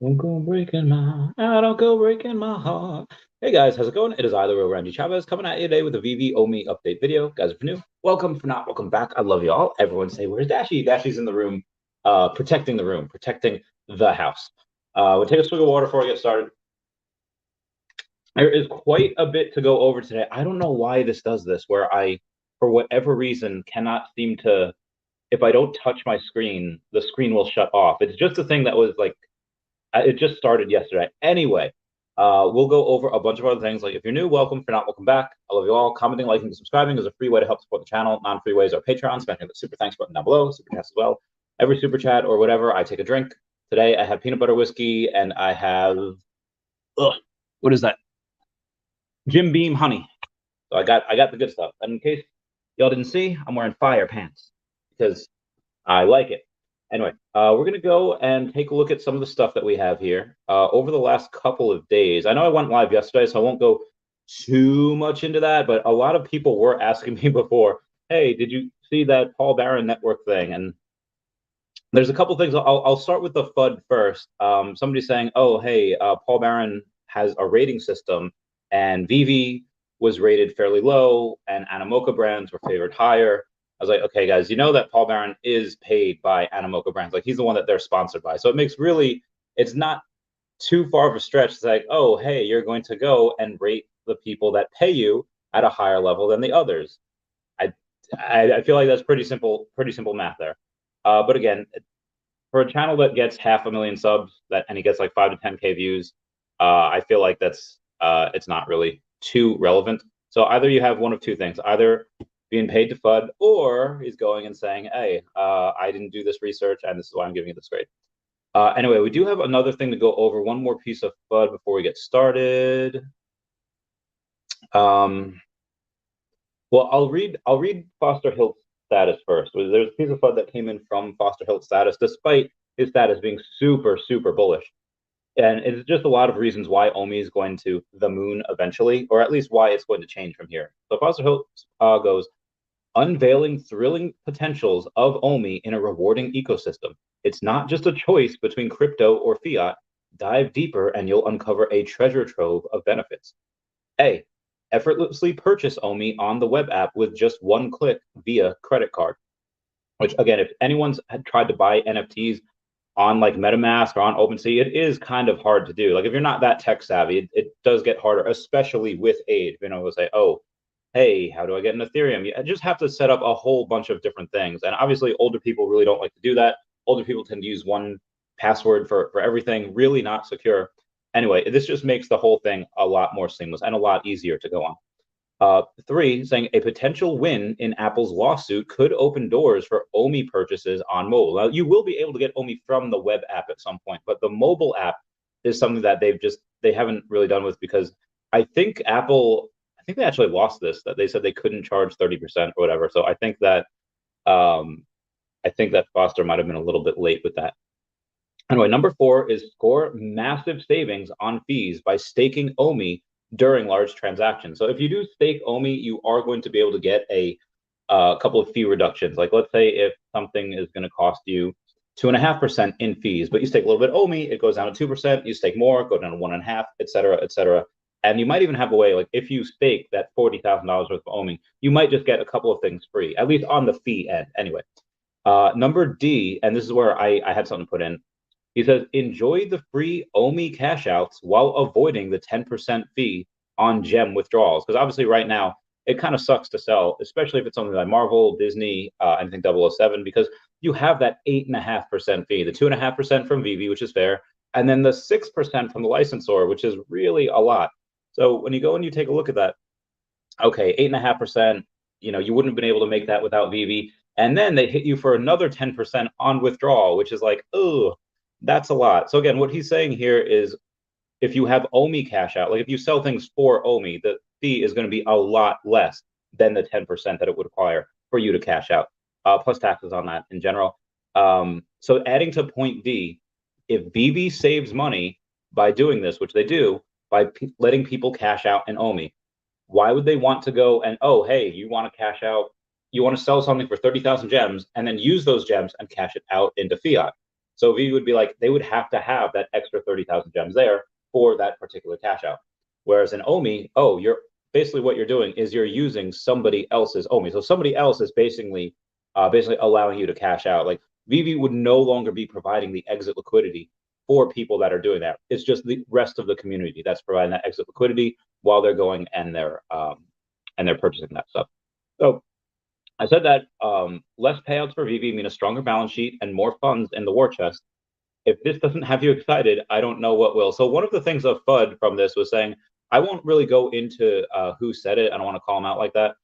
Don't go breaking my, I don't go breaking my heart. Hey guys, how's it going? It is I, the real Randy Chavez, coming at you today with a Veve OMI update video. Guys, if you're new, welcome. For not, welcome back. I love you all. Everyone say, where's Dashy? Dashy's in the room, protecting the room, protecting the house. We'll take a swig of water before we get started. There is quite a bit to go over today. I don't know why this does this, where I, for whatever reason, cannot seem to, if I don't touch my screen, the screen will shut off. It's just a thing that was like, it just started yesterday. Anyway, we'll go over a bunch of other things. Like if you're new, welcome. If you're not, welcome back. I love you all. Commenting, liking, and subscribing is a free way to help support the channel. Non-free ways are Patreon, smashing the super thanks button down below, super chats as well. Every super chat or whatever, I take a drink. Today I have peanut butter whiskey and I have, what is that? Jim Beam honey. So I got the good stuff. And in case y'all didn't see, I'm wearing fire pants because I like it. Anyway, we're going to go and take a look at some of the stuff that we have here over the last couple of days. I know I went live yesterday, so I won't go too much into that, but a lot of people were asking me before, hey, did you see that Paul Barron network thing? And there's a couple things. I'll start with the FUD first. Somebody saying, oh, hey, Paul Barron has a rating system, and Veve was rated fairly low, and Animoca brands were favored higher. I was like, okay, guys, you know that Paul Barron is paid by Animoca brands. Like he's the one that they're sponsored by. So it makes really, it's not too far of a stretch. It's like, oh, hey, you're going to go and rate the people that pay you at a higher level than the others. I I feel like that's pretty simple math there. But again, for a channel that gets 500,000 subs and he gets like 5 to 10K views, I feel like that's it's not really too relevant. So either you have one of two things: either being paid to FUD, or he's going and saying, "Hey, I didn't do this research, and this is why I'm giving you this grade." Anyway, we do have another thing to go over. One more piece of FUD before we get started. Well, I'll read Foster Hilt's status first. There's a piece of FUD that came in from Foster Hilt's status, despite his status being super bullish. And it's just a lot of reasons why OMI is going to the moon eventually, or at least why it's going to change from here. So Foster Hilt goes, unveiling thrilling potentials of OMI in a rewarding ecosystem. It's not just a choice between crypto or fiat. Dive deeper and you'll uncover a treasure trove of benefits. A, effortlessly purchase OMI on the web app with just one click via credit card. Which again, if anyone's had tried to buy NFTs on like MetaMask or on OpenSea, it is kind of hard to do. Like if you're not that tech savvy, it does get harder, especially with age. You know, we'll say, oh, hey, how do I get an Ethereum? You just have to set up a whole bunch of different things. And obviously, older people really don't like to do that. Older people tend to use one password for everything, really not secure. Anyway, this just makes the whole thing a lot more seamless and a lot easier to go on. Three, saying a potential win in Apple's lawsuit could open doors for OMI purchases on mobile. Now, you will be able to get OMI from the web app at some point, but the mobile app is something that they haven't really done with, because I think they actually lost this, that they said they couldn't charge 30% or whatever. So I think that Foster might have been a little bit late with that. Anyway, number four is score massive savings on fees by staking OMI during large transactions. So if you do stake OMI, you are going to be able to get a couple of fee reductions. Like let's say if something is going to cost you 2.5% in fees, but you stake a little bit OMI, it goes down to 2%. You stake more, go down to 1.5%, et cetera, et cetera. And you might even have a way, like if you stake that $40,000 worth of OMI, you might just get a couple of things free, at least on the fee end. Anyway, number D, and this is where I had something to put in. He says, enjoy the free OMI cash outs while avoiding the 10% fee on gem withdrawals. Because obviously right now, it kind of sucks to sell, especially if it's something like Marvel, Disney, anything 007, because you have that 8.5% fee, the 2.5% from Veve, which is fair, and then the 6% from the licensor, which is really a lot. So when you go and you take a look at that, okay, 8.5%, you wouldn't have been able to make that without Veve. And then they hit you for another 10% on withdrawal, which is like, oh, that's a lot. So again, what he's saying here is if you have OMI cash out, like if you sell things for OMI, the fee is going to be a lot less than the 10% that it would require for you to cash out, plus taxes on that in general. So adding to point D, if Veve saves money by doing this, which they do, by letting people cash out in OMI, why would they want to go and, oh, hey, you want to cash out, you want to sell something for 30,000 gems and then use those gems and cash it out into fiat? So Veve would be like, they would have to have that extra 30,000 gems there for that particular cash out. Whereas in OMI, oh, you're basically what you're doing is you're using somebody else's OMI. So somebody else is basically allowing you to cash out. Like Veve would no longer be providing the exit liquidity for people that are doing that. It's just the rest of the community that's providing that exit liquidity while they're going and they're purchasing that stuff. So I said that less payouts for Veve mean a stronger balance sheet and more funds in the war chest. If this doesn't have you excited, I don't know what will. So one of the things of FUD from this was saying, I won't really go into who said it. I don't want to call them out like that.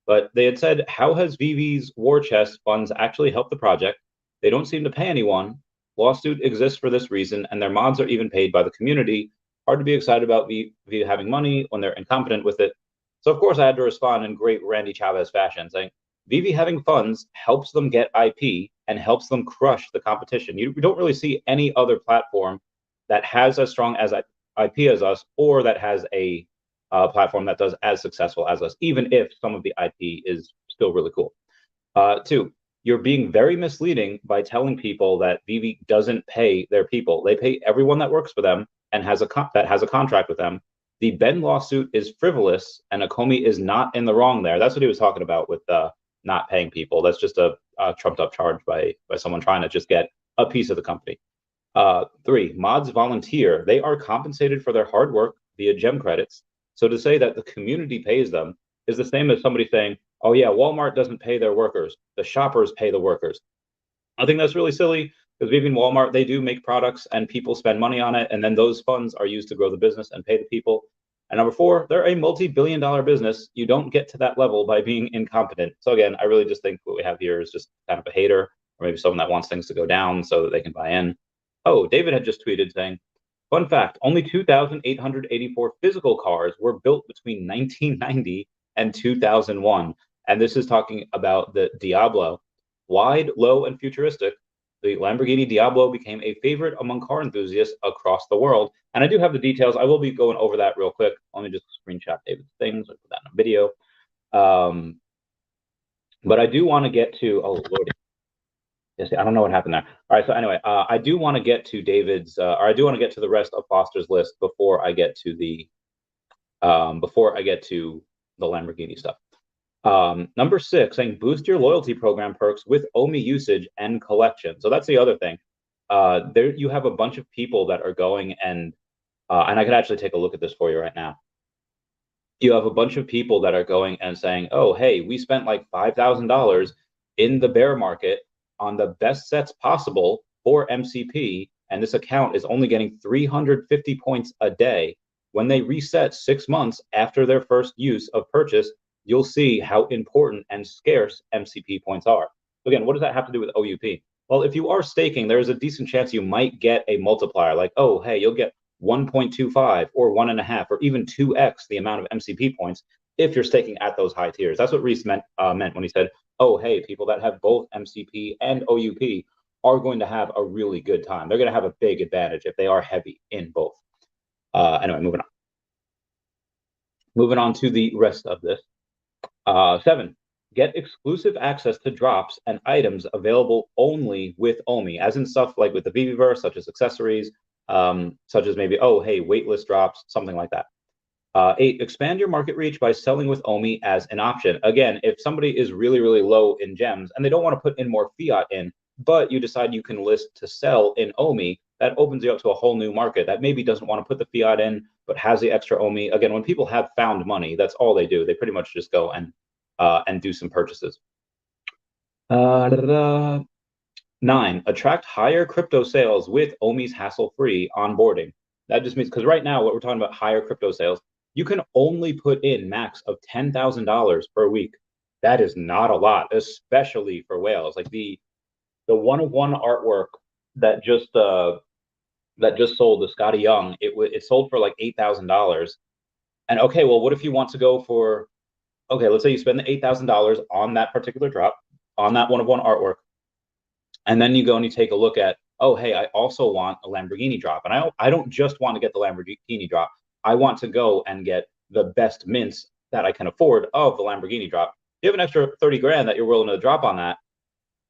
But they had said, how has Veve's war chest funds actually helped the project? They don't seem to pay anyone. Lawsuit exists for this reason, and their mods are even paid by the community. Hard to be excited about Veve having money when they're incompetent with it. So of course I had to respond in great Randy Chavez fashion, saying, Veve having funds helps them get IP and helps them crush the competition. You don't really see any other platform that has as strong as IP as us, or that has a platform that does as successful as us, even if some of the IP is still really cool. Two, you're being very misleading by telling people that Veve doesn't pay their people. They pay everyone that works for them and has a contract with them. The Ben lawsuit is frivolous, and Akomi is not in the wrong there. That's what he was talking about with not paying people. That's just a trumped up charge by someone trying to just get a piece of the company. Three, mods volunteer. They are compensated for their hard work via gem credits. So to say that the community pays them is the same as somebody saying, oh yeah, Walmart doesn't pay their workers. The shoppers pay the workers. I think that's really silly because even Walmart, they do make products and people spend money on it. And then those funds are used to grow the business and pay the people. And number four, they're a multi-billion-dollar business. You don't get to that level by being incompetent. So again, I really just think what we have here is just kind of a hater, or maybe someone that wants things to go down so that they can buy in. Oh, David had just tweeted saying, fun fact, only 2,884 physical cars were built between 1990 and 2001. And this is talking about the Diablo. Wide, low, and futuristic, the Lamborghini Diablo became a favorite among car enthusiasts across the world. And I do have the details. I will be going over that real quick. Let me just screenshot David's things. I'll put that in a video. But I do want to get to, oh, Lordy. Yes, I don't know what happened there. All right, so anyway, I do want to get to David's, or I do want to get to the rest of Foster's list before I get to the Lamborghini stuff. Number 6, saying boost your loyalty program perks with OMI usage and collection. So that's the other thing. There you have a bunch of people that are going and I could actually take a look at this for you right now. You have a bunch of people that are going and saying, oh, hey, we spent like $5,000 in the bear market on the best sets possible for MCP, and this account is only getting 350 points a day. When they reset 6 months after their first use of purchase, you'll see how important and scarce MCP points are. Again, what does that have to do with OUP? Well, if you are staking, there's a decent chance you might get a multiplier, like, oh, hey, you'll get 1.25 or 1.5 or even 2x the amount of MCP points if you're staking at those high tiers. That's what Reese meant when he said, oh, hey, people that have both MCP and OUP are going to have a really good time. They're going to have a big advantage if they are heavy in both. Anyway, moving on. Moving on to the rest of this. 7, get exclusive access to drops and items available only with OMI, as in stuff like with the Veveverse, such as accessories, such as maybe, oh, hey, waitlist drops, something like that. 8, expand your market reach by selling with OMI as an option. Again, if somebody is really, really low in gems and they don't want to put in more fiat in, but you decide you can list to sell in OMI, that opens you up to a whole new market that maybe doesn't want to put the fiat in, but has the extra OMI. Again, when people have found money, that's all they do. They pretty much just go and do some purchases. 9, attract higher crypto sales with OMI's hassle-free onboarding. That just means, because right now, what we're talking about, higher crypto sales, you can only put in max of $10,000 per week. That is not a lot, especially for whales. Like the one-of-one artwork that just sold, the Scotty Young, it sold for like $8,000. And okay, well, what if you want to go for, okay, let's say you spend the $8,000 on that particular drop, on that one-of-one artwork, and then you go and you take a look at, oh, hey, I also want a Lamborghini drop. And I don't just want to get the Lamborghini drop. I want to go and get the best mints that I can afford of the Lamborghini drop. You have an extra 30 grand that you're willing to drop on that.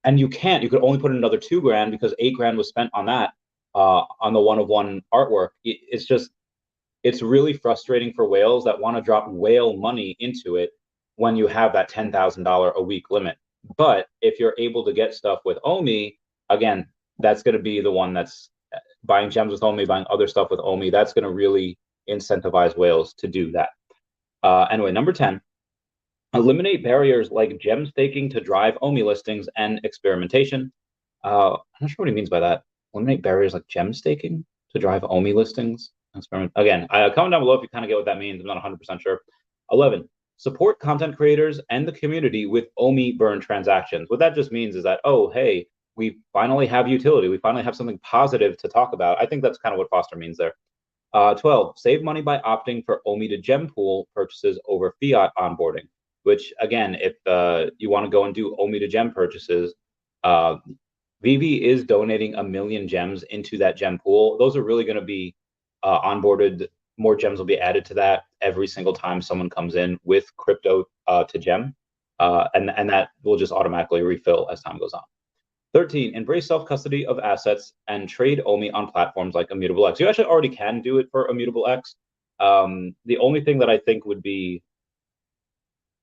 and you could only put in another $2,000 because $8,000 was spent on that, on the one-of-one artwork. It's really frustrating for whales that want to drop whale money into it when you have that $10,000 a week limit. But if you're able to get stuff with OMI, again, that's going to be the one that's buying gems with OMI, buying other stuff with OMI. That's going to really incentivize whales to do that. Anyway, number 10, eliminate barriers like gem staking to drive OMI listings and experimentation. I'm not sure what he means by that. Eliminate barriers like gem staking to drive OMI listings. Again, comment down below if you kind of get what that means. I'm not 100% sure. 11, support content creators and the community with OMI burn transactions. What that just means is that, oh, hey, we finally have utility. We finally have something positive to talk about. I think that's kind of what Foster means there. 12, save money by opting for OMI to gem pool purchases over fiat onboarding, which, again, if you want to go and do OMI to gem purchases, Veve is donating 1 million gems into that gem pool. Those are really going to be onboarded. More gems will be added to that every single time someone comes in with crypto to gem, and that will just automatically refill as time goes on. 13, embrace self-custody of assets and trade OMI on platforms like Immutable X. You actually already can do it for Immutable X. The only thing that I think would be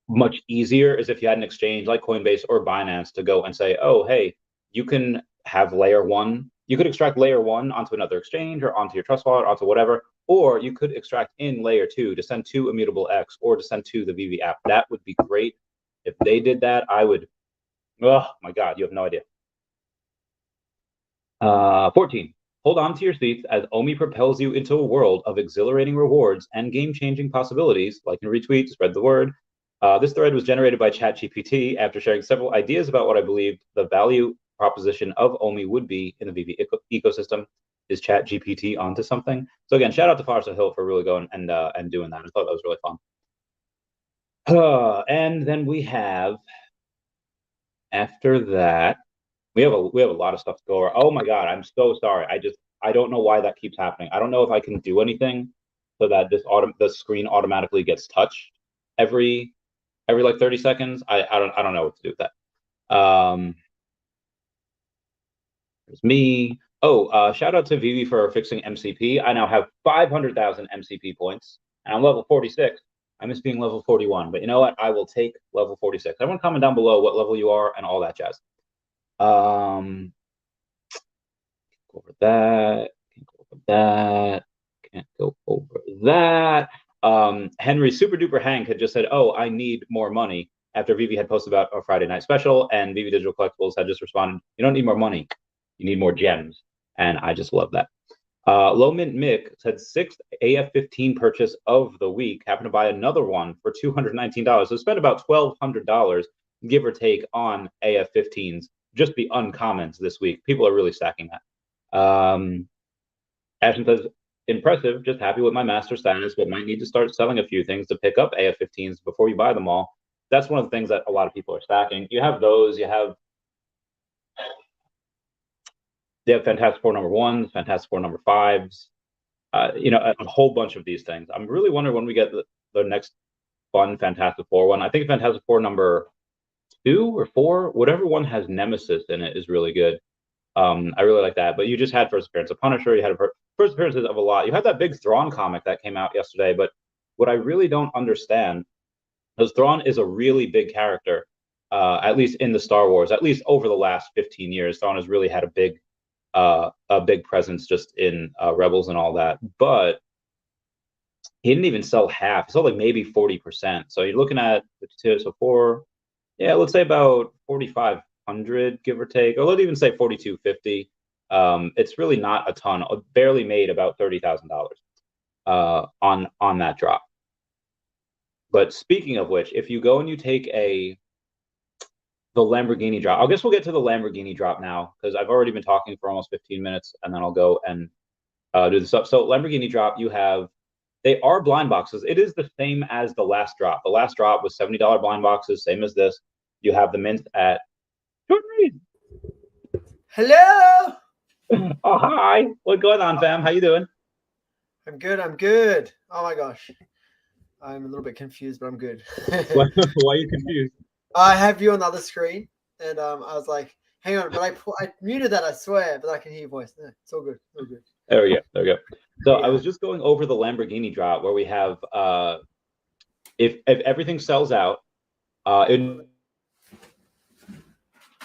much easier is if you had an exchange like Coinbase or Binance to go and say, oh, hey, you can have layer 1. You could extract layer 1 onto another exchange or onto your trust wallet, onto whatever, or you could extract in layer 2 to send to Immutable X or to send to the Veve app. That would be great. If they did that, I would, oh my God, you have no idea. 14, hold on to your seats as OMI propels you into a world of exhilarating rewards and game-changing possibilities. Like and retweet, spread the word. This thread was generated by ChatGPT after sharing several ideas about what I believed the value proposition of OMI would be in the Veve ecosystem. Is ChatGPT onto something? So again, shout out to Foster Hill for really going and doing that. I thought that was really fun. And then we have, after that, we have a lot of stuff to go over. Oh my God, I'm so sorry. I don't know why that keeps happening. I don't know if I can do anything so that the screen automatically gets touched every like 30 seconds. I don't know what to do with that. There's me. Oh, shout out to Veve for fixing MCP. I now have 500,000 MCP points, and I'm level 46. I miss being level 41, but you know what? I will take level 46. Everyone comment down below what level you are and all that jazz. Go over that. Can't go over that. Can't go over that. Henry Super Duper Hank had just said, "Oh, I need more money." After Veve had posted about a Friday night special, and Veve Digital Collectibles had just responded, "You don't need more money. You need more gems." And I just love that. Low Mint Mick said 6th AF15 purchase of the week. Happened to buy another one for $219. So spent about $1,200, give or take, on AF15s. Just the uncommons this week. People are really stacking that. Ashton says, impressive, just happy with my master status, but might need to start selling a few things to pick up AF15s before you buy them all. That's one of the things that a lot of people are stacking. You have those, they have Fantastic Four number 1s, Fantastic Four number 5s, a whole bunch of these things. I'm really wondering when we get the next fun Fantastic Four one. I think Fantastic Four number 2 or 4, whatever one has Nemesis in it is really good. I really like that. But you just had first appearance of Punisher. You had first appearances of a lot. You had that big Thrawn comic that came out yesterday. But what I really don't understand is Thrawn is a really big character, at least in the Star Wars. At least over the last 15 years, Thrawn has really had a big presence just in Rebels and all that. But he didn't even sell half. He sold like maybe 40%. So you're looking at 52, so 4. Yeah, let's say about 4,500, give or take, or let's even say 4,250. It's really not a ton. Barely made about $30,000 on that drop. But speaking of which, if you go and you take the Lamborghini drop, I guess we'll get to the Lamborghini drop now because I've already been talking for almost 15 minutes, and then I'll go and do this up. So Lamborghini drop, they are blind boxes. It is the same as the last drop. The last drop was $70 blind boxes, same as this. You have the mint at Hello. Oh, hi. What's going on, fam? How you doing? I'm good. Oh my gosh. I'm a little bit confused, but I'm good. Why are you confused? I have you on the other screen, and I was like, Hang on, but I muted that, I swear, but I can hear your voice. No, it's all good. It's all good. There we go. There we go. So I Yeah. was just going over the Lamborghini drop where we have if everything sells out, it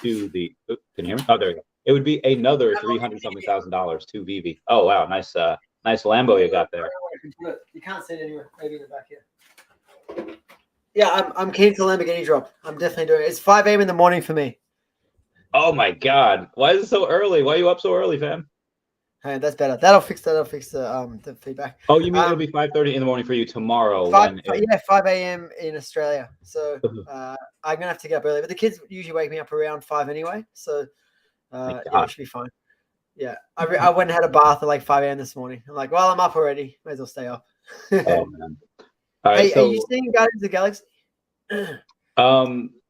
to the can you hear me? Oh, there we go. It would be another $300-something thousand to Veve. Oh wow, nice nice Lambo you got there. You can't see it anywhere. Maybe in the back here. Yeah, I'm keen for Lamborghini drop. I'm definitely doing it. It's 5 a.m. in the morning for me. Oh my god. Why is it so early? Why are you up so early, fam? Hey, that's better. That'll fix the feedback. Oh, you mean it'll be 5:30 in the morning for you tomorrow? 5 a.m. in Australia. So Uh-huh. I'm gonna have to get up early. But the kids usually wake me up around 5 anyway. So yeah, it should be fine. Yeah. I went and had a bath at like 5 a.m. this morning. I'm like, well, I'm up already. Might as well stay up. Oh man. All right, Hey, so are you seeing Guardians of the Galaxy?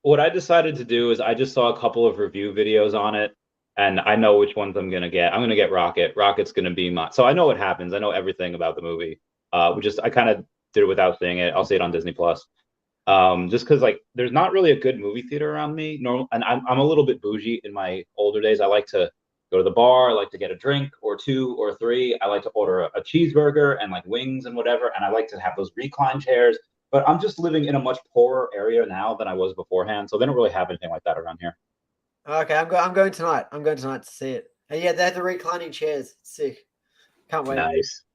what I decided to do is I just saw a couple of review videos on it, and I know which ones I'm gonna get. I'm gonna get Rocket. Rocket's gonna be my. So I know what happens. I know everything about the movie. I kind of did it without seeing it. I'll see it on Disney Plus. Just because like there's not really a good movie theater around me. Normal, and I'm a little bit bougie in my older days. I like to go to the bar. I like to get a drink or two or three. I like to order a cheeseburger and like wings and whatever. And I like to have those recline chairs. But I'm just living in a much poorer area now than I was beforehand, so they don't really have anything like that around here. Okay, I'm going tonight. I'm going tonight to see it. And yeah, they have the reclining chairs. It's sick. Can't wait. Nice.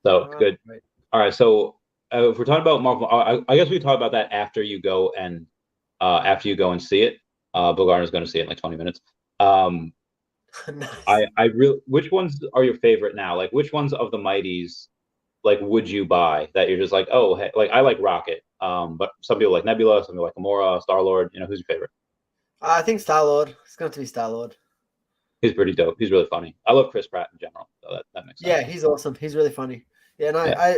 So it's good. Wait. All right. So if we're talking about Marvel, I guess we talk about that after you go and see it. Bulgarn is going to see it in like 20 minutes. Nice. Which ones are your favorite now? Like which ones of the Mighties like would you buy that you're just like, oh, hey, like I like Rocket. But some people like Nebula, some people like Gamora, Star-Lord. Who's your favorite? I think Star-Lord. It's going to be Star-Lord. He's pretty dope. He's really funny. I love Chris Pratt in general, so that makes sense. Yeah, he's awesome. He's really funny. Yeah, and I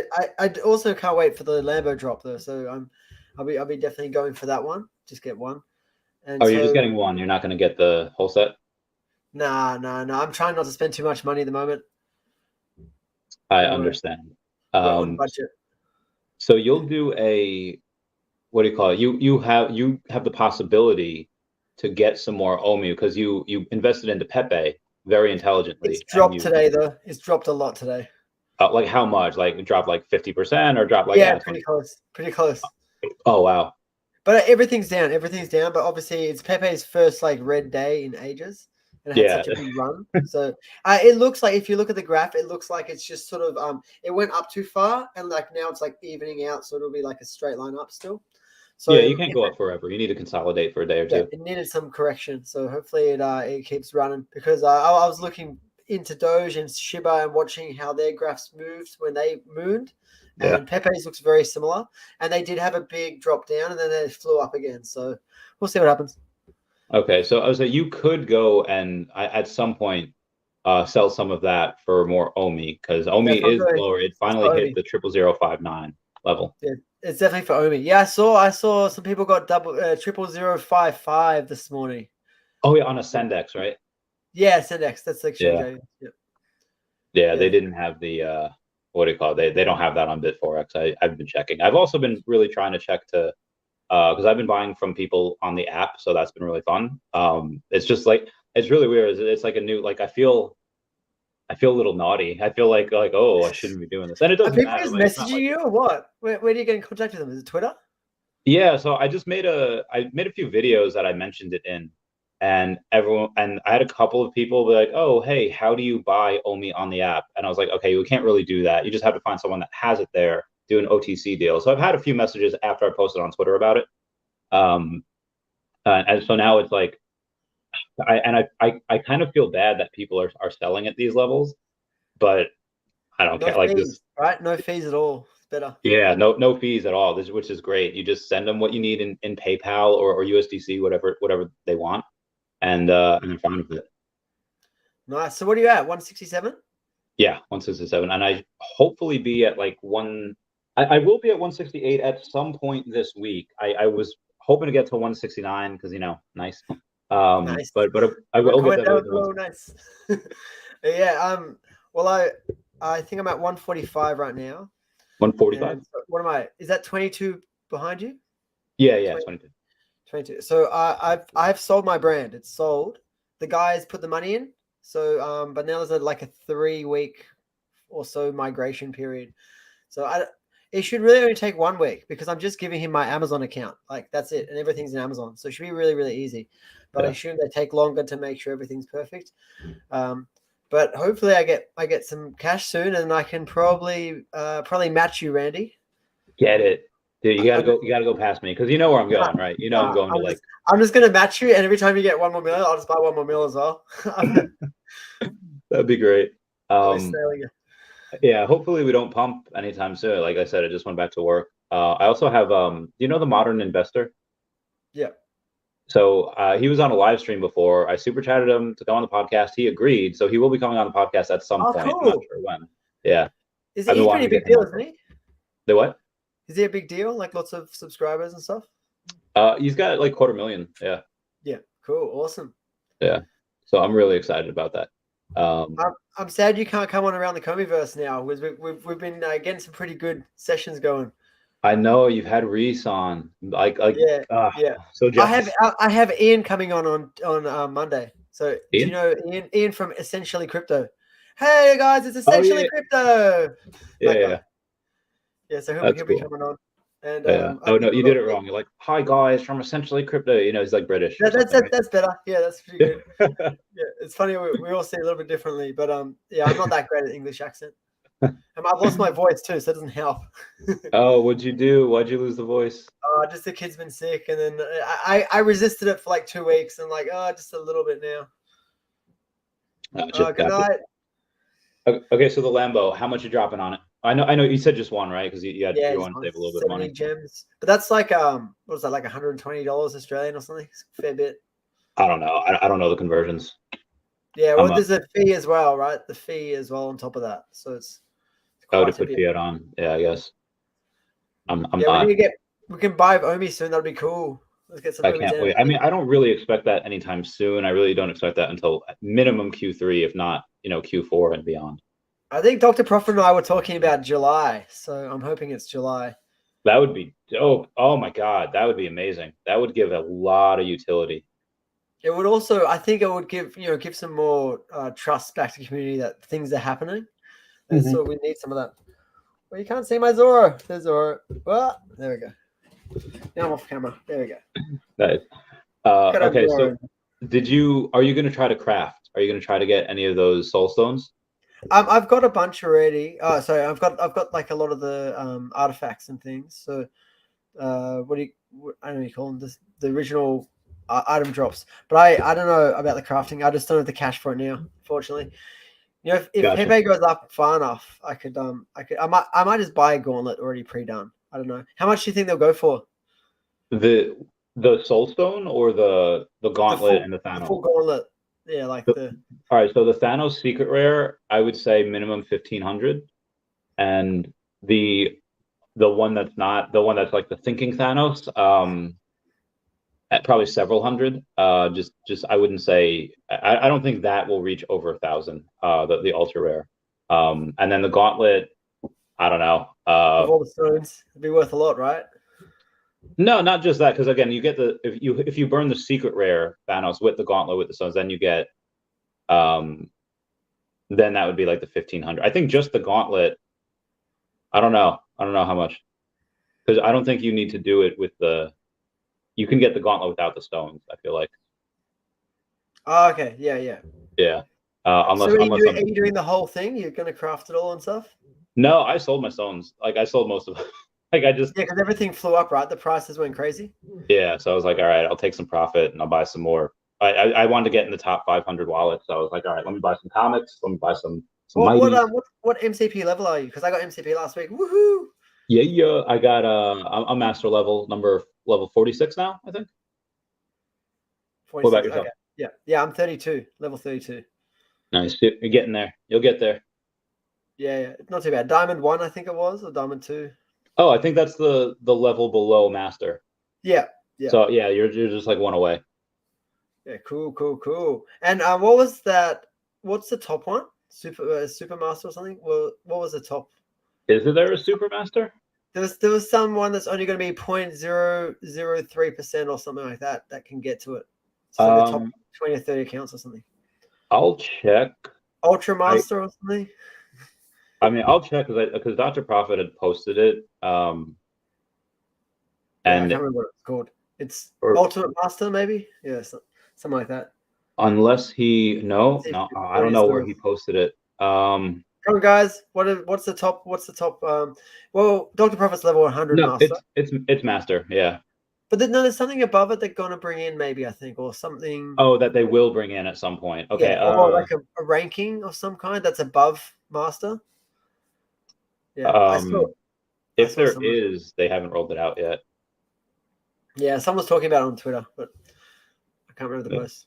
also can't wait for the Lambo drop though. So I'll be definitely going for that one. Just get one. And you're just getting one. You're not going to get the whole set? Nah. I'm trying not to spend too much money at the moment. I understand. We're on budget. So you'll do what do you call it? You have the possibility to get some more OMI because you invested into Pepe very intelligently. It's dropped today though. It's dropped a lot today. Like how much? Like it dropped like 50% or dropped like pretty close. Pretty close. Oh wow. But everything's down. Everything's down. But obviously it's Pepe's first like red day in ages. And it had such a big run. So it looks like if you look at the graph, it looks like it's just sort of it went up too far and like now it's like evening out, so it'll be like a straight line up still. So yeah, you can't go up forever. You need to consolidate for a day or two. It needed some correction. So hopefully it keeps running because I was looking into Doge and Shiba and watching how their graphs moved when they mooned. And Pepe's looks very similar. And they did have a big drop down and then they flew up again. So we'll see what happens. Okay, so I was like, you could go and at some point sell some of that for more OMI because OMI is lower. It finally hit the 00059 level. Yeah, it's definitely for OMI. Yeah, I saw some people got 00055 this morning. Oh yeah, on a Sendex, right? Yeah, Sendex. That's the exchange. Yeah, they didn't have the what do you call it? They don't have that on Bit4X. I've been checking. I've also been really trying to check to because I've been buying from people on the app, so that's been really fun. It's just like it's really weird. It's like a new I feel a little naughty. I feel like oh, I shouldn't be doing this, and it doesn't matter. People messaging you or what? Where do you get in contact with them? Is it Twitter? Yeah, so I just made a few videos that I mentioned it in, and I had a couple of people be like, oh, hey, how do you buy OMI on the app? And I was like, okay, you can't really do that. You just have to find someone that has it there, do an OTC deal. So I've had a few messages after I posted on Twitter about it. And so now it's like, I kind of feel bad that people are selling at these levels, but I don't care. Like this, right? No fees at all. It's better. Yeah, no fees at all. Which is great. You just send them what you need in PayPal or USDC, whatever they want, and they're fine with it. Nice. So what are you at? 167? Yeah, 167, and I hopefully be at like one. I will be at 168 at some point this week. I was hoping to get to 169 because nice. Nice. But I will get there. Nice. Yeah. Well, I think I'm at 145 right now. 145. What am I? Is that 22 behind you? Yeah, 22. 22. So I've sold my brand. It's sold. The guys put the money in. So but now there's like a 3-week or so migration period. So it should really only take 1 week because I'm just giving him my Amazon account. Like that's it, and everything's in Amazon. So it should be really, really easy. But I assume they take longer to make sure everything's perfect. But hopefully I get some cash soon, and I can probably match you, Randy. Get it. Dude, you gotta go past me because you know where I'm going, right? You know I'm going to I'm just gonna match you, and every time you get 1 more mil, I'll just buy 1 more mil as well. That'd be great. Yeah, hopefully we don't pump anytime soon. Like I said, I just went back to work. I also have you know the Modern Investor? Yeah. So he was on a live stream before. I super chatted him to go on the podcast. He agreed, so he will be coming on the podcast at some point. Cool. I'm not sure when. Yeah. He's a pretty big deal, isn't he? The what? Is he a big deal? Like lots of subscribers and stuff? He's got like 250,000. Yeah. Yeah. Cool. Awesome. Yeah. So I'm really excited about that. I'm sad you can't come on around the Comiverse now. We've been getting some pretty good sessions going. I know you've had Reese on, yeah. So jealous. I have Ian coming on Monday. So Ian? Do you know Ian from Essentially Crypto? Hey guys, it's Essentially Crypto. Yeah. Yeah, so he'll be coming on. And oh no, you did it wrong. You're like, hi guys from Essentially Crypto. You know, he's like British. That's better. Yeah, that's pretty good. Yeah, it's funny we all see it a little bit differently, but yeah, I'm not that great at English accent. I've lost my voice too, so it doesn't help. Oh, what'd you do? Why'd you lose the voice? Just the kid's been sick, and then I resisted it for like 2 weeks, and like just a little bit now. Good night. Okay, so the Lambo, how much you dropping on it? I know you said just one, right? Because you want to save a little bit of money. Gems, but that's like what was that, like $120 Australian or something? It's a fair bit. I don't know. I don't know the conversions. Yeah, well, there's a fee as well, right? The fee as well on top of that, so it's to put fiat on. Yeah, I guess. I'm yeah, not. We can buy OMI soon. That'll be cool. Let's get some. I can't wait. I mean, I don't really expect that anytime soon. I really don't expect that until minimum Q3, if not, Q4 and beyond. I think Dr. Profit and I were talking about July, so I'm hoping it's July. That would be dope. Oh my God, that would be amazing. That would give a lot of utility. It would also, I think it would give some more trust back to the community that things are happening. And so we need some of that. Well, you can't see my Zoro. There's Zoro. Well, there we go. Now I'm off camera. There we go. Nice. Okay, so are you going to try to craft? Are you going to try to get any of those soul stones? I've got a bunch already. Sorry, I've got like a lot of the artifacts and things. So, I don't know what you call them, the original item drops. But I don't know about the crafting. I just don't have the cash for it now, unfortunately. If Gotcha. Pepe goes up far enough, I might just buy a gauntlet already pre-done. I don't know. How much do you think they'll go for? The soul stone or the gauntlet and the Thanos? The full gauntlet. Yeah, like all right, so the Thanos secret rare, I would say minimum 1,500, and the one that's not the one that's like the thinking Thanos, at probably several hundred. Just I wouldn't say I don't think that will reach over 1,000. The ultra rare, and then the gauntlet, I don't know. With all the stones, it'd be worth a lot, right? No, not just that, because again, you get if you burn the secret rare Thanos with the gauntlet with the stones, then you get, then that would be like the 1,500. I think just the gauntlet. I don't know how much, because I don't think you need to do it with the. You can get the gauntlet without the stones, I feel like. Oh, okay. Yeah. Unless are you doing the whole thing? You're going to craft it all and stuff? No, I sold my stones. Like I sold most of them. because everything flew up, right? The prices went crazy. Yeah, so I was like, all right, I'll take some profit and I'll buy some more. I wanted to get in the top 500 wallets, so I was like, all right, let me buy some comics. Let me buy some. What MCP level are you? Because I got MCP last week. Woohoo! Yeah. I got I'm master level 46 now, I think. 46, what about yourself? Okay. Yeah, I'm 32, level 32. Nice, you're getting there. You'll get there. Yeah, not too bad. Diamond 1, I think it was, or Diamond 2. Oh, I think that's the level below master. Yeah. So yeah, you're just like one away. Yeah, cool. And what was that? What's the top one? Super master or something? Well, what was the top? Is there a super master? There was someone that's only going to be 0.003% or something like that can get to it. It's like the top 20 or 30 accounts or something. I'll check. Ultra Master or something. I mean, I'll check because Dr. Profit had posted it. And I can't remember what it's called. It's Ultimate Master, maybe. Yeah, something like that. Unless I don't know where he posted it. Come on, guys. What's the top? Well, Dr. Profit's level 100 Master. It's Master, yeah. But there's something above it they're gonna bring in, maybe, I think, or something. Oh, that they will bring in at some point. Okay. Yeah, or like a ranking of some kind that's above Master. Yeah, if there is, they haven't rolled it out yet. Yeah, someone's talking about it on Twitter, but I can't remember the post.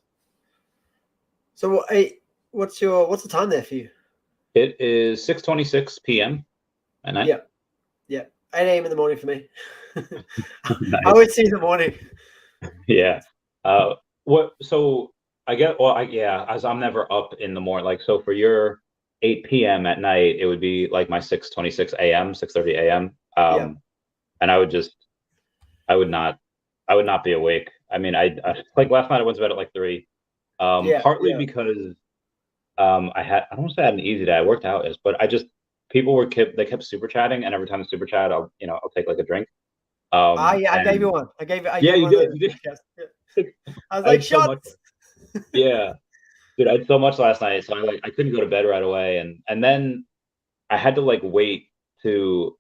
So, what's the time there for you? It is 6:26 p.m. at night. Yeah, 8 a.m. in the morning for me. Nice. I would see in the morning. Yeah. So I get. Well, as I'm never up in the morning. Like, so for your 8 p.m. at night, it would be like my 6:26 a.m., 6:30 a.m. And I would not be awake. I mean, I like last night I went to bed at like 3. Partly because I don't want to say I had an easy day. I worked out, but they kept super chatting, and every time they super chat, I'll take like a drink. I gave you one. You did. I was like, shots. Yeah, dude, I had so much last night, so I couldn't go to bed right away, and then I had to like wait to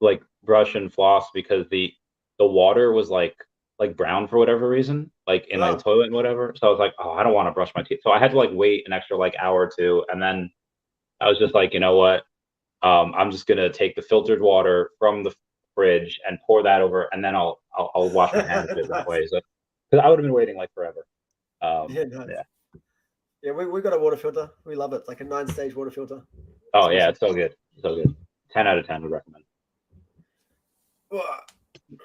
like brush and floss because the water was like brown for whatever reason, like in the toilet and whatever. So I was like, oh, I don't want to brush my teeth. So I had to like wait an extra like hour or two, and then I was just like, you know what? I'm just gonna take the filtered water from the fridge and pour that over, and then I'll wash my hands a bit that way. So because I would have been waiting like forever. Yeah, we got a water filter. We love it. It's like a 9-stage water filter. Oh yeah, it's so good. 10 out of 10 would recommend.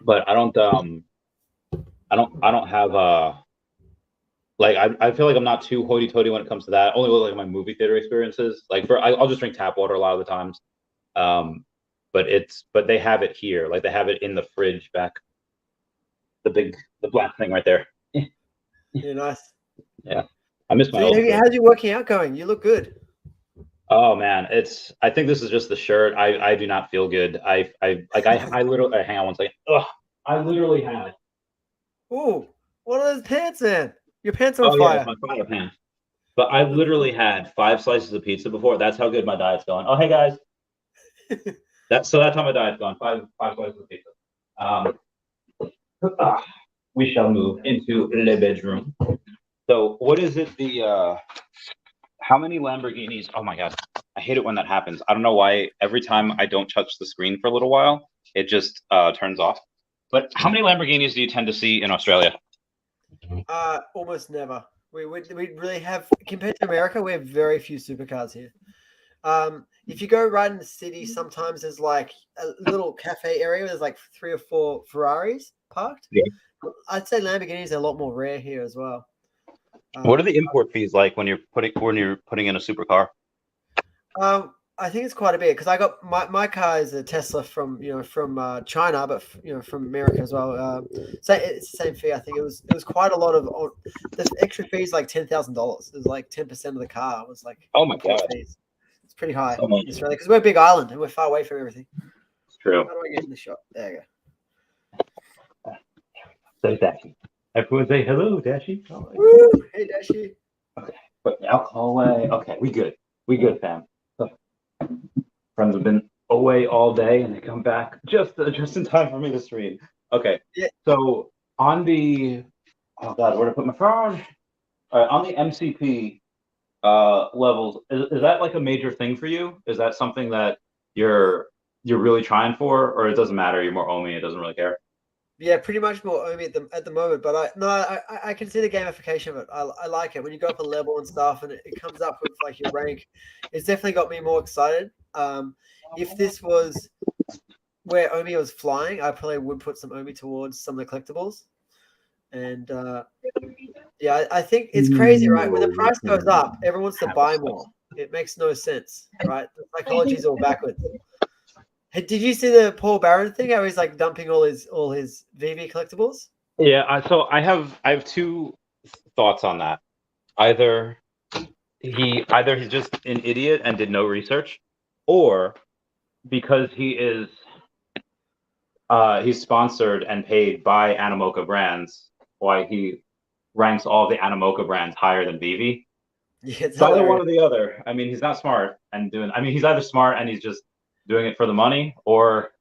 But I don't have like I feel like I'm not too hoity-toity when it comes to that. Only with like my movie theater experiences. Like I'll just drink tap water a lot of the times. But they have it here. Like they have it in the fridge back. The black thing right there. Yeah, nice. Yeah. I miss my how's your working out going? You look good. Oh man, I think this is just the shirt. I do not feel good. I literally hang on one second. Ugh, I literally had. Ooh, what are those pants, man? Your pants are on fire. Yeah, my fire pants. But I literally had 5 slices of pizza before. That's how good my diet's going. Oh, hey guys. That's how my diet's going. 5 slices of pizza. We shall move into the bedroom. So what is it? How many Lamborghinis? Oh my God. I hate it when that happens. I don't know why every time I don't touch the screen for a little while, it just turns off. But how many Lamborghinis do you tend to see in Australia? Almost never. We really have, compared to America, we have very few supercars here. If you go right in the city, sometimes there's like a little cafe area. There's like 3 or 4 Ferraris parked. Yeah. I'd say Lamborghinis are a lot more rare here as well. What are the import fees like when you're putting in a supercar? I think it's quite a bit because I got my car is a Tesla from China, but from America as well. So it's the same fee. I think it was quite a lot of the extra fees, like $10,000. It was like 10% of the car was like, oh my God, fees. It's pretty high in Australia because we're a big island and we're far away from everything. It's true. How do I get in the shot? There you go. So Dashy. Everyone say hello, Dashy. Oh, woo! Hey, Dashy. Okay, put the alcohol away. Okay, we good, fam. So, friends have been away all day and they come back just in time for me to stream. Okay, yeah. So on the where to put my phone? All right, on the MCP levels, is that like a major thing for you? Is that something that you're really trying for, or it doesn't matter? You're more OMI, it doesn't really care. Yeah, pretty much more OMI at the moment, but I can see the gamification of it. I like it when you go up a level and stuff, and it comes up with like your rank. It's definitely got me more excited. If this was where OMI was flying, I probably would put some OMI towards some of the collectibles. And I think it's crazy, right? When the price goes up, everyone wants to buy more. It makes no sense, right? The psychology is all backwards. Hey, did you see the Paul Barron thing? How he's like dumping all his Veve collectibles? Yeah, so I have two thoughts on that. Either he's just an idiot and did no research, or because he's sponsored and paid by Animoca brands, why he ranks all the Animoca brands higher than Veve. Yeah, it's It's either one hilarious. or the other. I mean, he's not smart and doing. I mean, he's either smart and he's just doing it for the money, or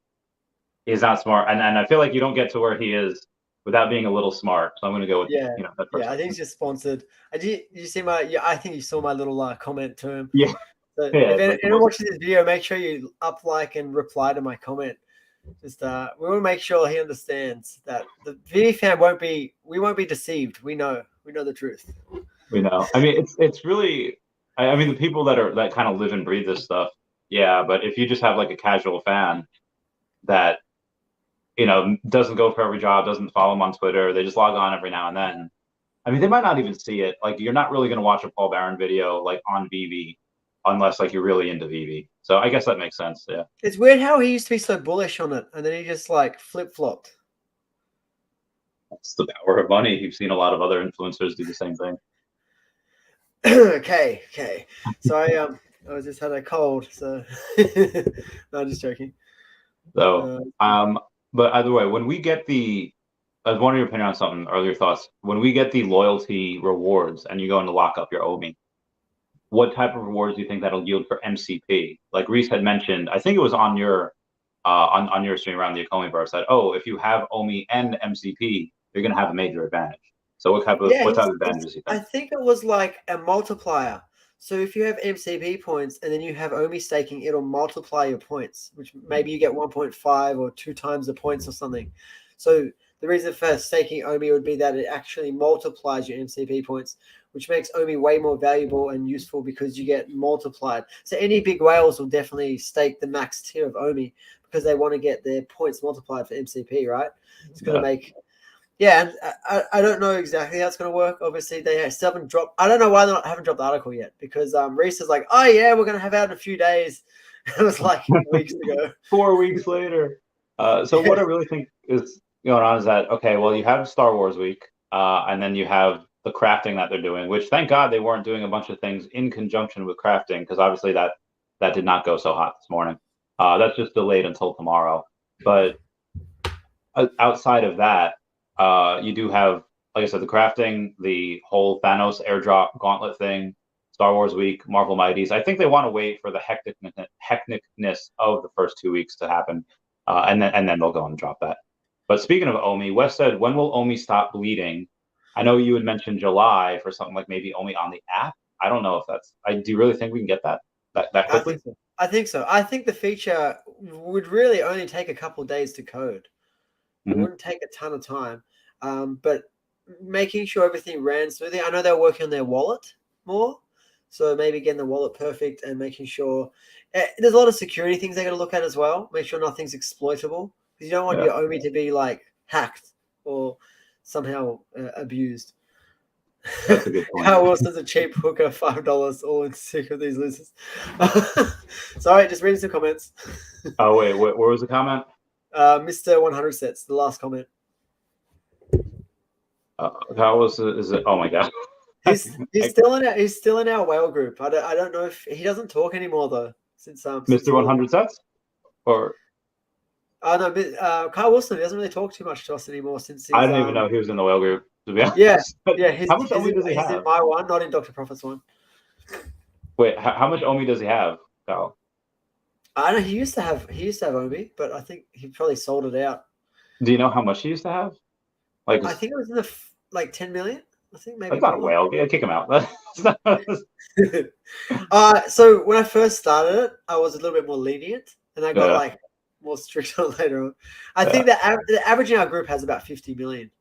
he's not smart. And I feel like you don't get to where he is without being a little smart. So I'm going to go with Yeah, that first yeah. I think option. he's just sponsored. Did you see my? Yeah, I think you saw my little comment to him. Yeah, So yeah. if Like the anyone most. watches this video, make sure you up, like, and reply to my comment. Just we want to make sure he understands that the Veve fan won't be. We won't be deceived. We know the truth. We know. I mean, it's really. I mean, the people that kind of live and breathe this stuff. Yeah, but if you just have like a casual fan that doesn't go for every job, doesn't follow him on Twitter, they just log on every now and then. I mean, they might not even see it. Like, you're not really going to watch a Paul Barron video like on Veve unless like you're really into Veve. So I guess that makes sense. Yeah. It's weird how he used to be so bullish on it, and then he just like flip flopped. It's the power of money. You've seen a lot of other influencers do the same thing. Okay. So I just had a cold, so no, just joking. So, but either way, when we get I was wondering your opinion on something, or your thoughts. When we get the loyalty rewards and you go in to lock up your OMI, what type of rewards do you think that'll yield for MCP? Like Reese had mentioned, I think it was on your on your stream around the Economy bar said, oh, if you have OMI and MCP, you're going to have a major advantage. So Yeah, what type of advantages do you I think? think it was like a multiplier. So if you have MCP points and then you have OMI staking, it'll multiply your points, which maybe you get 1.5 or 2 times the points or something. So the reason for staking OMI would be that it actually multiplies your MCP points, which makes OMI way more valuable and useful because you get multiplied. So any big whales will definitely stake the max tier of OMI because they want to get their points multiplied for MCP, right? It's going to make. Yeah, and I don't know exactly how it's going to work. Obviously, they still haven't dropped. I don't know why they haven't dropped the article yet because Reese is like, oh, yeah, we're going to have out in a few days. It was like weeks ago. 4 weeks later. So what I really think is going on is that, okay, well, you have Star Wars Week, and then you have the crafting that they're doing, which thank God they weren't doing a bunch of things in conjunction with crafting, because obviously that did not go so hot this morning. That's just delayed until tomorrow. But outside of that, you do have, like I said, the crafting, the whole Thanos airdrop gauntlet thing, Star Wars Week, Marvel Mighties. I think they want to wait for the hecticness of the first 2 weeks to happen, and then they'll go and drop that. But speaking of OMI, Wes said, when will OMI stop bleeding? I know you had mentioned July for something like maybe OMI on the app. I don't know if that's. I do you really think we can get that I quickly? think so. I think so. I think the feature would really only take a couple of days to code. It Mm-hmm. wouldn't take a ton of time, but making sure everything ran smoothly. I know they're working on their wallet more, so maybe getting the wallet perfect and making sure there's a lot of security things they got to look at as well. Make sure nothing's exploitable because you don't want Yeah, your OMI to be like hacked or somehow abused. that's a good point. How else does a cheap hooker $5 all in sick of these losers? Sorry, just reading some comments. Oh wait, where was the comment? Mr. 100 sets, the last comment. How was it? Is it? Oh my god. He's still in our whale group. I don't know if he doesn't talk anymore though since Mr. all. 100 sets? Or No, Kyle Wilson, he doesn't really talk too much to us anymore since I he's didn't even know he was in the whale group, to be yeah, honest. But yeah, how much OMI does he he's in have? my one, not in Dr. Profit's one. Wait, how much OMI does he have, Kyle? I know he used to have OMI, but I think he probably sold it out. Do you know how much he used to have? Like, I think it was in the like 10 million. I think maybe that's not a more. whale. Yeah, kick him out. So when I first started it, I was a little bit more lenient, and I got Yeah, like more strict on it later on. I yeah. think the average in our group has about 50 million.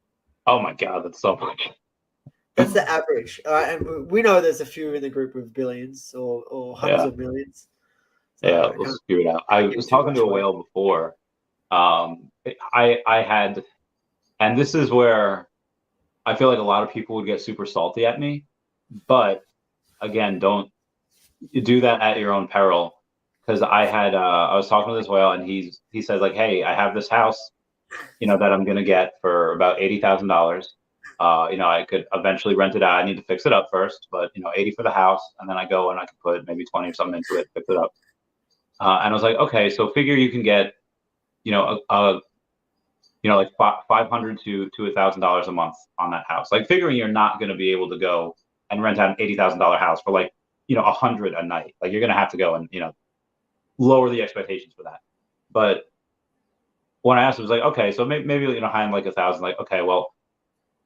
Oh my god, that's so much. That's the average. And we know there's a few in the group with billions or hundreds Yeah, of millions. So yeah. I We'll can't, screw it out. I can't give was too talking much to a away. whale before. I had, and this is where I feel like a lot of people would get super salty at me. But again, don't do that at your own peril, because I was talking to this whale, and he says like, hey, I have this house, that I'm gonna get for about $80,000. I could eventually rent it out. I need to fix it up first, but 80 for the house, and then I go and I could put maybe 20 or something into it, fix it up. And I was like, okay, so figure you can get, like $500 to $1,000 a month on that house. Like figuring you're not going to be able to go and rent out an $80,000 house for like, 100 a night. Like you're going to have to go and, lower the expectations for that. But when I asked him, I was like, okay, so maybe high end like 1,000. Like, okay, well,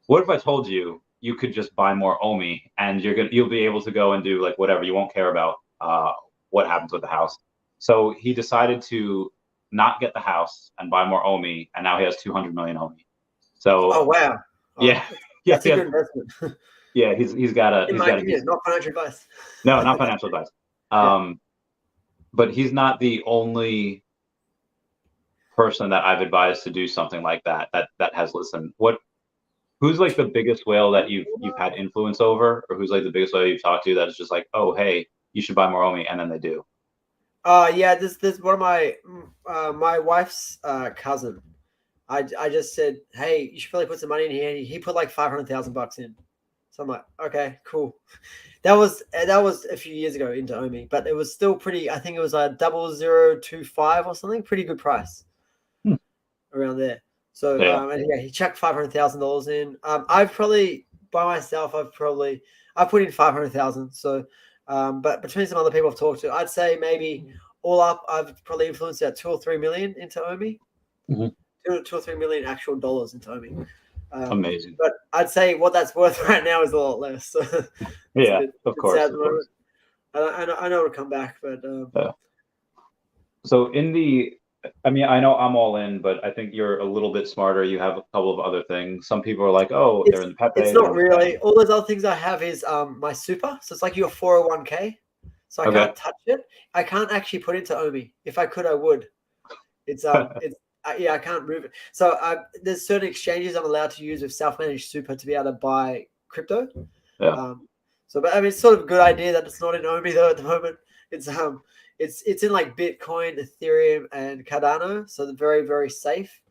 what if I told you you could just buy more OMI and you'll be able to go and do like whatever, you won't care about what happens with the house. So he decided to not get the house and buy more OMI, and now he has 200 million OMI. So oh wow, yeah, that's a good investment. Yeah, he's got a. In my opinion, not financial advice. No, not financial advice. But he's not the only person that I've advised to do something like that has listened. Who's like the biggest whale that you've had influence over, or who's like the biggest whale you've talked to that is just like, oh hey, you should buy more OMI, and then they do? Yeah, there's one of my wife's cousin. I just said, hey, you should probably put some money in here. He put like $500,000 in. So I'm like, okay, cool. That was a few years ago into OMI, but it was still pretty. I think it was a 0025 or something. Pretty good price around there. So and yeah, he chucked $500,000 in. I've probably by myself, I've put in 500,000. So, but between some other people I've talked to, I'd say maybe all up, I've probably influenced about 2 or 3 million into OMI. Mm-hmm. 2 or 3 million actual dollars into OMI. Amazing. But I'd say what that's worth right now is a lot less. So yeah, of course. I know it'll come back, but so I know I'm all in, but I think you're a little bit smarter. You have a couple of other things. Some people are like, oh, they're in the Pepe. It's not really. All those other things I have is my super. So it's like your 401k. So I can't touch it. I can't actually put it into OMI. If I could, I would. It's I can't move it. So there's certain exchanges I'm allowed to use with self-managed super to be able to buy crypto. Yeah. But I mean, it's sort of a good idea that it's not in OMI though at the moment. It's in like Bitcoin, Ethereum, and Cardano, so they're very, very safe.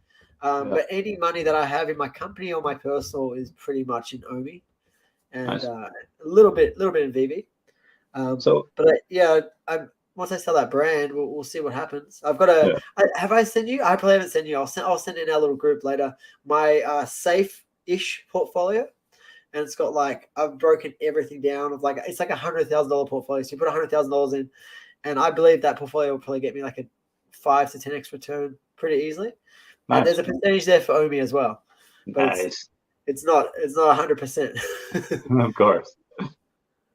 But any money that I have in my company or my personal is pretty much in OMI, and nice. A little bit in Veve. Once I sell that brand, we'll see what happens. I've got have I sent you? I probably haven't sent you. I'll send in our little group later. My safe-ish portfolio, and it's got like I've broken everything down of like it's like $100,000 portfolio. So you put $100,000 in, and I believe that portfolio will probably get me like a 5 to 10x return pretty easily. Nice. And there's a percentage there for OMI as well, but nice. It's not 100%. Of course.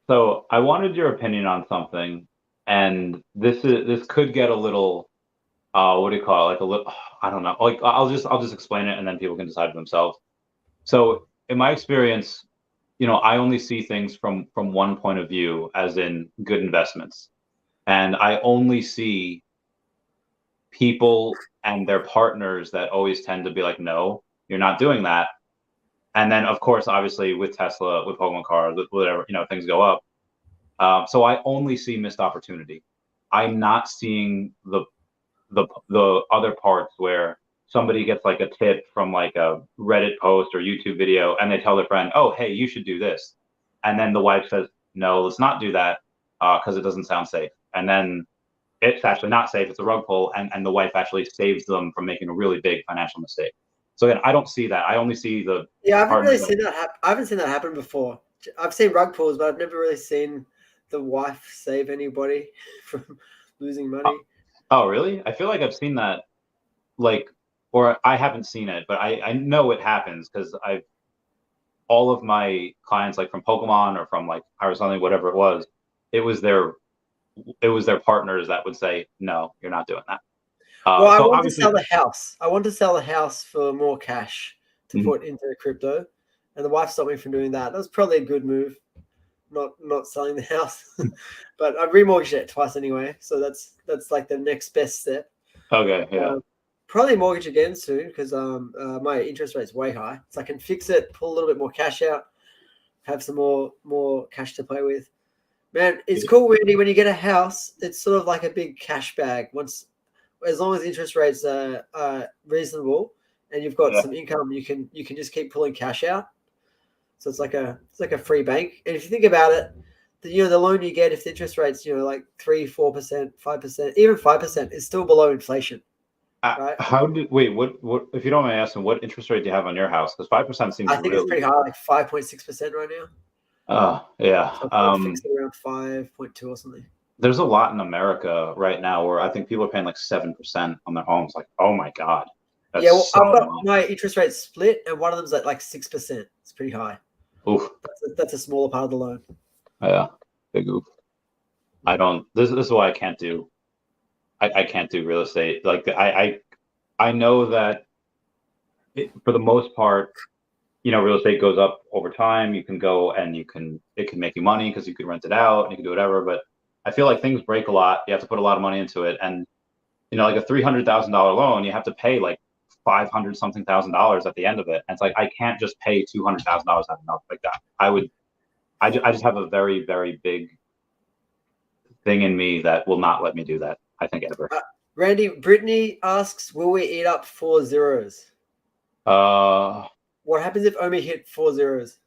So I wanted your opinion on something. And this could get a little, what do you call it? Like a little, I don't know. Like I'll just explain it, and then people can decide for themselves. So in my experience, I only see things from one point of view, as in good investments, and I only see people and their partners that always tend to be like, no, you're not doing that. And then of course, obviously with Tesla, with Pokemon cards, with whatever, things go up. So I only see missed opportunity. I'm not seeing the other parts where somebody gets like a tip from like a Reddit post or YouTube video, and they tell their friend, oh, hey, you should do this. And then the wife says, no, let's not do that because it doesn't sound safe. And then it's actually not safe. It's a rug pull. And the wife actually saves them from making a really big financial mistake. So again, I don't see that. I only see the... Yeah, I haven't really seen that happen. I haven't seen that happen before. I've seen rug pulls, but I've never really seen the wife save anybody from losing money. Oh, really? I feel like I've seen that, like, or I haven't seen it, but I know it happens because all of my clients, like from Pokemon or from like something, whatever it was their partners that would say, no, you're not doing that. Well, I want to sell the house. I want to sell the house for more cash to put into crypto, and the wife stopped me from doing that. That was probably a good move. Not selling the house, but I remortgaged it twice anyway, so that's like the next best step. Okay, yeah. Probably mortgage again soon because my interest rate's way high, so I can fix it, pull a little bit more cash out, have some more cash to play with. Man, it's cool, Wendy. When you get a house, it's sort of like a big cash bag. As long as interest rates are reasonable and you've got some income, you can just keep pulling cash out. So it's like a free bank. And if you think about it, the loan you get, if the interest rates like 3%, 4%, 5%, even 5% is still below inflation. Right? What if you don't mind asking, what interest rate do you have on your house? Because 5% seems I think it's pretty high, like 5.6% right now. Oh yeah. So I'll fix it around 5.2 or something. There's a lot in America right now where I think people are paying like 7% on their homes. Like, oh my God. I've got my interest rate split, and one of them's at like 6%. It's pretty high. Oof. That's a smaller part of the loan. Yeah, big oof. This is why I can't do. I can't do real estate. Like I know that for the most part, real estate goes up over time. You can go and it can make you money because you can rent it out and you can do whatever. But I feel like things break a lot. You have to put a lot of money into it. And, like a $300,000 loan, you have to pay like $500 something thousand at the end of it. And it's like, I can't just pay $200,000 out of mouth like that. I just have a very, very big thing in me that will not let me do that. I think ever. Randy, Brittany asks, will we eat up 4 zeros? What happens if OMI hit 4 zeros?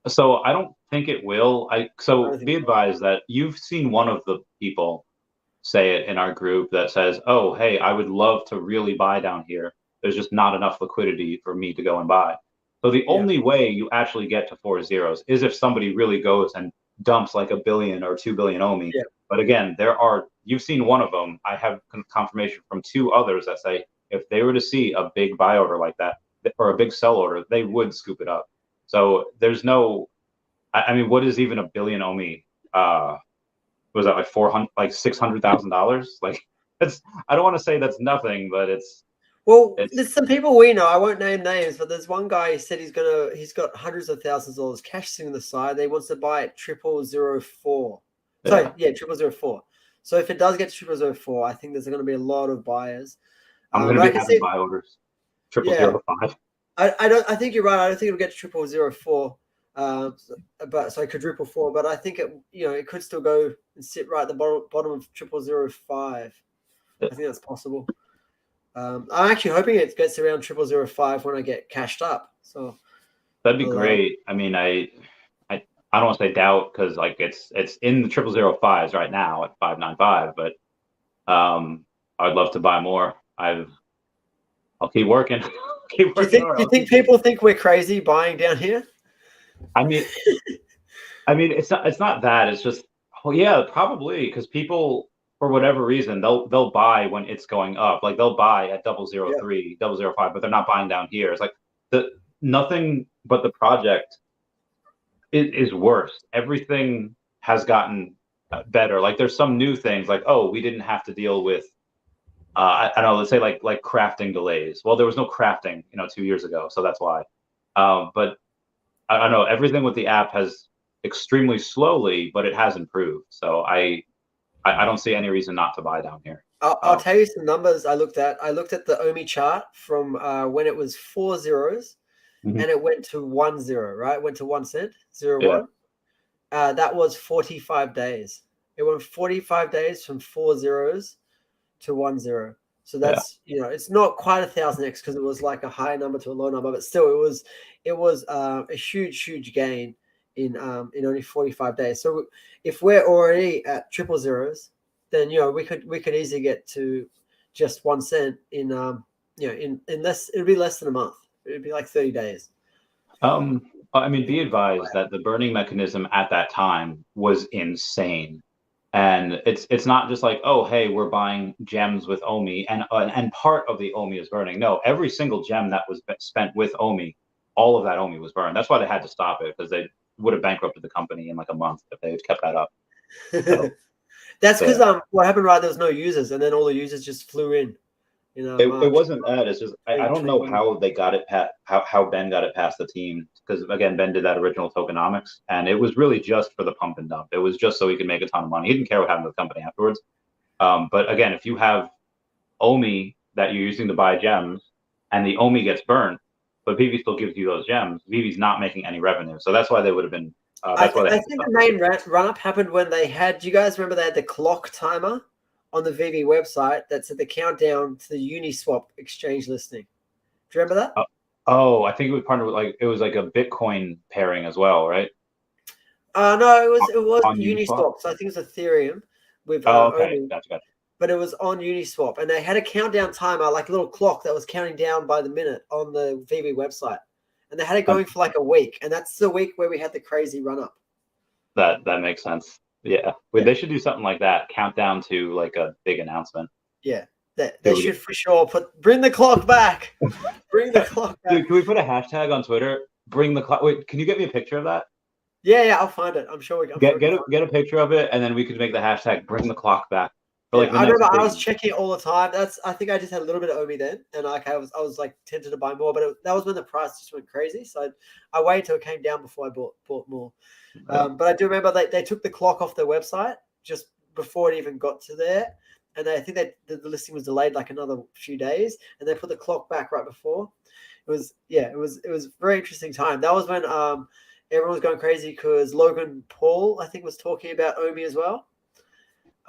So I don't think it will. Be advised that you've seen one of the people say it in our group that says, oh, hey, I would love to really buy down here. There's just not enough liquidity for me to go and buy. So the only way you actually get to 4 zeros is if somebody really goes and dumps like $1 billion or $2 billion OMI. Yeah. But again, you've seen one of them. I have confirmation from 2 others that say if they were to see a big buy order like that or a big sell order, they would scoop it up. So there's no, I mean, what is even $1 billion OMI? Was that like $600,000? Like I don't want to say that's nothing, but there's some people we know. I won't name names, but there's one guy who said he's got hundreds of thousands of dollars cash sitting on the side. He wants to buy at 0004. Sorry, 0004. So if it does get to 0004, I think there's going to be a lot of buyers. I'm going to be having buy orders. 0005. I think you're right. I don't think it'll get to 0004. But so quadruple 4. But I think it could still go and sit right at the bottom of 0005. I think that's possible. I'm actually hoping it gets around 0005 when I get cashed up. So that'd be great. I mean, I don't want to say doubt because like it's in the 0005s right now at 595. But I'd love to buy more. I'll keep working. Do you think people think we're crazy buying down here? I mean, it's not that. It's just, probably because people, for whatever reason, they'll buy when it's going up. Like they'll buy at 003, 005, but they're not buying down here. It's like nothing but the project is worse. Everything has gotten better. Like there's some new things like, oh, we didn't have to deal with I don't know, let's say like crafting delays. Well, there was no crafting, 2 years ago, so that's why. But I don't know, everything with the app has extremely slowly, but it has improved. So I don't see any reason not to buy down here. I'll tell you some numbers I looked at. I looked at the OMI chart from when it was 4 zeros and it went to 1 0, right? It went to 1 cent, 0 1. That was 45 days. It went 45 days from 4 zeros to 1 0. So that's it's not quite 1,000x because it was like a high number to a low number, but still it was a huge gain in only 45 days. So if we're already at 000s, then we could easily get to just 1 cent in in less. It'd be less than a month. It'd be like 30 days. I mean, be advised that the burning mechanism at that time was insane. And it's not just like, oh, hey, we're buying gems with OMI and part of the OMI is burning. No, every single gem that was spent with OMI, all of that OMI was burned. That's why they had to stop it because they would have bankrupted the company in like a month if they had kept that up. So, that's because what happened, right? There was no users, and then all the users just flew in. It wasn't that. It's just I don't know how they got it how Ben got it past the team because again Ben did that original tokenomics and it was really just for the pump and dump. It was just so he could make a ton of money. He didn't care what happened to the company afterwards. But again, if you have OMI that you're using to buy gems and the OMI gets burnt, but Veve still gives you those gems, Veve's not making any revenue. So that's why they would have been That's why I think the main run-up happened when they had. Do you guys remember they had the clock timer on the Veve website that said the countdown to the Uniswap exchange listing? Do you remember that? Oh, I think it was partnered with it was like a Bitcoin pairing as well, right? No, it was On Uniswap. Uniswap. So I think it's Ethereum with Oh, okay, OMI, gotcha. but it was on Uniswap, and they had a countdown timer, like a little clock that was counting down by the minute on the Veve website, and they had it going for like a week, and that's the week where we had the crazy run up. That makes sense. Yeah. They should do something like that. Countdown to like a big announcement. Yeah, they should for sure bring the clock back. Bring the clock back. Dude, can we put a hashtag on Twitter? Bring the clock. Wait, can you get me a picture of that? Yeah, I'll find it. I'm sure we can get a picture of it, and then we could make the hashtag "Bring the clock back." For I remember I was checking it all the time. I think I just had a little bit of OMI then, and I was like tempted to buy more, but that was when the price just went crazy. So I waited till it came down before I bought more. But I do remember they took the clock off their website just before it even got to there, and I think the listing was delayed like another few days, and they put the clock back right before. It was a very interesting time. That was when everyone was going crazy because Logan Paul, I think, was talking about OMI as well.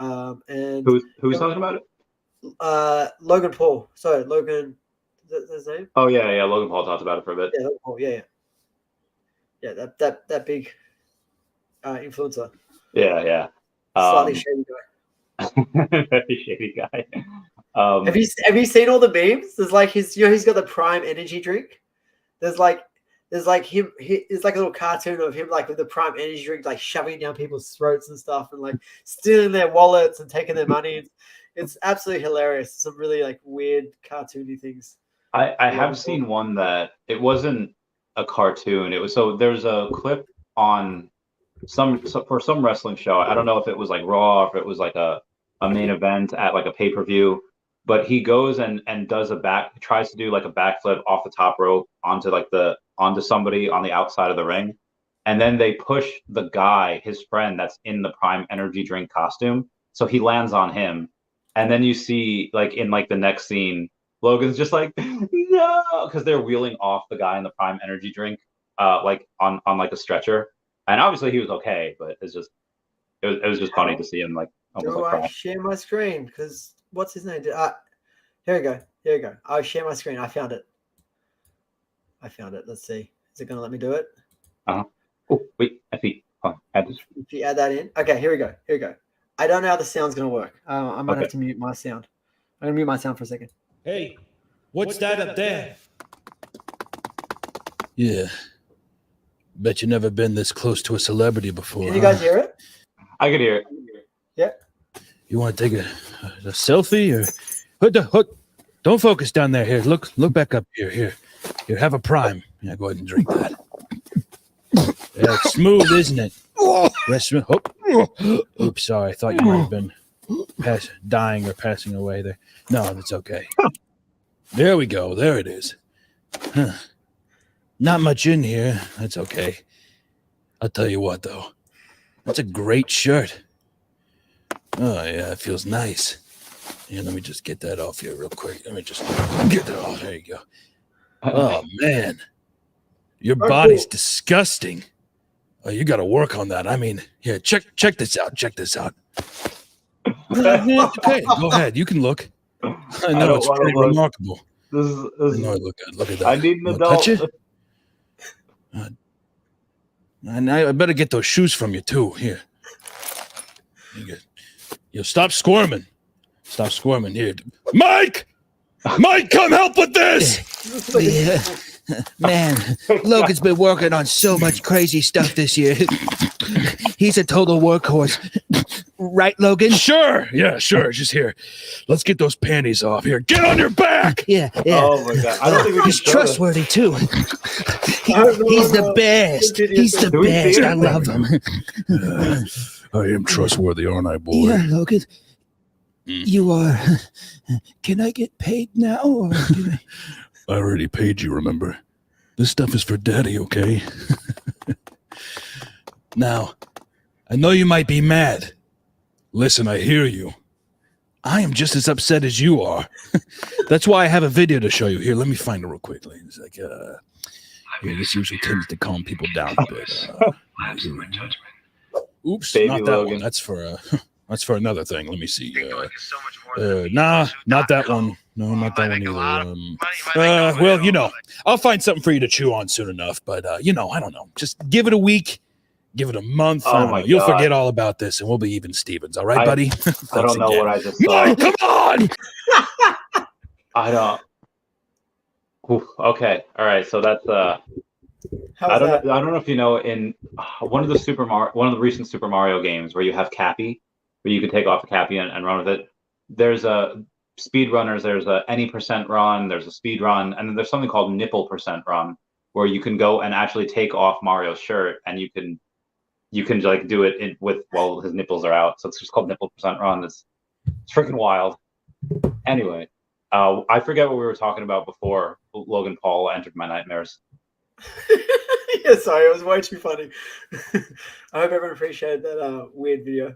And who's talking about it? Logan Paul. Sorry, Logan. Is that his name? Oh yeah. Logan Paul talked about it for a bit. Yeah, Logan Paul. Yeah. That big influencer. Yeah. Slightly shady guy. Very shady guy. Have you seen all the memes? There's like he's got the Prime energy drink. There's like him. It's like a little cartoon of him like with the Prime energy drink, like shoving down people's throats and stuff, and like stealing their wallets and taking their money. It's absolutely hilarious. Some really like weird cartoony things. I have seen one that it wasn't a cartoon. It was there's a clip on for some wrestling show. I don't know if it was like Raw, or if it was like a main event at like a pay-per-view. But he goes and does tries to do like a backflip off the top rope onto somebody on the outside of the ring. And then they push the guy, his friend that's in the Prime energy drink costume. So he lands on him. And then you see like in like the next scene, Logan's just like, no, because they're wheeling off the guy in the Prime energy drink, like on like a stretcher. And obviously he was okay, but it was just funny to see him like almost Do like I cry. share my screen? Because what's his name? Here we go. I'll share my screen. I found it. Let's see. Is it going to let me do it? Oh, wait. I see. Add this. If you add that in. Okay, here we go. I don't know how the sound's going to work. I might have to mute my sound. I'm going to mute my sound for a second. Hey, what's that up there? Yeah. Bet you never been this close to a celebrity before. Can you guys hear it? I could hear it. Yeah. You want to take a selfie or don't focus down there. Here, look back up here. Here, have a Prime. Yeah, go ahead and drink that. Yeah, it's smooth, isn't it? Rest smooth. Oops, sorry. I thought you might have been dying or passing away there. No, that's okay. There we go. There it is. Huh. Not much in here. That's okay. I'll tell you what, though. That's a great shirt. Oh, yeah, it feels nice. Yeah, let me just get that off here real quick. Let me just get that off. There you go. Oh, man. Your body's disgusting. Oh, you got to work on that. I mean, here, check this out. Check this out. Okay, go ahead. You can look. I know it's pretty remarkable. This is Look at that. I need an adult. Touch it? And I better get those shoes from you, too. Here. You stop squirming. Stop squirming. Here. Mike! Mike, come help with this! Yeah. Man, Logan's been working on so much crazy stuff this year. He's a total workhorse. Right, Logan? Sure. Yeah, sure. Just here. Let's get those panties off. Here. Get on your back! Yeah. Oh, my God. I don't think we He's can trustworthy, too. He's the best. He's the best. I love him. I am trustworthy, aren't I, boy? Yeah, Logan. You are. Can I get paid now? Or I already paid you, remember? This stuff is for daddy, okay? Now, I know you might be mad. Listen, I hear you. I am just as upset as you are. That's why I have a video to show you. Here, let me find it real quick. It's like, Yeah, this usually tends to calm people down a bit. Oops, Baby not that Logan. one. That's for that's for another thing. Let me see. Nah, not that one. No, not that one either. Well, you know, I'll find something for you to chew on soon enough. But you know, I don't know. Just give it a week, give it a month. I don't know. You'll forget all about this, and we'll be even Stevens. All right, buddy. I don't know what I just saw. Mike, come on. I don't. Oof, okay, all right. So that's I don't know if you know, in one of the recent Super Mario games where you have Cappy, where you could take off the Cappy and run with it. There's a speed runners. There's a any percent run. There's a speed run, and then there's something called nipple percent run, where you can go and actually take off Mario's shirt, and you can like do it with while his nipples are out. So it's just called nipple percent run. It's freaking wild. Anyway, I forget what we were talking about before Logan Paul entered my nightmares. Yeah, sorry, it was way too funny. I hope everyone appreciated that weird video.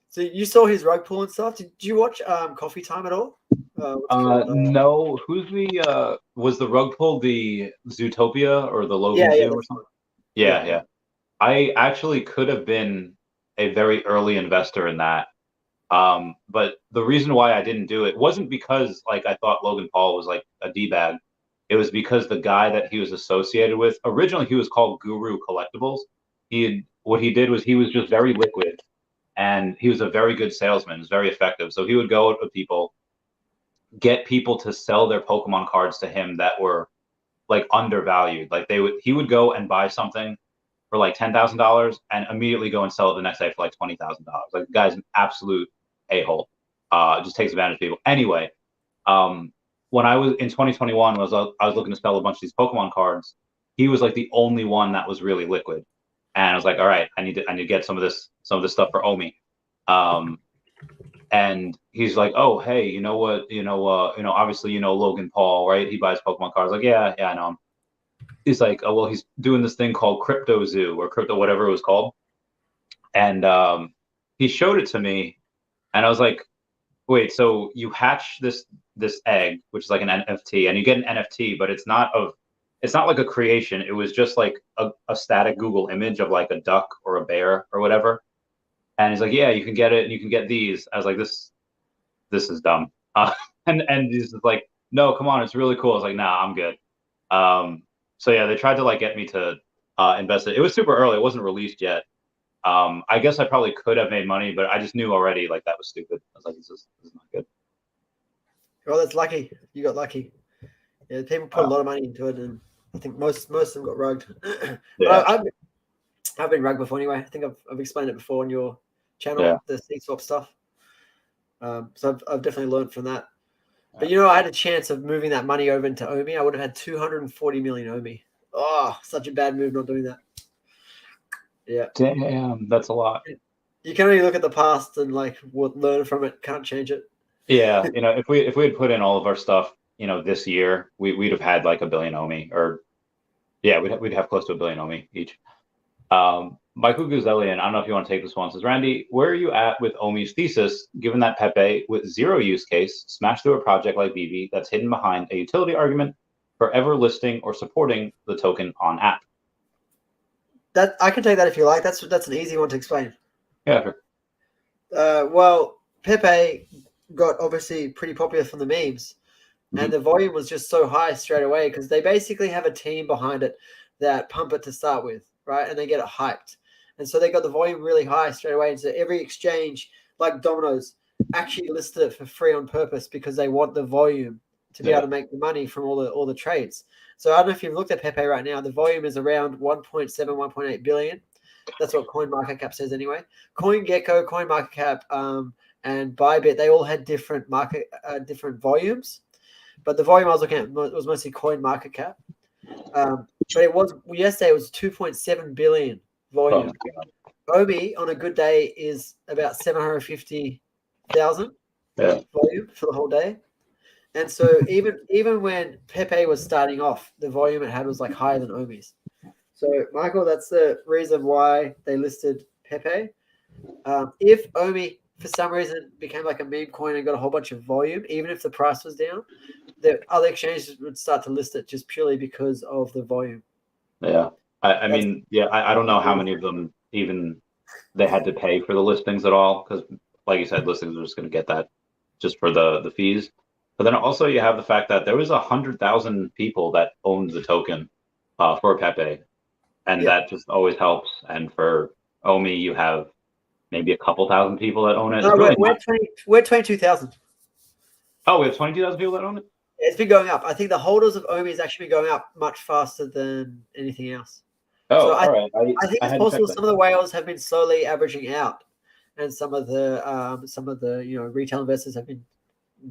So you saw his rug pull and stuff. Did you watch Coffee Time at all? No. Who's the was the rug pull the Zootopia or the Logan Zoo or something? Yeah. I actually could have been a very early investor in that. But the reason why I didn't do it wasn't because like I thought Logan Paul was like a D-bag. It was because the guy that he was associated with, originally he was called Guru Collectibles. What he did was he was just very liquid, and he was a very good salesman. He was very effective. So he would go out with people, get people to sell their Pokemon cards to him that were like undervalued. Like he would go and buy something for like $10,000 and immediately go and sell it the next day for like $20,000. Like the guy's an absolute a-hole. Just takes advantage of people. Anyway, when I was in 2021, I was looking to sell a bunch of these Pokemon cards. He was like the only one that was really liquid, and I was like, all right, I need to get some of this stuff for OMI. And he's like, oh, hey, you know what, obviously, Logan Paul, right? He buys Pokemon cards. Like, yeah, I know him. He's like, oh, well, he's doing this thing called Crypto Zoo or Crypto, whatever it was called. And he showed it to me, and I was like, wait, so you hatch this egg, which is like an NFT, and you get an NFT, but it's not like a creation. It was just like a static Google image of like a duck or a bear or whatever. And he's like, yeah, you can get it, and you can get these. I was like, this is dumb. And he's like, no, come on, it's really cool. I was like, nah, I'm good. So yeah, they tried to like get me to invest it. It was super early. It wasn't released yet. I guess I probably could have made money, but I just knew already like that was stupid. I was like, this is not good. Well, that's lucky. You got lucky. Yeah, people put a lot of money into it, and I think most of them got rugged. Yeah. I've been rugged before anyway. I think I've explained it before on your channel, the seed swap stuff. So I've definitely learned from that. But I had a chance of moving that money over into OMI. I would have had 240 million OMI. Oh, such a bad move not doing that. Yeah. Damn, that's a lot. You can only look at the past and like learn from it. Can't change it. Yeah, if we had put in all of our stuff, this year, we'd have had like $1 billion OMI, or yeah, we'd have close to $1 billion OMI each. Michael Guzelian, I don't know if you want to take this one. Says, Randy, where are you at with OMI's thesis, given that Pepe, with zero use case, smashed through a project like Veve that's hidden behind a utility argument for ever listing or supporting the token on app? That I can take that if you like. That's an easy one to explain. Yeah, sure. Well, Pepe got obviously pretty popular from the memes, and the volume was just so high straight away because they basically have a team behind it that pump it to start with, right? And they get it hyped. And so they got the volume really high straight away. And so every exchange, like Domino's, actually listed it for free on purpose because they want the volume to be able to make the money from all the trades. So I don't know if you've looked at Pepe right now. The volume is around 1.7, 1.8 billion. That's what CoinMarketCap says anyway. CoinGecko, CoinMarketCap, and Bybit, they all had different volumes. But the volume I was looking at was mostly CoinMarketCap. But yesterday it was 2.7 billion volume. OMI on a good day is about 750,000 volume for the whole day. And so even when Pepe was starting off, the volume it had was like higher than OMI's. So Michael, that's the reason why they listed Pepe. If OMI for some reason became like a meme coin and got a whole bunch of volume, even if the price was down, the other exchanges would start to list it just purely because of the volume. Yeah. I mean, yeah, I don't know how many of them even they had to pay for the listings at all, because like you said, listings are just going to get that just for the fees. But then also you have the fact that there was 100,000 people that owned the token for Pepe, and that just always helps. And for OMI, you have maybe a couple thousand people that own it. No, we're 22,000. Oh, we have 22,000 people that own it? It's been going up. I think the holders of OMI has actually been going up much faster than anything else. Oh, so all right. I think it's possible some of the whales have been slowly averaging out, and some of the retail investors have been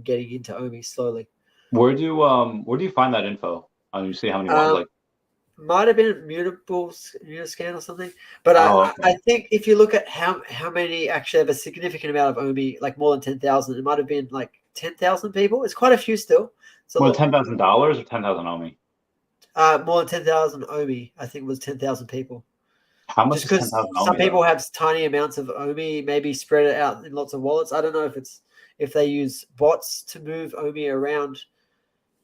getting into OMI slowly. Where do you find that info? You see how many might have been Muniscan or something, but I think if you look at how many actually have a significant amount of OMI, like more than 10,000, it might have been like 10,000 people. It's quite a few still. So more than $10,000 or 10,000 OMI? More than 10,000 OMI, I think it was 10,000 people. How much? Just because some people have tiny amounts of OMI, maybe spread it out in lots of wallets. I don't know if they use bots to move OMI around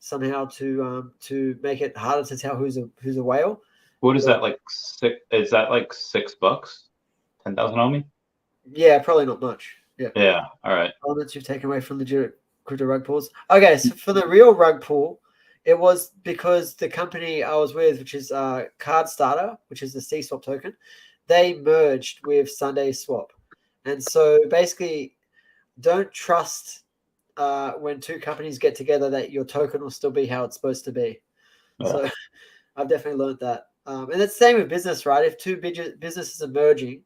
somehow to make it harder to tell who's a whale. What is that, like is that like $6? 10,000 OMI? Yeah, probably not much. Yeah. All right. Elements you've taken away from legit crypto rug pools. Okay, so for the real rug pool, it was because the company I was with, which is Card Starter, which is the CSwap token, they merged with Sunday Swap. And so basically, don't trust when two companies get together that your token will still be how it's supposed to be. Yeah. So I've definitely learned that. And it's the same with business, right? If two businesses are merging,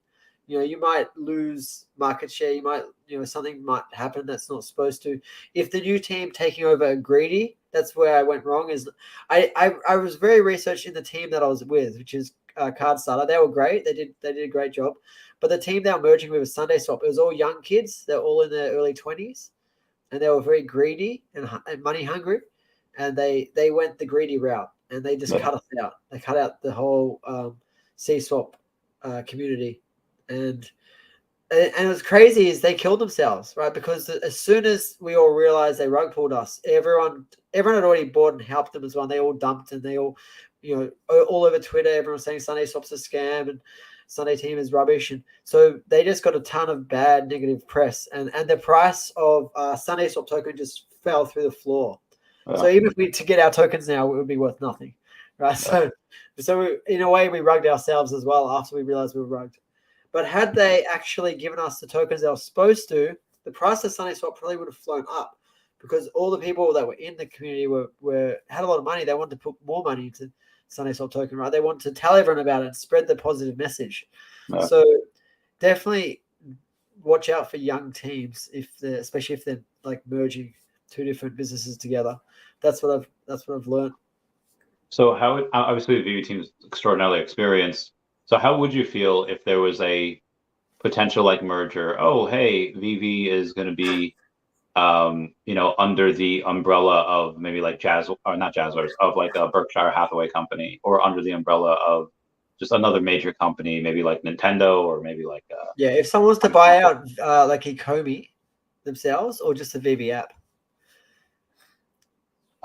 you might lose market share. You might, something might happen that's not supposed to. If the new team taking over are greedy, that's where I went wrong. Is I was very researched in the team that I was with, which is Card Starter. They were great. They did a great job. But the team they were merging with was Sunday Swap. It was all young kids. They're all in their early 20s, and they were very greedy and money hungry, and they went the greedy route, and they just cut us out. They cut out the whole CSwap community. And what's crazy is they killed themselves, right? Because as soon as we all realized they rug pulled us, everyone had already bought and helped them as well. And they all dumped, and they all, all over Twitter, everyone was saying Sunday Swap's a scam and Sunday Team is rubbish. And so they just got a ton of bad negative press, and the price of Sunday Swap token just fell through the floor. Yeah. So even if we to get our tokens now, it would be worth nothing, right? Yeah. So in a way, we rugged ourselves as well after we realized we were rugged. But had they actually given us the tokens they were supposed to, the price of Sunday Swap probably would have flown up, because all the people that were in the community had a lot of money. They wanted to put more money into Sunday Swap token, right? They wanted to tell everyone about it and spread the positive message. Yeah. So definitely watch out for young teams, especially if they're like merging two different businesses together. That's what I've learned. So how obviously the Veve team is extraordinarily experienced. So how would you feel if there was a potential like merger? Oh, hey, Veve is going to be, under the umbrella of maybe like of like a Berkshire Hathaway company, or under the umbrella of just another major company, maybe like Nintendo, or maybe like if someone was to buy out like Ecomi themselves, or just the Veve app.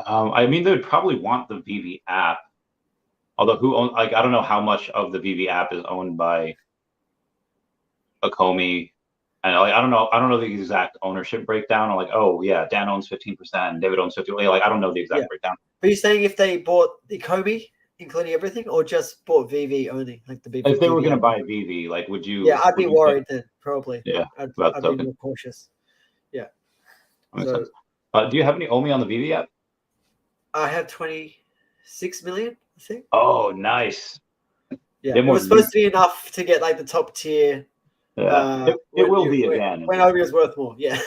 I mean, they would probably want the Veve app. Although I don't know how much of the Veve app is owned by Ecomi, and I don't know the exact ownership breakdown. I'm like, oh yeah, Dan owns 15%, David owns 50%. Like I don't know the exact breakdown. Are you saying if they bought Ecomi, including everything, or just bought Veve only, like the Veve? If they were going to buy Veve, like would you? Yeah, I'd be worried then, probably. Yeah, I'd be more cautious. Yeah. So, do you have any OMI on the Veve app? I have 26 million, I think. Oh, nice. Yeah, it was supposed to be enough to get like the top tier. Yeah, it will be again. When OMI is worth more, yeah.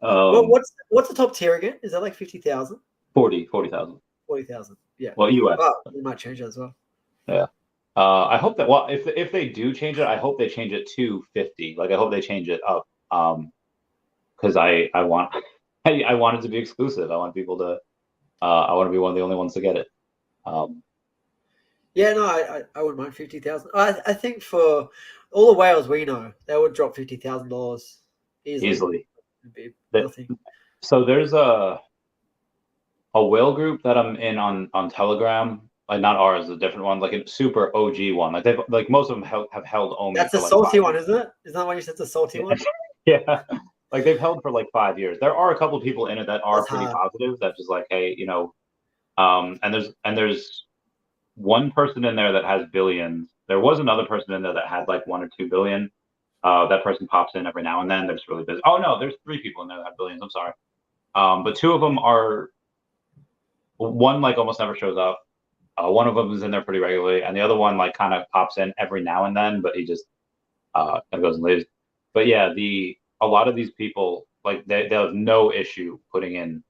What's the top tier again? Is that like 50,000? 40,000. 40,000, yeah. Well, US. We might change that as well. Yeah. I hope that, well, if they do change it, I hope they change it to 50. Like I hope they change it up. Because I want it to be exclusive. I want people to I want to be one of the only ones to get it. Yeah, no, I wouldn't mind 50,000. I think for all the whales we know, they would drop $50,000 easily. It'd be nothing. So there's a whale group that I'm in on Telegram. Like not ours, a different one, like a super OG one. Like they've like most of them have held OMI. That's a like salty one, isn't it? Isn't that what you said? The salty one. Yeah, like they've held for like 5 years. There are a couple of people in it that are That's pretty hard. positive. That just like, hey, and there's one person in there that has billions. There was another person in there that had like 1 or 2 billion. That person pops in every now and then. They're just really busy. Oh no, there's 3 people in there that have billions. I'm sorry. But 2 of them are. One like almost never shows up. One of them is in there pretty regularly, and the other one like kind of pops in every now and then, but he just kind of goes and leaves. But yeah, a lot of these people like they have no issue putting in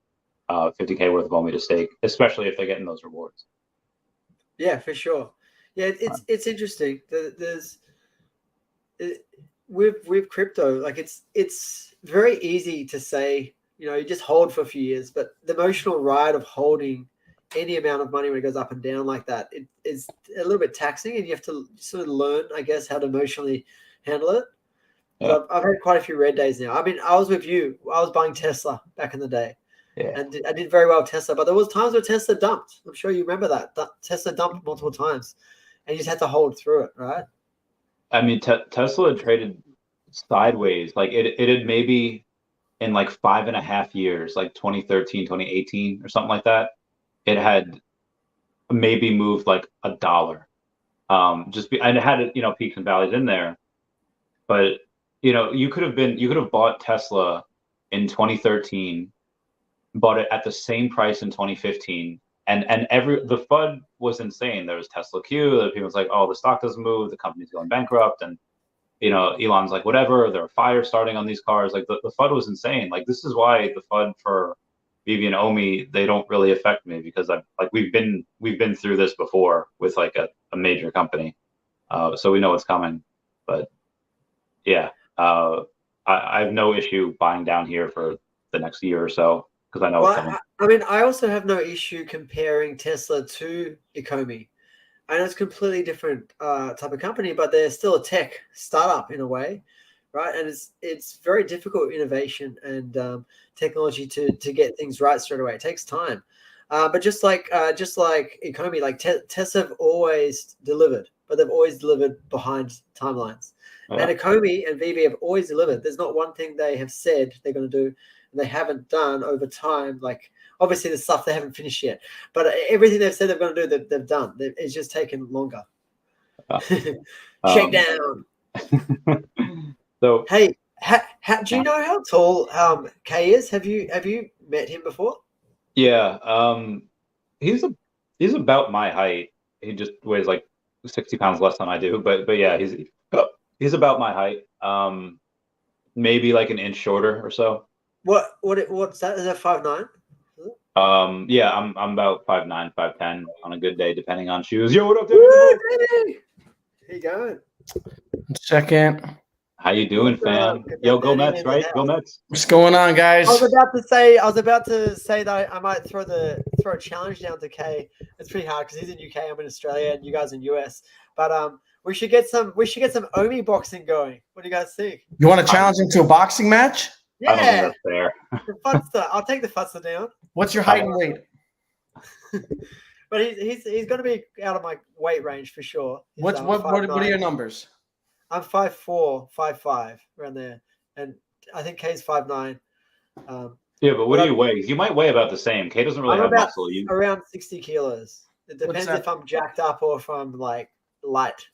50K worth of OMI to stake, especially if they're getting those rewards. Yeah, for sure. Yeah, it's interesting. With crypto, like it's very easy to say, you just hold for a few years, but the emotional ride of holding any amount of money when it goes up and down like that, it is a little bit taxing, and you have to sort of learn, I guess, how to emotionally handle it. Yeah. I've had quite a few red days now. I mean, I was with you. I was buying Tesla back in the day. Yeah. And I did very well with Tesla, but there was times where Tesla dumped. I'm sure you remember that. Tesla dumped multiple times, and you just had to hold through it, right? I mean, Tesla had traded sideways. Like it had maybe in like 5.5 years, like 2013, 2018 or something like that, it had maybe moved like $1. And it had, peaks and valleys in there, but you could have bought Tesla in 2013, bought it at the same price in 2015, and the FUD was insane. There was Tesla Q. The people was like, oh, the stock doesn't move, the company's going bankrupt, and Elon's like, whatever, there are fires starting on these cars. Like the FUD was insane. Like this is why the FUD for Veve and OMI, they don't really affect me, because we've been through this before with like a major company, so we know what's coming. But yeah, I have no issue buying down here for the next year or so, because I know what's coming. I mean, I also have no issue comparing Tesla to OMI. I know it's a completely different type of company, but they're still a tech startup in a way, right? And it's very difficult innovation and technology to get things right straight away. It takes time. But just like OMI, like Tesla have always delivered, but they've always delivered behind timelines. Yeah. And OMI and Veve have always delivered. There's not one thing they have said they're going to do and they haven't done over time. Like obviously the stuff they haven't finished yet, but everything they've said they're going to do, they've done. It's just taken longer. Shake down. So hey, do you know how tall Kay is? Have you met him before? Yeah, he's about my height. He just weighs like 60 pounds less than I do, but yeah, he's about my height. Maybe like an inch shorter or so. What's that? Is that 5'9"? Yeah, I'm about 5'9", 5'10" on a good day, depending on shoes. Yo, what up, dude? How you going? Second. How you doing, fam? Yo, go Mets, right? Go Mets. What's going on, guys? I was about to say that I might throw a challenge down to Kay. It's pretty hard because he's in UK, I'm in Australia, and you guys in US. But we should get some OMI boxing going. What do you guys think? You want to challenge him to a boxing match? Yeah. I don't think that's fair. The Futster. I'll take the Futster down. What's your height and weight? But he's going to be out of my weight range for sure. What are your numbers? I'm 5'4", 5'5", around there, and I think Kay's 5'9". Yeah, but what do you weigh? You might weigh about the same. Kay doesn't really have muscle. Around 60 kilos. It depends if I'm jacked up or if I'm like light.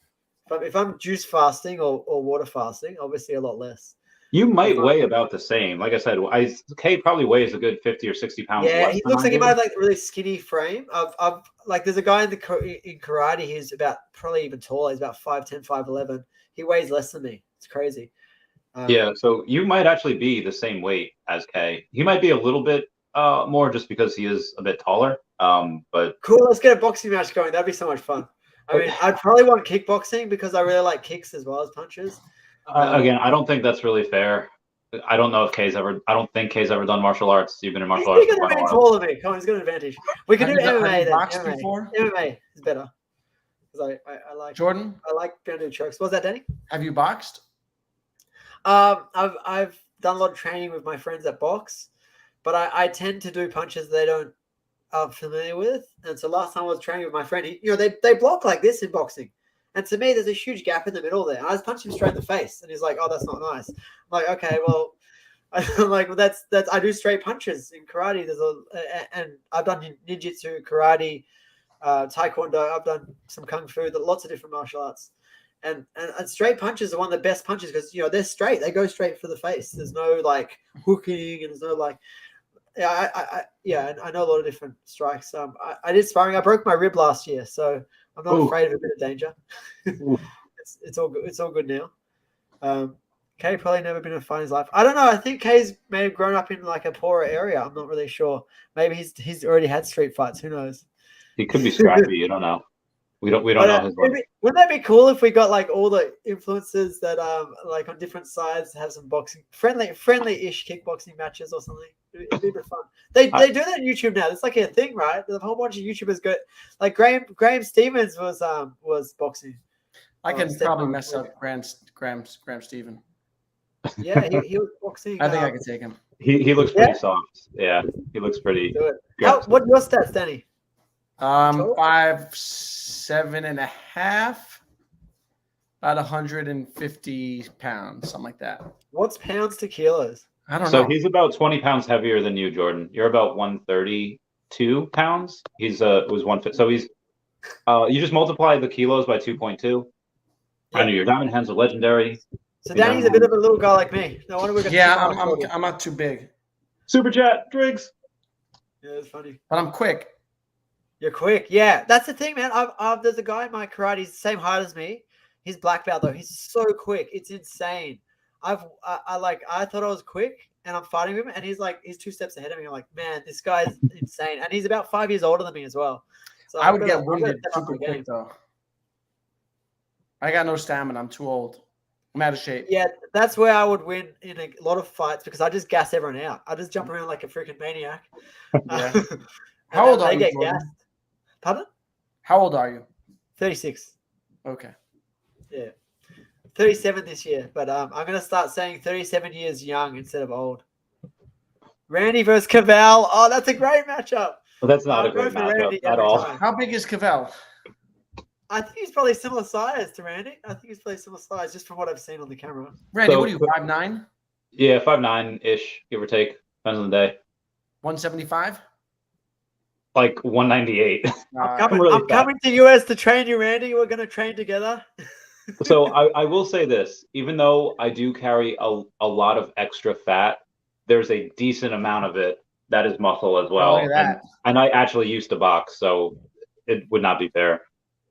If I'm juice fasting or water fasting, obviously a lot less. You might weigh about the same. Like I said, Kay probably weighs a good 50 or 60 pounds. Yeah, he looks like he might have like a really skinny frame. I've like there's a guy in karate. He's about probably even taller. He's about 5'10", 5'11". He weighs less than me. It's crazy. Yeah, so you might actually be the same weight as Kay. He might be a little bit more just because he is a bit taller. But cool. Let's get a boxing match going. That'd be so much fun. I mean, I'd probably want kickboxing because I really like kicks as well as punches. Again, I don't think that's really fair. I don't know if I don't think Kay's ever done martial arts. You've been in martial arts. He's got taller than me. Come on, he's got an advantage. We can do MMA then. Boxed before? MMA is better. because I like Jordan, I like being able to do chokes. What was that, Danny? have you boxed? I've done a lot of training with my friends at box, but I tend to do punches they don't are familiar with. And so last time I was training with my friend, they block like this in boxing. And to me, there's a huge gap in the middle there. And I just punched him straight in the face. And he's like, oh, that's not nice. I'm like, okay, well, I'm like, well, that's I do straight punches in karate. And I've done ninjutsu, karate, taekwondo. I've done some kung fu, lots of different martial arts. And straight punches are one of the best punches because they're straight. They go straight for the face. There's no like hooking and there's no like. Yeah, I know a lot of different strikes. I did sparring. I broke my rib last year, so I'm not afraid of a bit of danger. It's all good. It's all good now. Kay probably never been in a fight in his life. I don't know. I think Kay's may have grown up in like a poorer area. I'm not really sure. Maybe he's already had street fights. Who knows? He could be scrappy. You don't know. We don't know his life. Wouldn't that be cool if we got like all the influencers that like on different sides have some boxing friendly-ish kickboxing matches or something? It'd be a bit fun. They do that on YouTube now. It's like a thing, right? There's a whole bunch of YouTubers go like Graham Stevens was boxing. I can probably mess up Graham Stephen. Yeah, he was boxing. I think I can take him. He looks pretty soft. Yeah, he looks pretty. What are your stats, Danny? 5'7.5", about 150 pounds, something like that. What's pounds to kilos? I don't know. So he's about 20 pounds heavier than you, Jordan. You're about 132 pounds. He's was 150. So he's you just multiply the kilos by 2.2. I know your diamond hands are legendary. So Danny's a bit of a little guy like me. No wonder we're gonna I'm not too big. Super chat, Driggs. Yeah, it's funny. But I'm quick. You're quick. Yeah, that's the thing, man. There's a guy in my karate. He's the same height as me. He's black belt though. He's so quick. It's insane. I thought I was quick, and I'm fighting him, and he's 2 steps ahead of me. I'm like, man, this guy's insane, and he's about 5 years older than me as well. So I would get wounded super quick though. I got no stamina. I'm too old. I'm out of shape. Yeah, that's where I would win in a lot of fights because I just gas everyone out. I just jump around like a freaking maniac. Yeah. How old are you, Jordan? Gassed. Pardon? How old are you? 36. Okay. Yeah. 37 this year, but I'm going to start saying 37 years young instead of old. Randy versus Cavell. Oh, that's a great matchup. Well, that's not a great matchup at all. How big is Cavell? I think he's probably similar size to Randy. I think he's probably similar size just from what I've seen on the camera. Randy, what are you, 5'9"? Yeah, 5'9"-ish, give or take. Depends on the day. 175? Like 198. I'm coming to US to train you, Randy. We're going to train together. So I will say this. Even though I do carry a lot of extra fat, there's a decent amount of it that is muscle as well. And I actually used to box, so it would not be fair.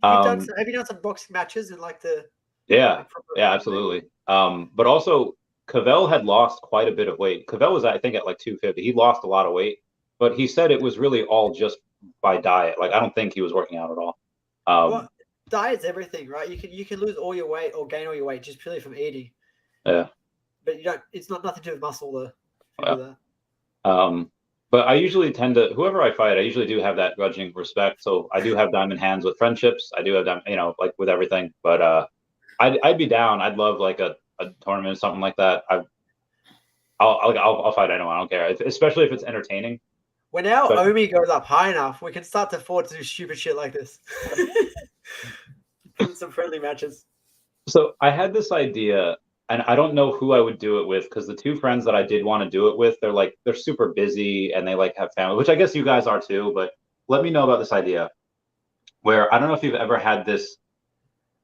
Have you done some boxing matches in like the? Yeah, absolutely. But also, Cavell had lost quite a bit of weight. Cavell was, I think, at like 250. He lost a lot of weight, but he said it was really all just by diet. Like I don't think he was working out at all. Well, diet's everything, right? You can lose all your weight or gain all your weight just purely from eating. Yeah. But you don't. It's not nothing to do with muscle though. Yeah. But I usually tend to, whoever I fight, I usually do have that grudging respect. So I do have diamond hands with friendships. I do have them, like with everything. But I'd be down. I'd love like a tournament or something like that. I'll fight anyone. I don't care, especially if it's entertaining. When our OMI goes up high enough, we can start to afford to do stupid shit like this. Some friendly matches. So I had this idea. And I don't know who I would do it with because the 2 friends that I did want to do it with, they're super busy and they like have family, which I guess you guys are too. But let me know about this idea where I don't know if you've ever had this.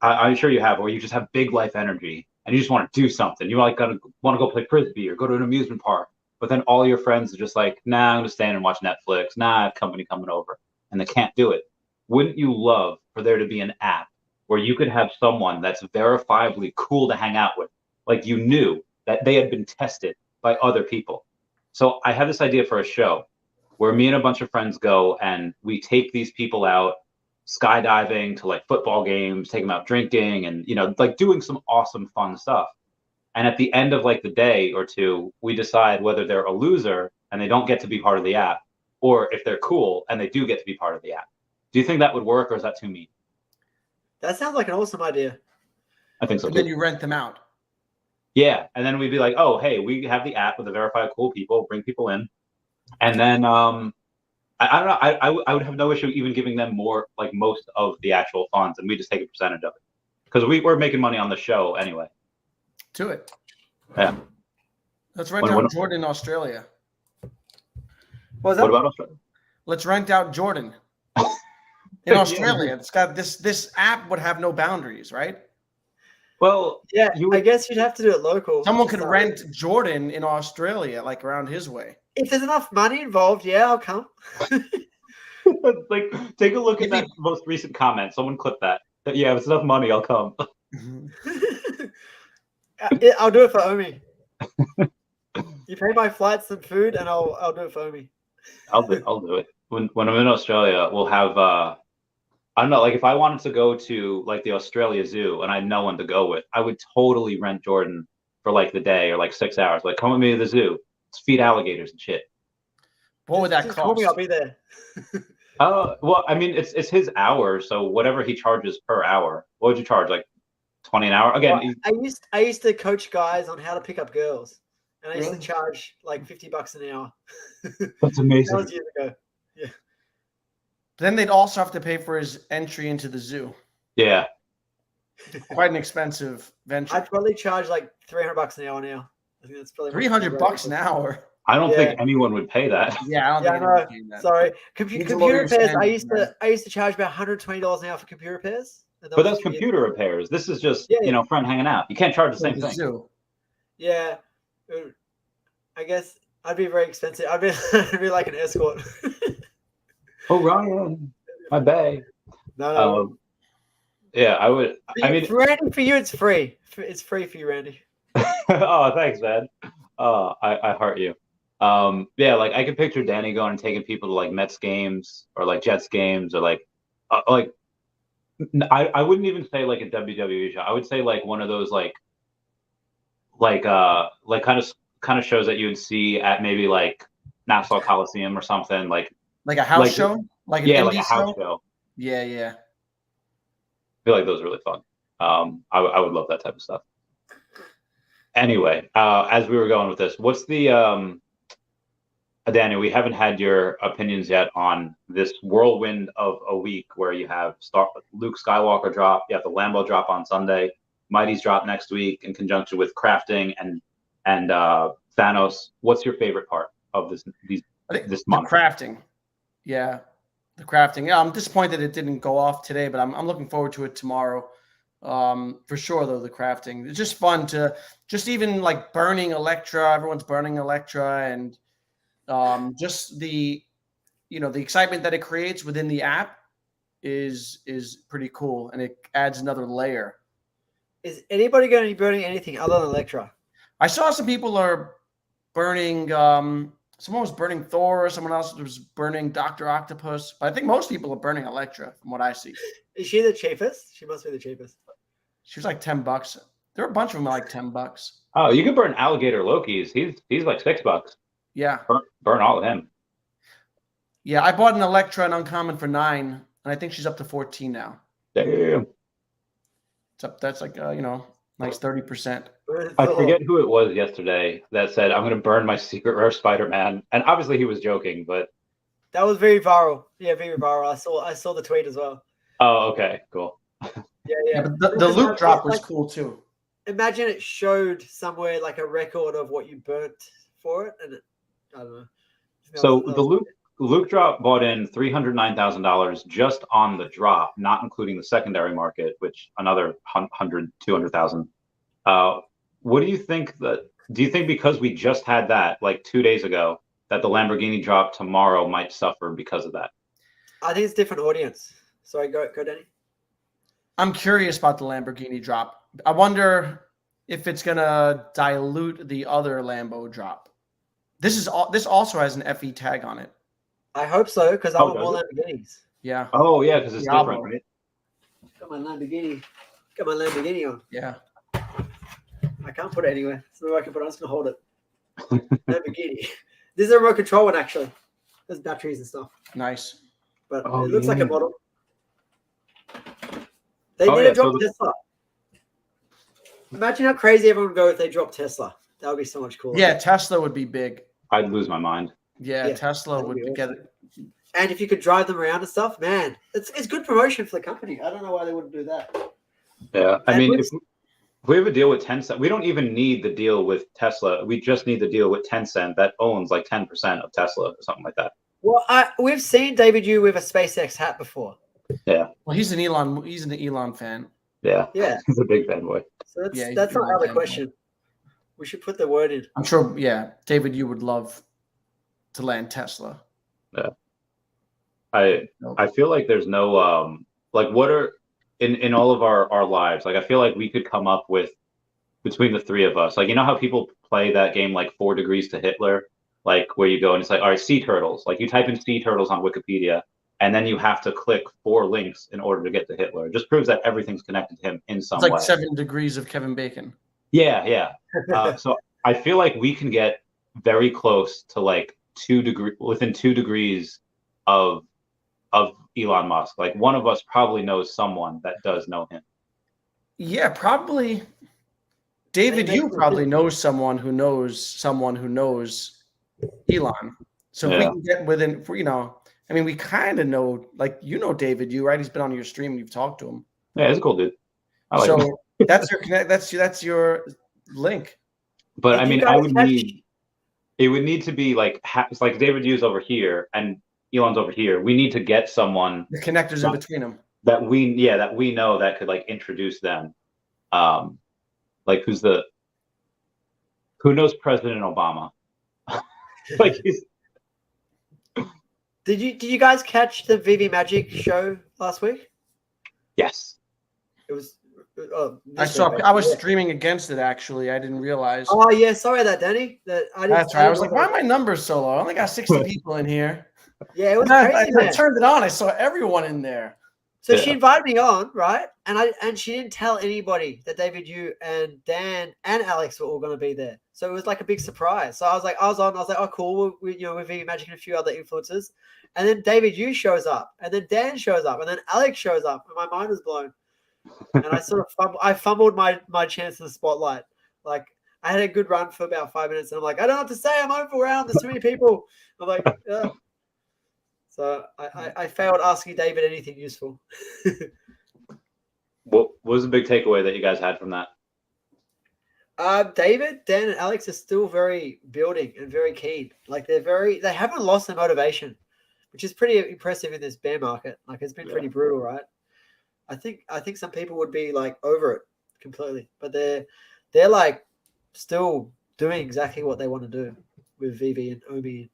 I'm sure you have, where you just have big life energy and you just want to do something. You want to go play frisbee or go to an amusement park, but then all your friends are just like, nah, I'm going to stand and watch Netflix. Nah, I have company coming over, and they can't do it. Wouldn't you love for there to be an app where you could have someone that's verifiably cool to hang out with? Like you knew that they had been tested by other people. So I have this idea for a show where me and a bunch of friends go and we take these people out skydiving to like football games, take them out drinking and, like doing some awesome fun stuff. And at the end of like the day or two, we decide whether they're a loser and they don't get to be part of the app, or if they're cool and they do get to be part of the app. Do you think that would work, or is that too mean? That sounds like an awesome idea. I think so And too. then you rent them out. Yeah, and then we'd be like, oh, hey, we have the app with the verified cool people, bring people in, and then I don't know, I would have no issue even giving them more, like most of the actual funds, and we just take a percentage of it because we're making money on the show anyway. To it. Yeah. Let's rent out Jordan in Australia. What was that? What about Australia? Let's rent out Jordan in Australia. It's got this app would have no boundaries, right? Well, Yeah, I guess you'd have to do it local. Someone could rent Jordan in Australia, like around his way. If there's enough money involved, yeah, I'll come. like, take a look at that most recent comment. Someone clip that. Yeah, if it's enough money, I'll come. I'll do it for OMI. You pay my flights and food, and I'll do it for OMI. I'll do it. When I'm in Australia, we'll have I don't know, like if I wanted to go to like the Australia Zoo and I had no one to go with, I would totally rent Jordan for like the day or like 6 hours. Like, come with me to the zoo. Let's feed alligators and shit. What would that Just cost? call me, I'll be there. Well, I mean, it's his hour, so whatever he charges per hour. What would you charge? Like 20 an hour? Again, I used to coach guys on how to pick up girls, and I used to charge like $50 an hour. That's amazing. That was years ago. Yeah. Then they'd also have to pay for his entry into the zoo. Yeah. Quite an expensive venture. I'd probably charge like $300 an hour now. I think that's probably $300 an hour. I don't think anyone would pay that. Yeah, I don't think anyone would pay that. Sorry, computer repairs. Standards, I used to charge about $120 an hour for computer repairs. But that's computer repairs. This is just friend hanging out. You can't charge the same thing. Zoo. Yeah, I guess I'd be very expensive. I'd be like an escort. Oh, Ryan, my bae. No. Yeah, I would. For Randy, for you, it's free. It's free for you, Randy. Oh, thanks, man. I heart you. Yeah, like I could picture Danny going and taking people to like Mets games or like Jets games or like I wouldn't even say like a WWE show. I would say like one of those like kind of shows that you would see at maybe like Nassau Coliseum or something like a house show, like an like a house show. Yeah. I feel like those are really fun. I would love that type of stuff. Anyway, as we were going with this, what's the Daniel, we haven't had your opinions yet on this whirlwind of a week where you have Luke Skywalker drop, you have the Lambo drop on Sunday, Mighty's drop next week in conjunction with crafting and Thanos. What's your favorite part of this month? The crafting. Yeah, the crafting. Yeah, I'm disappointed it didn't go off today, but I'm looking forward to it tomorrow. For sure, though, the crafting. It's just fun to just even like burning Electra. Everyone's burning Electra, and just the excitement that it creates within the app is pretty cool, and it adds another layer. Is anybody going to be burning anything other than Electra? I saw some people are burning. Someone was burning Thor. Someone else was burning Dr. Octopus. But I think most people are burning Electra, from what I see. Is she the cheapest? She must be the cheapest. She was like $10. There are a bunch of them like $10. Oh, you can burn Alligator Loki's. He's like $6. Yeah. Burn all of him. Yeah, I bought an Electra and Uncommon for $9, and I think she's up to 14 now. Damn. It's up. That's like nice 30%. I forget who it was yesterday that said, "I'm going to burn my secret rare Spider-Man," and obviously he was joking, but that was very viral. Yeah, very viral. I saw the tweet as well. Oh, okay, cool. Yeah. But the loot drop was cool too. Imagine it showed somewhere like a record of what you burnt for it, and I don't know. So the Luke drop bought in $309,000 just on the drop, not including the secondary market, which another 200,000. What do you think do you think because we just had that like 2 days ago that the Lamborghini drop tomorrow might suffer because of that? I think it's a different audience. Sorry, go Danny. I'm curious about the Lamborghini drop. I wonder if it's gonna dilute the other Lambo drop. This also has an FE tag on it. I hope so, because I want more Lamborghinis. Yeah. Oh yeah, because it's different, right? Got my Lamborghini on. Yeah. I can't put it anywhere. There's no way I can put it. I'm just gonna hold it. Lamborghini. This is a remote control one, actually. There's batteries and stuff. Nice. But it looks like a model. They Oh, need yeah, to drop so Tesla. Imagine how crazy everyone would go if they dropped Tesla. That would be so much cooler. Yeah, Tesla would be big. I'd lose my mind. Yeah, Yeah, Tesla that'd would be get awesome. it. And if you could drive them around and stuff, man, it's good promotion for the company. I don't know why they wouldn't do that. Yeah, I And mean, with- if we have a deal with Tencent, we don't even need the deal with Tesla. We just need the deal with Tencent that owns like 10% of Tesla or something like that. Well, we've seen David Yu with a SpaceX hat before. Yeah, Well, he's an Elon fan. yeah, Yeah. he's a big fanboy. So that's Yeah, he's that's a not out of the big question. We should put the word in. I'm sure. Yeah, David, you would love to land Tesla. Yeah, I feel like there's no like what are in all of our lives. Like I feel like we could come up with between the three of us. Like you know how people play that game like 4 Degrees to Hitler, like where you go and it's like all right, sea turtles. Like you type in sea turtles on Wikipedia, and then you have to click 4 links in order to get to Hitler. It just proves that everything's connected to him in some It's like way. 7 degrees of Kevin Bacon. Yeah, yeah. So I feel like we can get very close to like 2 degree within 2 degrees of Elon Musk. Like one of us probably knows someone that does know him. Yeah, probably. David, you probably knows someone who knows Elon. So if we can get within, you know, I mean, we kind of know, like, you know, David, you right? He's been on your stream. You've talked to him. Yeah, he's a cool dude. I like him. That's your connect. That's your link. But I mean, it would need to be like it's like David Yu's over here and Elon's over here. We need to get someone the connectors in between them that we know that could like introduce them. Like who knows President Obama? Like he's. Did you guys catch the Veve Magic show last week? Yes. It was. I was streaming against it actually. I didn't realize. Oh yeah, sorry about that, Danny. That's right. I was like, why are my numbers so low? I only got 60 people in here. Yeah, it was crazy. I turned it on. I saw everyone in there. So she invited me on, right? And she didn't tell anybody that David Yu and Dan and Alex were all going to be there. So it was like a big surprise. So I was like, oh cool, we're Veve Magic and a few other influencers. And then David Yu shows up, and then Dan shows up, and then Alex shows up, and my mind was blown. And I sort of fumbled my chance in the spotlight. Like I had a good run for about 5 minutes, and I'm like, I don't know what to say. I'm overwhelmed. There's too many people. I'm like, yeah. So I failed asking David anything useful. What was the big takeaway that you guys had from that? David, Dan, and Alex are still very building and very keen. Like they haven't lost their motivation, which is pretty impressive in this bear market. Like it's been pretty brutal, right? I think some people would be like over it completely, but they're like still doing exactly what they want to do with Veve and OMI.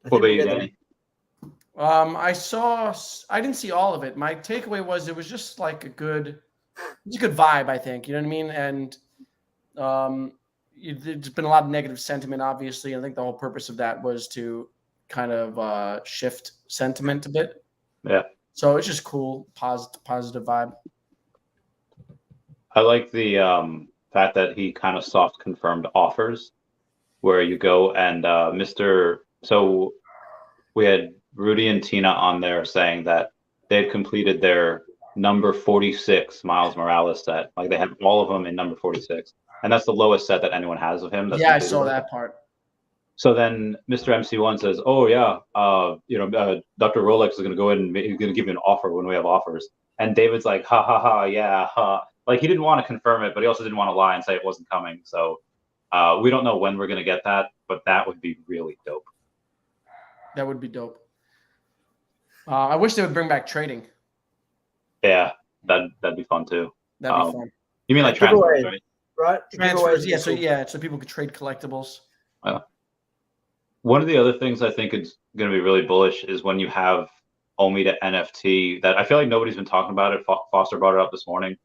What about you, Danny? I didn't see all of it. My takeaway was it was just like a good vibe, I think. You know what I mean? And there's been a lot of negative sentiment, obviously. I think the whole purpose of that was to kind of shift sentiment a bit. Yeah. So it's just cool, positive vibe. I like the fact that he kind of soft confirmed offers where you go and so we had Rudy and Tina on there saying that they had completed their number 46 Miles Morales set. Like they had all of them in number 46. And that's the lowest set that anyone has of him. I saw that part. So then Mr. MC1 says, oh yeah, Dr. Rolex is going to go in and he's going to give you an offer when we have offers. And David's like, ha ha ha, yeah, ha. Like he didn't want to confirm it, but he also didn't want to lie and say it wasn't coming. So we don't know when we're going to get that, but that would be really dope. That would be dope. I wish they would bring back trading. Yeah, that'd be fun too. That'd be fun. You mean like transfers, right? Right? Transfers, yeah. So people could trade collectibles. One of the other things I think is going to be really bullish is when you have OMI to NFT. That I feel like nobody's been talking about it. Foster brought it up this morning,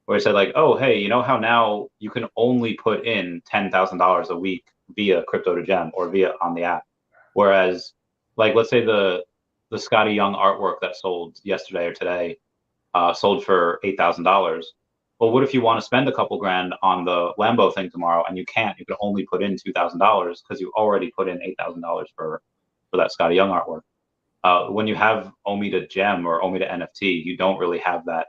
where he said like, oh hey, you know how now you can only put in $10,000 a week via Crypto to Gem or via on the app, whereas like let's say the Scotty Young artwork that sold yesterday or today sold for $8,000. Well, what if you want to spend a couple grand on the Lambo thing tomorrow and you can't? You can only put in $2,000 because you already put in $8,000 for that Scotty Young artwork. When you have OMI to Gem or OMI to NFT, you don't really have that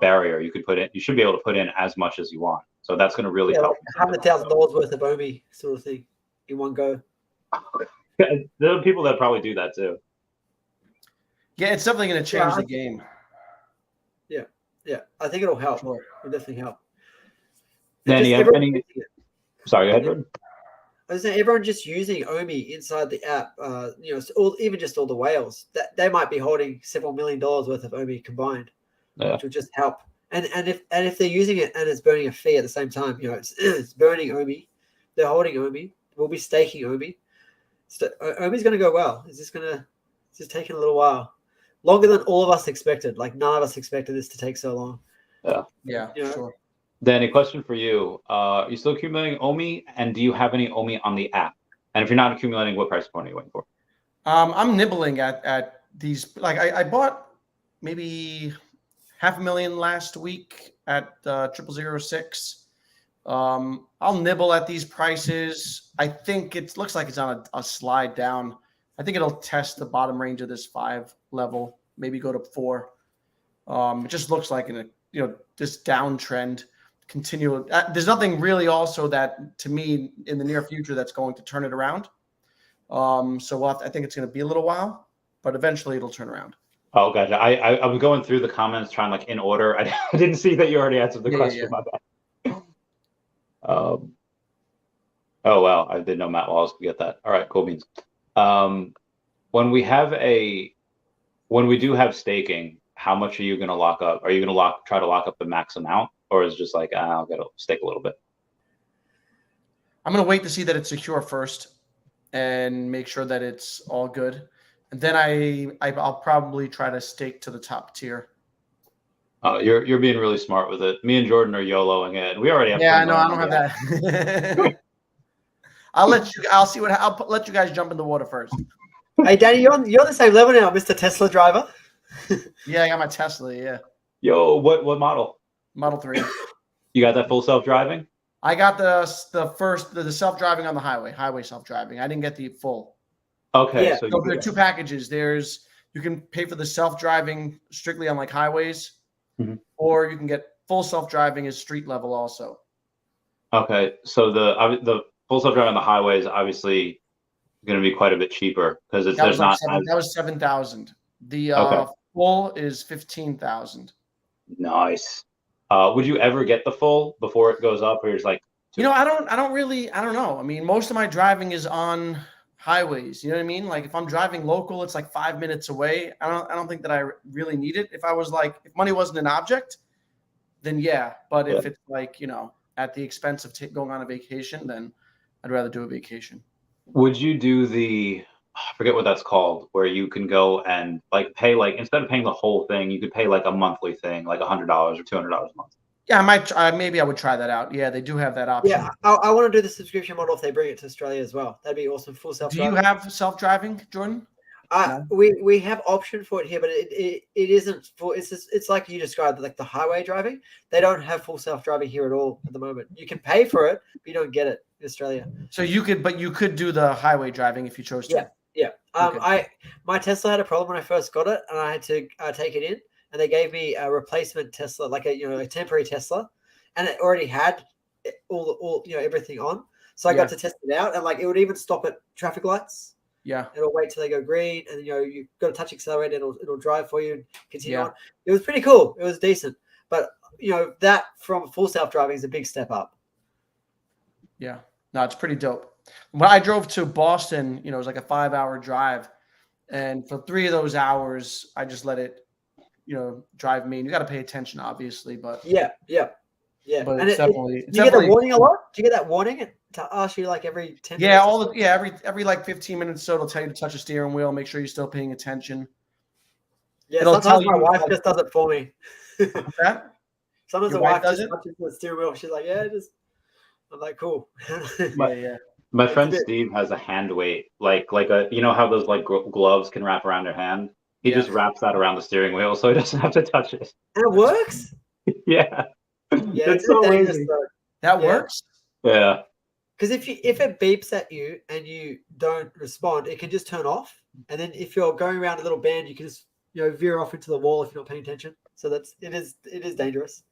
barrier. You should be able to put in as much as you want. So that's going to really help. Like $100,000 worth of OMI sort of thing in one go. There are people that probably do that too. Yeah, it's definitely going to change the game. Yeah, I think it'll help. Sure. It'll definitely help. Danny, sorry, go ahead, Jordan. I was saying, everyone just using OMI inside the app, even just all the whales, that they might be holding several $1 million worth of OMI combined, which will just help. And if they're using it and it's burning a fee at the same time, it's burning OMI, they're holding OMI, we'll be staking OMI. So OMI's going to go well. It's just taking a little while. Longer than all of us expected. Like, none of us expected this to take so long. Yeah, sure. Danny, question for you. Are you still accumulating OMI? And do you have any OMI on the app? And if you're not accumulating, what price point are you waiting for? I'm nibbling at these. Like, I bought maybe $500,000 last week at 0006. I'll nibble at these prices. I think it looks like it's on a slide down. I think it'll test the bottom range of this 5 level, maybe go to 4. It just looks like this downtrend continue. There's nothing really also that, to me, in the near future that's going to turn it around. So I think it's going to be a little while, but eventually it'll turn around. Oh, gotcha. I was going through the comments trying like in order. I didn't see that you already answered the question. My bad. Oh wow, I didn't know Matt Wallace could get that. All right, cool beans. When we do have staking, how much are you going to lock up? Are you going to try to lock up the max amount, or is it just like I'll get to stake a little bit? I'm going to wait to see that it's secure first, and make sure that it's all good, and then I'll probably try to stake to the top tier. You're being really smart with it. Me and Jordan are YOLOing it. We already have. Yeah, I know. I don't have that. I'll let you guys jump in the water first. Hey, Danny, you're on the same level now, Mr. Tesla driver. Yeah, I got my Tesla. Yeah. Yo, what model? Model 3. You got that full self-driving? I got the self-driving on the highway self-driving. I didn't get the full. Okay. Yeah. So there are 2 packages. You can pay for the self-driving strictly on like highways, or you can get full self-driving as street level also. Okay. So the full self-driving on the highway is obviously going to be quite a bit cheaper because that was 7,000. The full is 15,000. Nice. Would you ever get the full before it goes up, or you're just like? I don't know. I mean, most of my driving is on highways. You know what I mean? Like if I'm driving local, it's like 5 minutes away. I don't think that I really need it. If money wasn't an object, then yeah. But if it's like, at the expense of going on a vacation, then I'd rather do a vacation. Would you do I forget what that's called, where you can go and like pay, like instead of paying the whole thing, you could pay like a monthly thing, like $100 or $200 a month. Yeah, maybe I would try that out. Yeah, they do have that option. Yeah, I want to do the subscription model if they bring it to Australia as well. That'd be awesome. Full self-driving. Do you have self-driving, Jordan? No. We have option for it here, but it isn't full. It's like you described, like the highway driving. They don't have full self-driving here at all at the moment. You can pay for it, but you don't get it in Australia. So you could do the highway driving if you chose to. Yeah. My Tesla had a problem when I first got it, and I had to take it in, and they gave me a replacement Tesla, like a temporary Tesla, and it already had all everything on. So I got to test it out, and like it would even stop at traffic lights. Yeah, it'll wait till they go green, and you've got to touch accelerator, it'll drive for you and continue on. It was pretty cool. It was decent, but that from full self driving is a big step up. Yeah, no, it's pretty dope. When I drove to Boston, it was like a 5-hour drive, and for 3 of those hours, I just let it, drive me. And you got to pay attention, obviously, but yeah. But and it's definitely. Do you get the warning a lot? Do you get that warning to ask you like every 10 minutes? Every like 15 minutes, so it'll tell you to touch the steering wheel, make sure you're still paying attention. Yeah, it'll sometimes my wife just does it for me. That? Sometimes the wife just touches the steering wheel. She's like, I'm like, cool. My friend Steve has a hand weight, like a, how those like gloves can wrap around your hand. He just wraps that around the steering wheel, so he doesn't have to touch it. And it works. Yeah, it's so amazing. That works. Yeah. Because if it beeps at you and you don't respond, it can just turn off. And then if you're going around a little band, you can just veer off into the wall if you're not paying attention. So it is dangerous.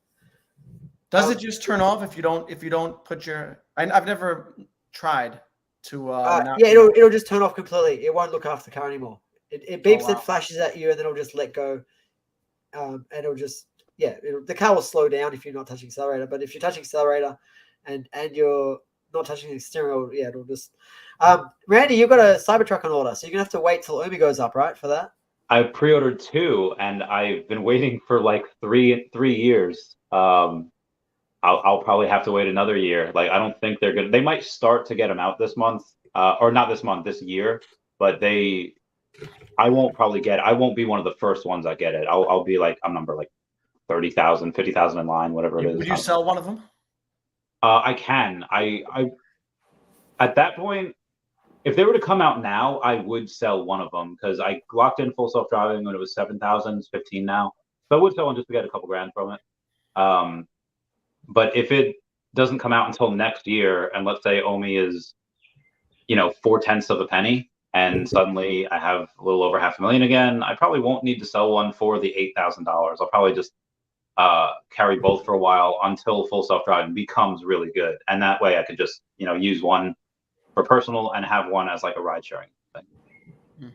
Does it just turn off if you don't put your? I've never tried to. It'll just turn off completely. It won't look after the car anymore. It beeps, wow. it flashes at you, and then it'll just let go. And it'll just the car will slow down if you're not touching accelerator. But if you're touching accelerator, and you're not touching the steering wheel, it'll just. Randy, you've got a Cybertruck on order, so you're gonna have to wait till OMI goes up, right, for that. I pre-ordered 2, and I've been waiting for like three years. I'll probably have to wait another year. Like, I don't think they're gonna. They might start to get them out this month, or not this month, this year. But I won't be one of the first ones that get it. I'll be like, I'm number like 30,000, 50,000 in line, whatever it is. Would you sell one of them? I can. I at that point, if they were to come out now, I would sell one of them because I locked in full self-driving when it was 7,000. It's 15 now, so I would sell one just to get a couple grand from it. But if it doesn't come out until next year, and let's say OMI is, 0.4 of a penny, and suddenly I have a little over $500,000 again, I probably won't need to sell one for the $8,000. I'll probably just carry both for a while until full self-driving becomes really good, and that way I could just use one for personal and have one as like a ride sharing thing.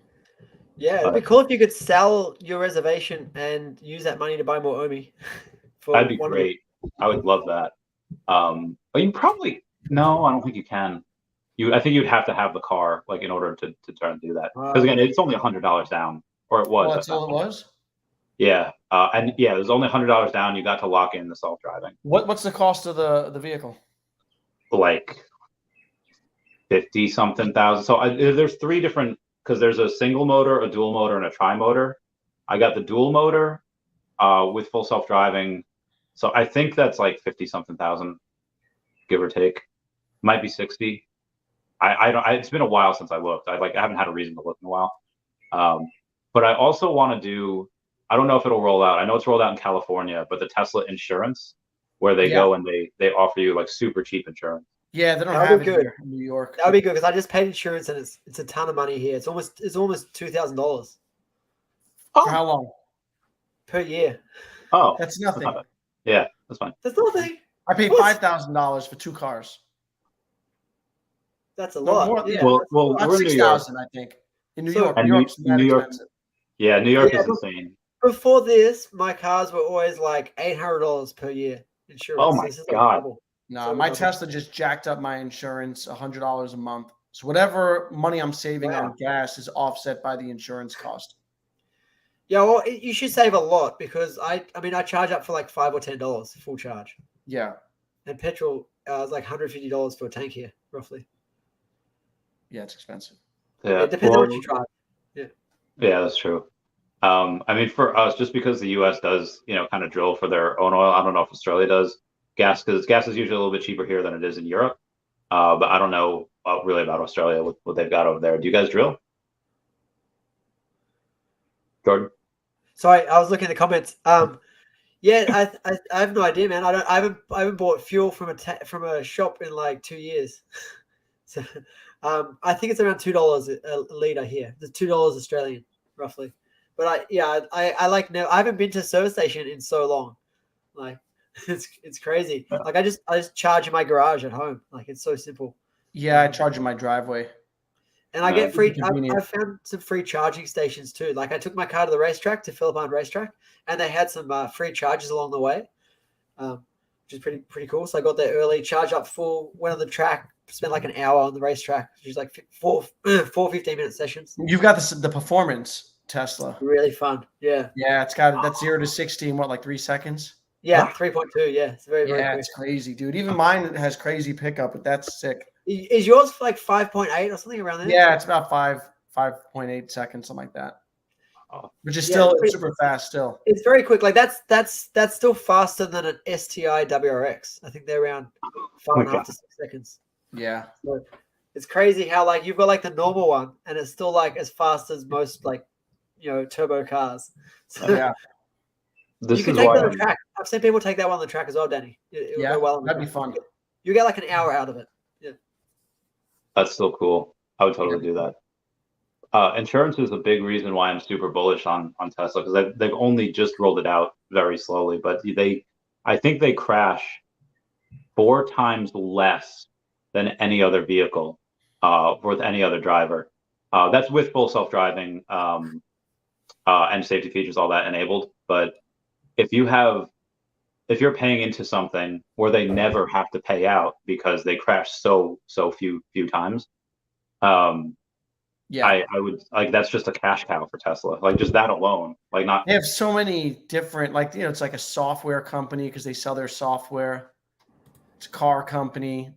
Yeah, it'd be cool if you could sell your reservation and use that money to buy more OMI. That'd be great. I would love that. But you probably no, I don't think you can. I think you'd have to have the car like in order to try and do that. Because again, it's only $100 down, or it was. Oh, that's all it was. Yeah, there's only $100 down. You got to lock in the self-driving. What's the cost of the vehicle? Like 50-something thousand. So there's 3 different, because there's a single motor, a dual motor, and a tri-motor. I got the dual motor with full self-driving. So I think that's like 50-something thousand, give or take. Might be 60. I don't. It's been a while since I looked. I haven't had a reason to look in a while. But I also want to do. I don't know if it'll roll out. I know it's rolled out in California, but the Tesla insurance, where they go and they offer you like super cheap insurance. Yeah, they don't have it here in New York. That would be good because I just paid insurance and it's a ton of money here. It's almost $2,000. For how long? Per year. Oh, that's nothing. Yeah, that's fine. That's nothing. I paid $5,000 for 2 cars. That's a lot. More, yeah. Well, we're 6,000, I think. In New York. New York. Yeah, New York is insane. Before this, my cars were always like $800 per year insurance. Oh my God. No, my Tesla just jacked up my insurance $100 a month. So whatever money I'm saving on gas is offset by the insurance cost. Yeah, well, you should save a lot because I charge up for like $5 or $10 full charge. Yeah. And petrol is like $150 for a tank here, roughly. Yeah, it's expensive. Yeah, it depends on what you drive. Yeah, that's true. For us, just because the U.S. does, kind of drill for their own oil. I don't know if Australia does gas, because gas is usually a little bit cheaper here than it is in Europe. But I don't know really about Australia, what they've got over there. Do you guys drill? Jordan? Sorry, I was looking at the comments. Yeah, I have no idea, man. I haven't bought fuel from a shop in like 2 years. So I think it's around $2 a liter here. It's $2 Australian, roughly. But I haven't been to a service station in so long. Like it's crazy. Like I just charge in my garage at home. Like it's so simple. Yeah, I charge in my driveway. And I get free. I found some free charging stations too. Like I took my car to the racetrack, to Philippine racetrack, and they had some free charges along the way, which is pretty cool. So I got there early, charged up full, went on the track, spent like an hour on the racetrack, which is like four 15-minute sessions. You've got the performance Tesla. Really fun. Yeah. Yeah, it's got that's 0 to 60 in what, like 3 seconds? Yeah, 3.2. Yeah, it's very quick. It's crazy, dude. Even mine has crazy pickup, but that's sick. Is yours like 5.8 or something around there? Yeah, it's about 5.8 seconds, something like that. Which is still super fast. Still, it's very quick. Like that's still faster than an STI WRX. I think they're around 5.5 to 6 seconds. Yeah, so it's crazy how like you've got like the normal one, and it's still like as fast as most like turbo cars. So, yeah. This you can is take why that on the track. I've seen people take that one on the track as well, Danny. It yeah, go well that'd be fun. You get like an hour out of it. Yeah, that's still cool. I would totally do that. Insurance is a big reason why I'm super bullish on Tesla, because they've only just rolled it out very slowly, but I think they crash 4 times less than any other vehicle with any other driver. That's with full self-driving and safety features, all that enabled. But if you're paying into something where they never have to pay out because they crash so few times, I would like, that's just a cash cow for Tesla. Like, just that alone, like, not. They have so many different, like, it's like a software company because they sell their software. It's a car company.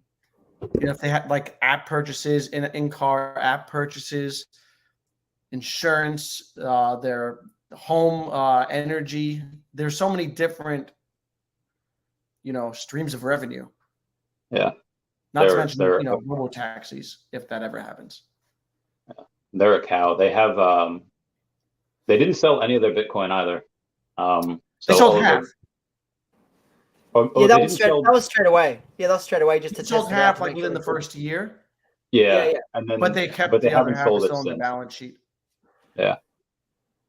If they had like app purchases, in-car app purchases, insurance, their home energy. There's so many different, streams of revenue. Yeah. Not to mention, robo taxis, if that ever happens. They're a cow. They have they didn't sell any of their Bitcoin either. They sold half. That was straight away. Yeah, that was straight away. Just to sold half like within the first year. Yeah. And then, but they kept the other half still on the balance sheet. Yeah.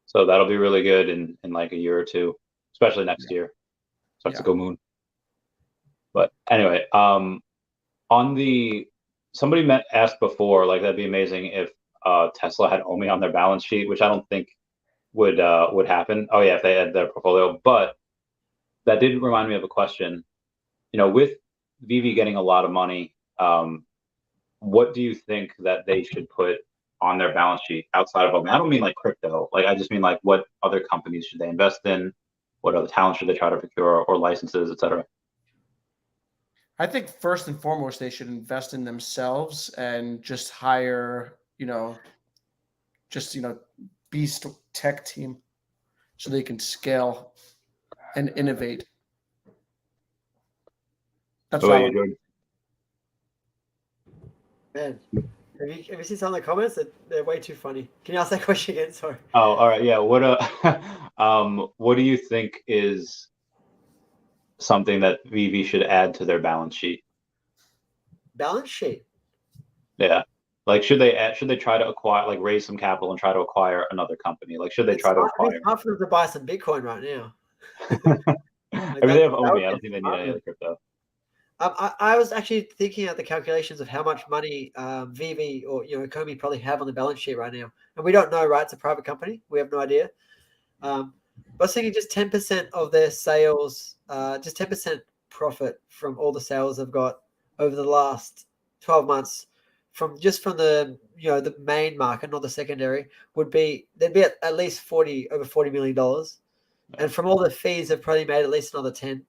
So that'll be really good in like a year or two, especially next year. Starts to go moon. But anyway, somebody asked before, like, that'd be amazing if Tesla had OMI on their balance sheet, which I don't think would happen. Oh yeah, if they had their portfolio. But that did remind me of a question. With Veve getting a lot of money, what do you think that they should put on their balance sheet outside of OMI? I don't mean like crypto. Like, I just mean like, what other companies should they invest in? What other talent should they try to procure, or licenses, etc.? I think first and foremost, they should invest in themselves and just hire, beast tech team so they can scale and innovate. That's what you're doing. Man, have you seen some of the comments? They're way too funny. Can you ask that question again? Sorry. Oh, all right. Yeah. What do you think is something that Veve should add to their balance sheet? Balance sheet. Yeah. Like, should they try to acquire, like, raise some capital and try to acquire another company? Like, should they try to acquire? It's hard for them to buy some Bitcoin right now. I mean, they have OMI. I don't think they need any other crypto. I was actually thinking of the calculations of how much money Veve or Komi probably have on the balance sheet right now, and we don't know, right? It's a private company; we have no idea. But I was thinking just 10% of their sales, just 10% profit from all the sales they've got over the last 12 months, from the the main market, not the secondary, they'd be at least over $40 million, and from all the fees, they've probably made at least another 10.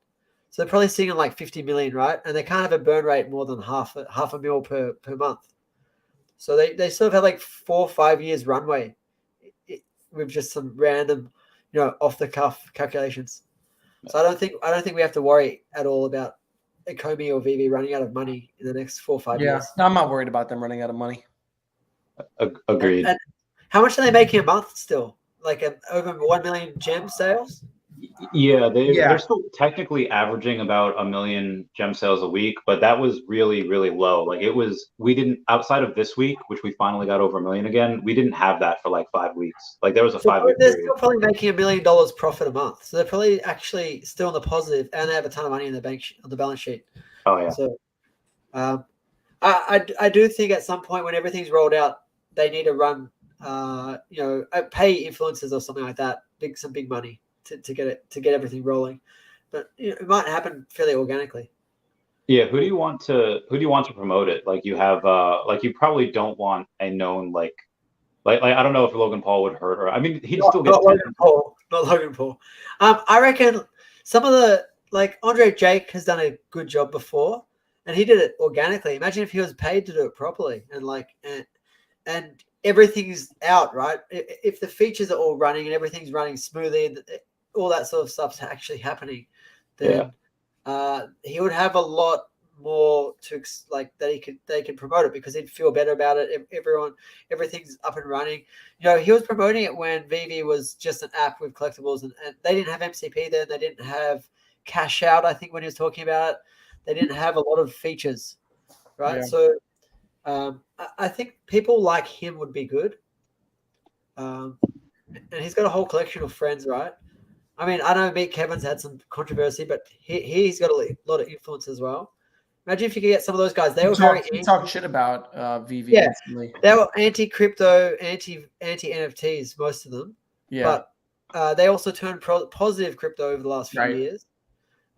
So they're probably sitting on like 50 million, right? And they can't have a burn rate more than half a mil per month. So they sort of have like 4 or 5 years runway with just some random, off the cuff calculations. So I don't think we have to worry at all about Komi or Veve running out of money in the next 4 or 5 years. No, I'm not worried about them running out of money. Agreed. And how much are they making a month still? Like over 1 million gem sales? Yeah, they're still technically averaging about 1 million gem sales a week, but that was really, really low. Like, we didn't, outside of this week, which we finally got over 1 million again, we didn't have that for like 5 weeks. Like, there was a 5-week They're period. still probably making $1 million profit a month. So they're probably actually still in the positive, and they have a ton of money in the on the balance sheet. Oh yeah. So I do think at some point when everything's rolled out, they need to run pay influencers or something like that, some big money to get everything rolling. But it might happen fairly organically. Yeah, who do you want to promote it? Like, you have you probably don't want a known like I don't know if Logan Paul would hurt, or I mean, he'd still get not Logan Paul. I reckon some of the, like, Andre Jake has done a good job before, and he did it organically. Imagine if he was paid to do it properly, and everything's out, right? If the features are all running and everything's running smoothly, all that sort of stuff's actually happening, then he would have a lot more to like that they can promote it, because he'd feel better about it. Everything's up and running. He was promoting it when Veve was just an app with collectibles, and they didn't have MCP then. They didn't have cash out. I think when he was talking about it, they didn't have a lot of features, right? Yeah. So I think people like him would be good. and he's got a whole collection of friends, right? I mean, I know Meet Kevin's had some controversy, but he's got a lot of influence as well. Imagine if you could get some of those guys. They were He talked shit about VV yeah, recently. they were anti-crypto, anti-NFTs, most of them. Yeah. But they also turned positive crypto over the last few years.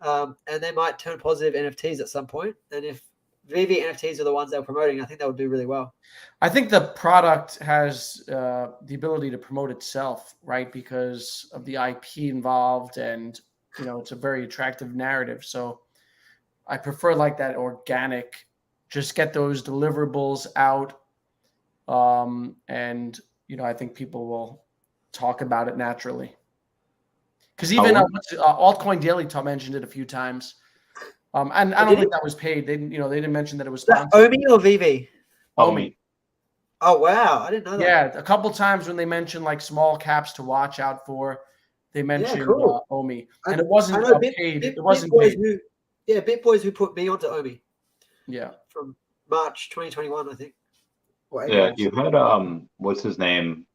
And they might turn positive NFTs at some point. And if VV NFTs are the ones they're promoting, I think that would do really well. I think the product has the ability to promote itself, right? Because of the IP involved, and it's a very attractive narrative. So I prefer like that organic. Just get those deliverables out, and I think people will talk about it naturally. Because even Altcoin Daily Tom mentioned it a few times, and I don't think that was paid. They didn't mention that it was sponsored. OMI or VV? OMI. Oh wow, I didn't know that. Yeah, a couple times when they mentioned like small caps to watch out for, they mentioned OMI, and it wasn't paid. It wasn't paid. BitBoys who put me onto OMI. Yeah, from March 2021, I think. Yeah, you had what's his name?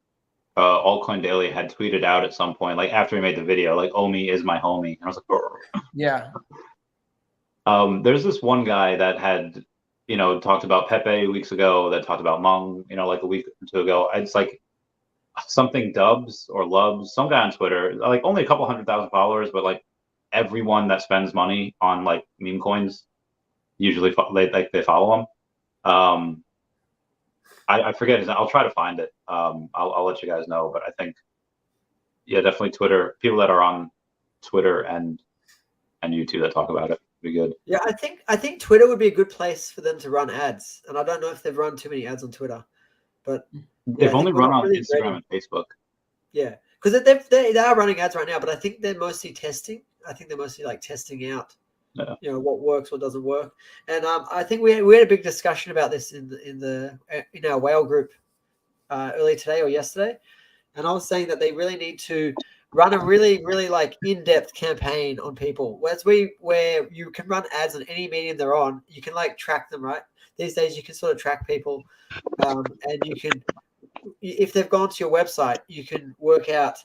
Altcoin Daily had tweeted out at some point, like after he made the video, like OMI is my homie. And I was like, oh. Yeah. There's this one guy that had, talked about Pepe weeks ago, that talked about Mung, like a week or two ago. It's like something Dubs or Lubs, some guy on Twitter, like only a couple 100,000 followers, but like everyone that spends money on like meme coins usually they follow him. I forget his name. I'll try to find it. I'll let you guys know. But I think, yeah, definitely Twitter. People that are on Twitter and YouTube that talk about it would be good. Yeah, I think Twitter would be a good place for them to run ads. And I don't know if they've run too many ads on Twitter, but they've only run on Instagram and Facebook. Yeah, because they are running ads right now, but I think they're mostly testing. I think they're mostly like testing out. Yeah. What works, what doesn't work, and I think we had a big discussion about this in our whale group earlier today or yesterday, and I was saying that they really need to run a really, really like in-depth campaign on people. Where you can run ads on any medium they're on, you can like track them, right? These days you can sort of track people, and you can, if they've gone to your website, you can work out.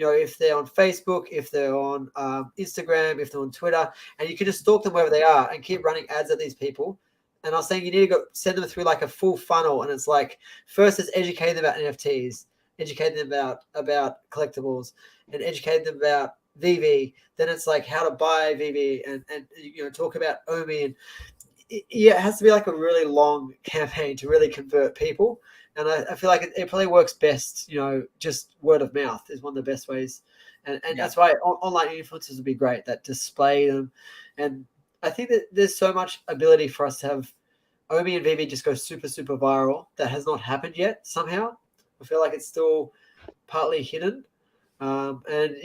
If they're on Facebook, if they're on Instagram, if they're on Twitter, and you can just stalk them wherever they are and keep running ads at these people. And I was saying you need to send them through like a full funnel. And it's like, first it's educate them about NFTs, educate them about collectibles, and educate them about VV. Then it's like how to buy VV and talk about OMI. And it has to be like a really long campaign to really convert people. And I feel like it probably works best, just word of mouth is one of the best ways. And that's why online influencers would be great, that display them. And I think that there's so much ability for us to have OMI and VV just go super, super viral. That has not happened yet somehow. I feel like it's still partly hidden. And,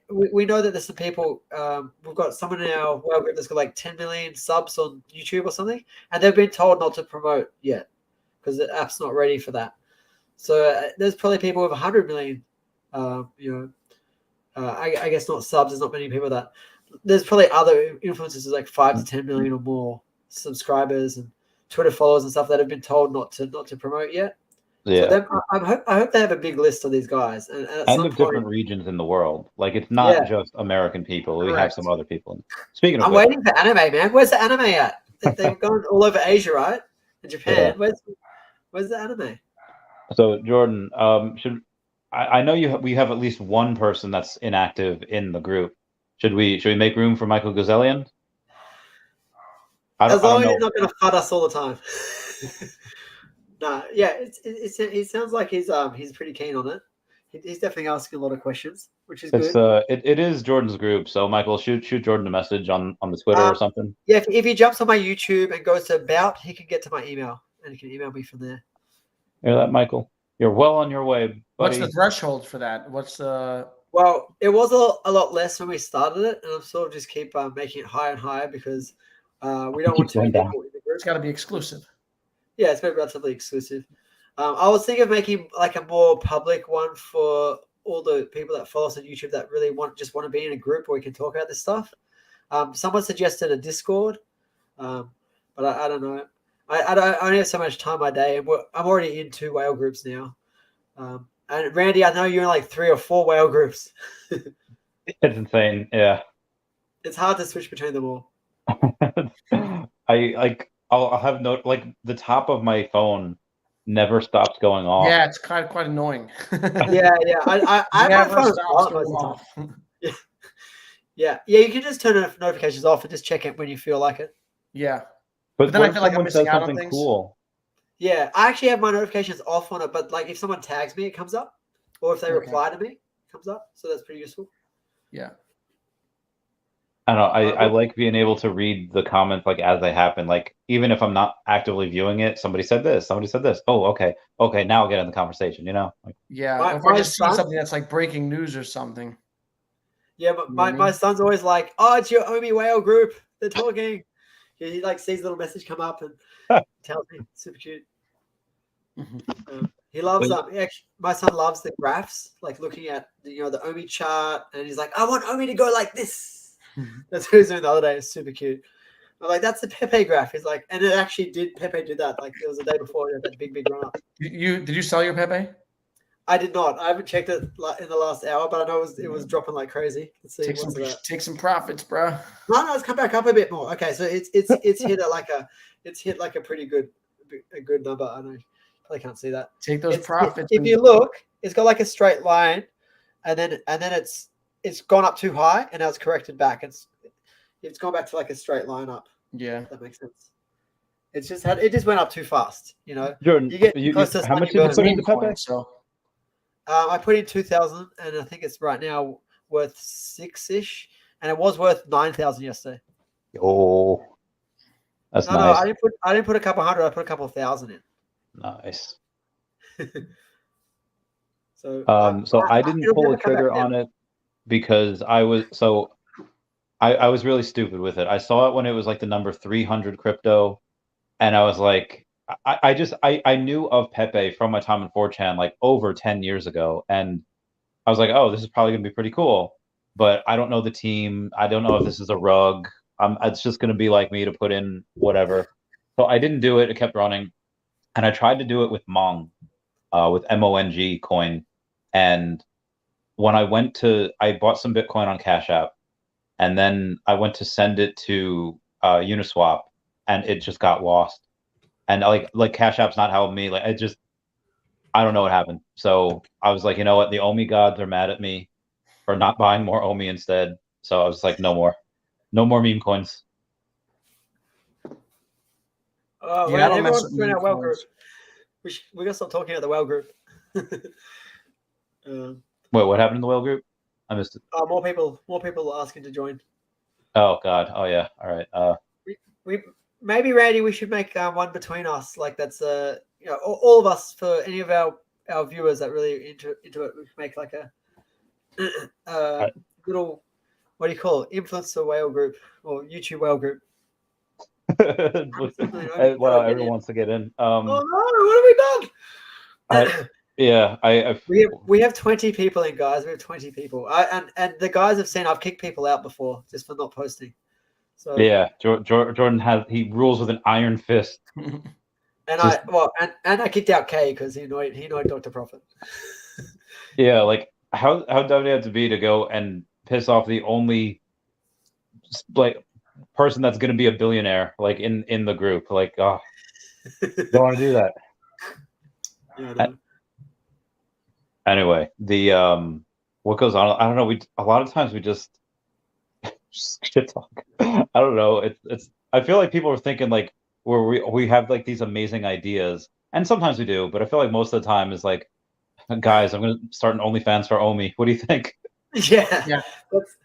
we know that there's some people, we've got someone in our web group that's got like 10 million subs on YouTube or something, and they've been told not to promote yet, because the app's not ready for that. So there's probably people with 100 million, I guess not subs. There's not many people that. There's probably other influencers like 5 to 10 million or more subscribers and Twitter followers and stuff that have been told not to promote yet. Yeah. So I hope they have a big list of these guys. And of different regions in the world. Like it's not just American people. We have some other people. Speaking of, I'm waiting for anime, man. Where's the anime at? They've gone all over Asia, right? In Japan. Yeah. Where's the anime? So Jordan, I know we have at least one person that's inactive in the group. Should we make room for Michael Gazelian? As long as he's not going to FUD us all the time. No, yeah, it sounds like he's pretty keen on it. He's definitely asking a lot of questions, which is good. It is Jordan's group, so Michael, shoot Jordan a message on the Twitter or something. Yeah, if he jumps on my YouTube and goes to about, he can get to my email and he can email me from there. Hear that, Michael? You're well on your way, buddy. What's the threshold for that? Well, it was a lot less when we started it, and I'm sort of just keep making it higher and higher because we don't want too many people in the group. It's got to be exclusive. Yeah, it's been relatively exclusive. I was thinking of making like a more public one for all the people that follow us on YouTube that really just want to be in a group where we can talk about this stuff. Someone suggested a Discord, but I don't know. I only have so much time a day, and I'm already in 2 whale groups now. And Randy, I know you're in like 3 or 4 whale groups. It's insane. Yeah. It's hard to switch between them all. I'll have like the top of my phone never stops going off. Yeah, it's quite annoying. Yeah. I have my phone stops on most going of off. the time. Yeah. You can just turn notifications off and just check it when you feel like it. Yeah. But then I what feel if like I'm someone missing says out on something things. cool? Yeah, I actually have my notifications off on it, but like if someone tags me, it comes up, or if they reply to me, it comes up. So that's pretty useful. Yeah. I don't know. I like being able to read the comments like as they happen. Like even if I'm not actively viewing it, somebody said this. Oh, okay. Now I'll get in the conversation. Like, yeah. Or if I just see something that's like breaking news or something. Yeah, but my son's always like, "Oh, it's your OMI whale group. They're talking." He like sees a little message come up and tells me. Super cute. He loves actually, my son loves the graphs, like looking at the OMI chart, and he's like, "I want OMI to go like this." That's what he was doing the other day. It's super cute. I'm like, "That's the Pepe graph." He's like, and it actually did. Pepe did that. Like it was the day before that big run up. Did you sell your Pepe? I did not. I haven't checked it in the last hour, but I know it was dropping like crazy. Let's see. Take some profits, bro. No, it's come back up a bit more. Okay, so it's hit like a pretty good number. I know. I can't see that. Take those profits. If you look, it's got like a straight line, and then it's gone up too high, and now it's corrected back. It's gone back to like a straight line up. Yeah, that makes sense. It just went up too fast. Jordan, you get close to how much did you put into Pepe? So I put in 2,000, and I think it's right now worth 6-ish, and it was worth 9,000 yesterday. Oh, that's nice. No, I didn't put a couple hundred. I put a couple of thousand in. Nice. So I didn't pull the trigger on it because I was really stupid with it. I saw it when it was like the number 300 crypto, and I was like, I knew of Pepe from my time in 4chan like over 10 years ago, and I was like, oh, this is probably gonna be pretty cool, but I don't know the team. I don't know if this is a rug. It's just gonna be like me to put in whatever. So I didn't do it. It kept running, and I tried to do it with Mong, with MONG coin, and when I bought some Bitcoin on Cash App, and then I went to send it to Uniswap, and it just got lost. And like Cash App's not helping me. Like I don't know what happened. So I was like, you know what? The OMI gods are mad at me for not buying more OMI instead. So I was like, no more meme coins. Oh, yeah, man, everyone's doing our whale group. We gotta stop talking about the whale group. Wait, what happened in the whale group? I missed it. More people asking to join. Oh God. Oh yeah. All right. We maybe Randy, we should make one between us. Like that's all of us, for any of our viewers that really into it. We can make like a little, what do you call it? Influencer whale group or YouTube whale group. Well, everyone wants to get in. Oh no! What have we done? Yeah, we have 20 people in, guys. We have 20 people. And the guys have seen I've kicked people out before just for not posting. So yeah, Jordan he rules with an iron fist. And I kicked out Kay because he annoyed Dr. Prophet. Yeah, like how dumb do you have to be to go and piss off the only like person that's going to be a billionaire like in the group? Like, oh, don't want to do that. Yeah, anyway, the what goes on? I don't know. A lot of times we just shit talk. I don't know. It's. I feel like people are thinking like where we have like these amazing ideas, and sometimes we do, but I feel like most of the time is like, guys, I'm gonna start an OnlyFans for OMI. What do you think? Yeah.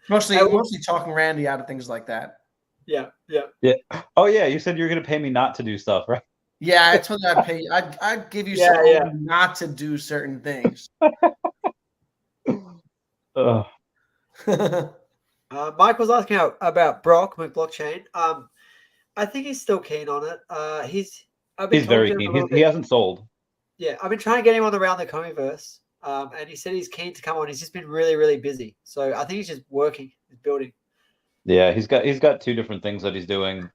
Mostly talking Randy out of things like that. Yeah. Oh yeah, you said you were gonna pay me not to do stuff, right? Yeah, that's what I'd pay. I'd give you something not to do certain things. Mike was asking about Brock McBlockchain. I think he's still keen on it. He's very keen. He hasn't sold. Yeah, I've been trying to get him on around the Comiverse, and he said he's keen to come on. He's just been really, really busy. So I think he's just working, he's building. Yeah, he's got two different things that he's doing.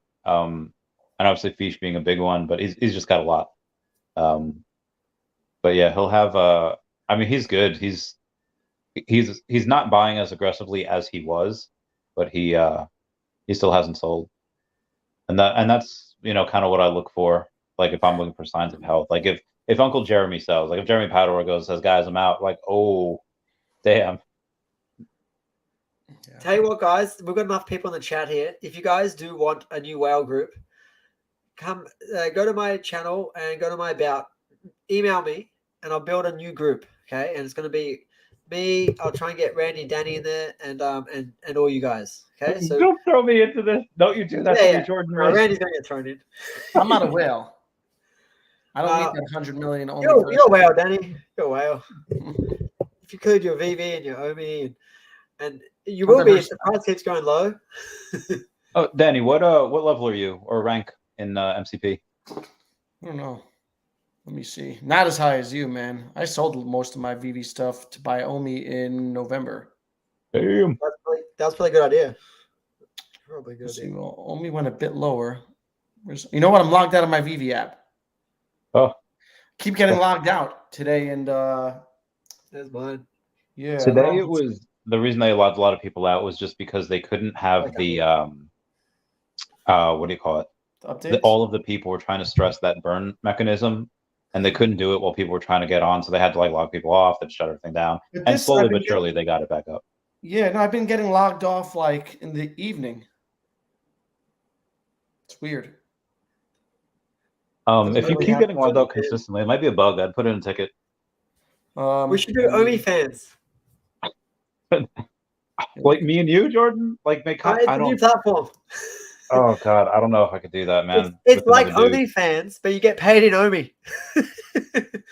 And obviously Feesh being a big one, but he's just got a lot. But yeah, he'll have I mean, he's good. He's not buying as aggressively as he was, but he still hasn't sold. And that's kind of what I look for. Like if I'm looking for signs of health, like if Uncle Jeremy sells, like if Jeremy Powder goes says, guys, I'm out. Like, oh, damn. Yeah. Tell you what, guys, we've got enough people in the chat here. If you guys do want a new whale group, come go to my channel and go to my about. Email me, and I'll build a new group. Okay, and it's going to be me. I'll try and get Randy, Danny in there, and all you guys. Okay, so don't throw me into this. Don't you do that to me, Jordan? Randy's going to get thrown in. I'm not a whale. I don't need that 100 million. You're a whale, Danny. You're a whale. If you could, your Veve and your OMI, and you will be if the price keeps going low. Oh, Danny, what level are you or rank in MCP? I don't know. Let me see. Not as high as you, man. I sold most of my Veve stuff to buy OMI in November. Damn. That's probably a good idea. Probably good idea. Well, OMI went a bit lower. You know what? I'm logged out of my Veve app. Oh. Keep getting logged out today, and that's mine. Yeah. Today it was the reason they logged a lot of people out was just because they couldn't have the what do you call it? All of the people were trying to stress that burn mechanism, and they couldn't do it while people were trying to get on, so they had to like log people off and shut everything down. And slowly but surely they got it back up. Yeah, no, I've been getting logged off like in the evening. It's weird. If you keep getting logged out consistently, it might be a bug. I'd put in a ticket. We should do OnlyFans. Like me and you, Jordan? Like make it's a new platform. Oh God, I don't know if I could do that, man. It's like OnlyFans, but you get paid in OMI.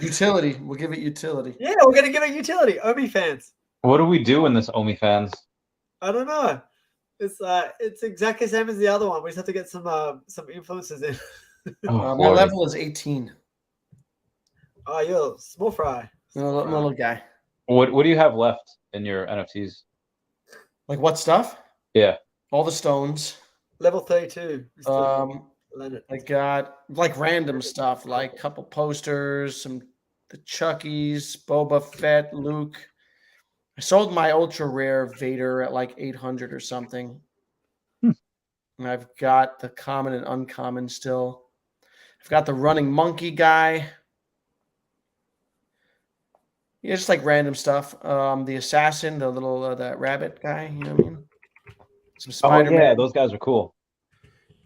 Utility. We'll give it utility. Yeah, we're gonna give it utility. OnlyFans. What do we do in this OnlyFans? I don't know. It's exactly the same as the other one. We just have to get some influencers in. My level is 18. Oh, you're a small fry. Little guy. What do you have left in your NFTs? Like what stuff? Yeah. All the stones. Level 32. I got like random stuff, like a couple posters, the Chuckies, Boba Fett, Luke. I sold my ultra rare Vader at like 800 or something. And I've got the common and uncommon still. I've got the running monkey guy. Yeah, just like random stuff. The assassin, the little that rabbit guy, you know what I mean? Some Spider-Man. Oh, yeah, those guys are cool.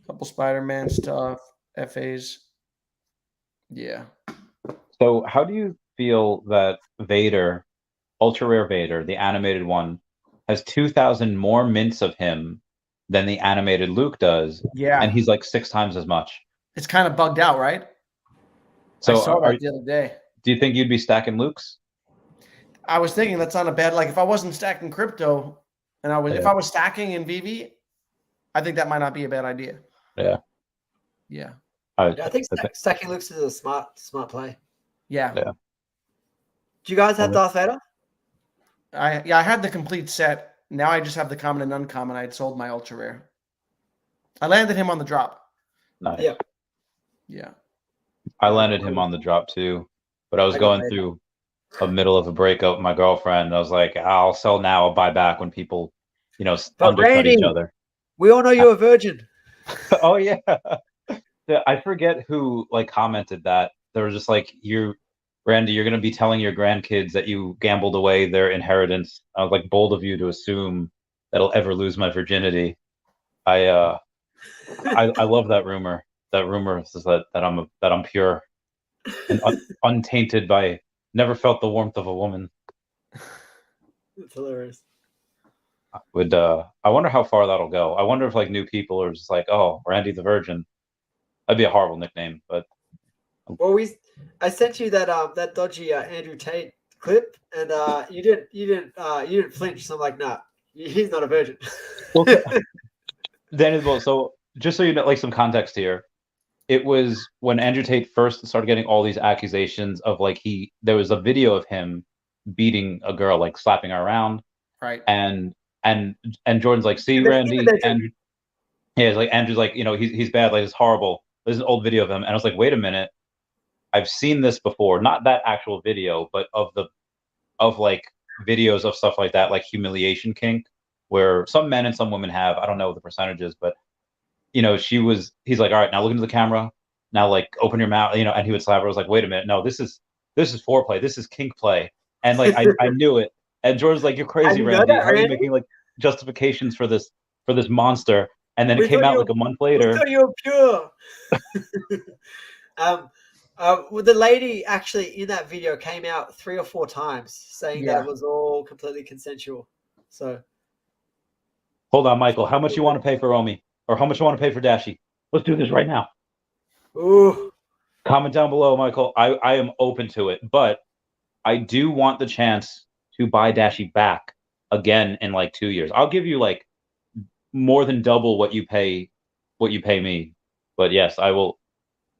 Couple Spider-Man stuff, FAs. Yeah. So how do you feel that Vader, ultra rare Vader, the animated one, has 2,000 more mints of him than the animated Luke does? Yeah. And he's like 6 times as much. It's kind of bugged out, right? So I saw that the other day. Do you think you'd be stacking Luke's? I was thinking that's not a bad, like if I wasn't stacking crypto and if I was stacking in Veve, I think that might not be a bad idea. Yeah. Yeah. I think stacking Luke's is a smart play. Yeah. Do you guys have Darth Vader? I had the complete set. Now I just have the common and uncommon. I had sold my ultra rare. I landed him on the drop. Nice. Yeah. Yeah. I landed him on the drop too, but I was going through a middle of a breakup with my girlfriend. And I was like, I'll sell now, I'll buy back when people, undercut each other. We all know you're a virgin. Oh yeah. I forget who commented that. They were just like, Randy, you're gonna be telling your grandkids that you gambled away their inheritance. I was like, bold of you to assume that I'll ever lose my virginity. I love that rumor. That rumor is that I'm pure and untainted by. Never felt the warmth of a woman. It's hilarious. I wonder how far that'll go. I wonder if new people are just like, oh, Randy the Virgin. That'd be a horrible nickname, but. Well, I sent you that dodgy Andrew Tate clip, and you didn't flinch. So I'm like, nah, he's not a virgin. Well, so just so you know, some context here. It was when Andrew Tate first started getting all these accusations of there was a video of him beating a girl, slapping her around. Right. And Jordan's like, see, Randy, Andrew. Yeah, Andrew's like, he's bad, it's horrible. There's an old video of him. And I was like, wait a minute. I've seen this before. Not that actual video, but of of like videos of stuff like that, like humiliation kink, where some men and some women have. I don't know the percentages, but you know, he's like, all right, now look into the camera. Now like open your mouth, you know, and he would slap her. I was like, wait a minute, no, this is foreplay. This is kink play. And like I knew it. And Jordan's like, you're crazy, You know Randy. that, How are you Randy? making like justifications for this monster? And then We it came thought out you like a month We later. thought you were pure. Well, the lady actually in that video came out 3 or 4 times saying that it was all completely consensual. So, Hold on, Michael. How much you want to pay for OMI? Or how much you want to pay for Dashi? Let's do this right now. ooh, Comment down below, Michael. I am open to it, but I do want the chance to buy Dashi back again in like 2 years. I'll give you like more than double what you pay me. But yes, I will.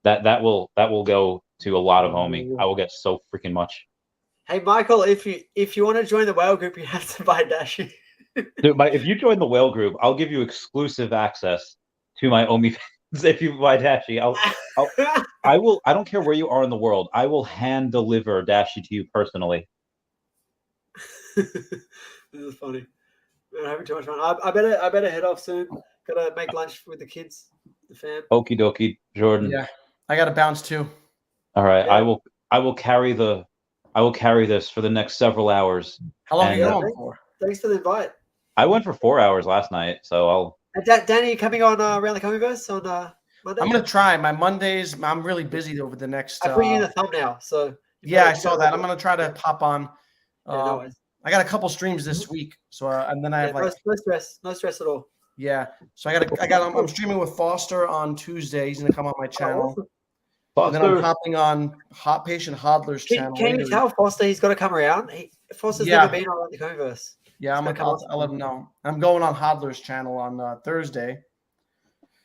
That will go to a lot of OMI. I will get so freaking much. hey Michael, if you want to join the whale group, you have to buy Dashi. Dude, if you join the whale group, I'll give you exclusive access to my OMI fans if you buy Dashi. I will. I don't care where you are in the world. I will hand deliver Dashi to you personally. This is funny. I'm having too much fun. I better head off soon. Gotta make lunch with the kids, the fam. Okie dokie, Jordan. Yeah, I got to bounce too. All right, Yeah. I will carry this for the next several hours. How long are you And, going for? Thanks for the invite. I went for 4 hours last night, so I'll. Danny, you coming on Around the Comiverse on Monday? I'm gonna try my Mondays. I'm really busy over the next. I put you in the thumbnail, so Yeah, I saw that. I'm gonna try to pop on. no worries. I got a couple streams this week, so and then I have like no stress at all. yeah. So I'm streaming with Foster on Tuesday. He's gonna come on my channel. Oh, And then I'm hopping on Patient Hodler's channel. Can you tell Foster he's got to come around? Foster's never been on the Comiverse. Yeah, I'll let him know. I'm going on Hodler's channel on Thursday.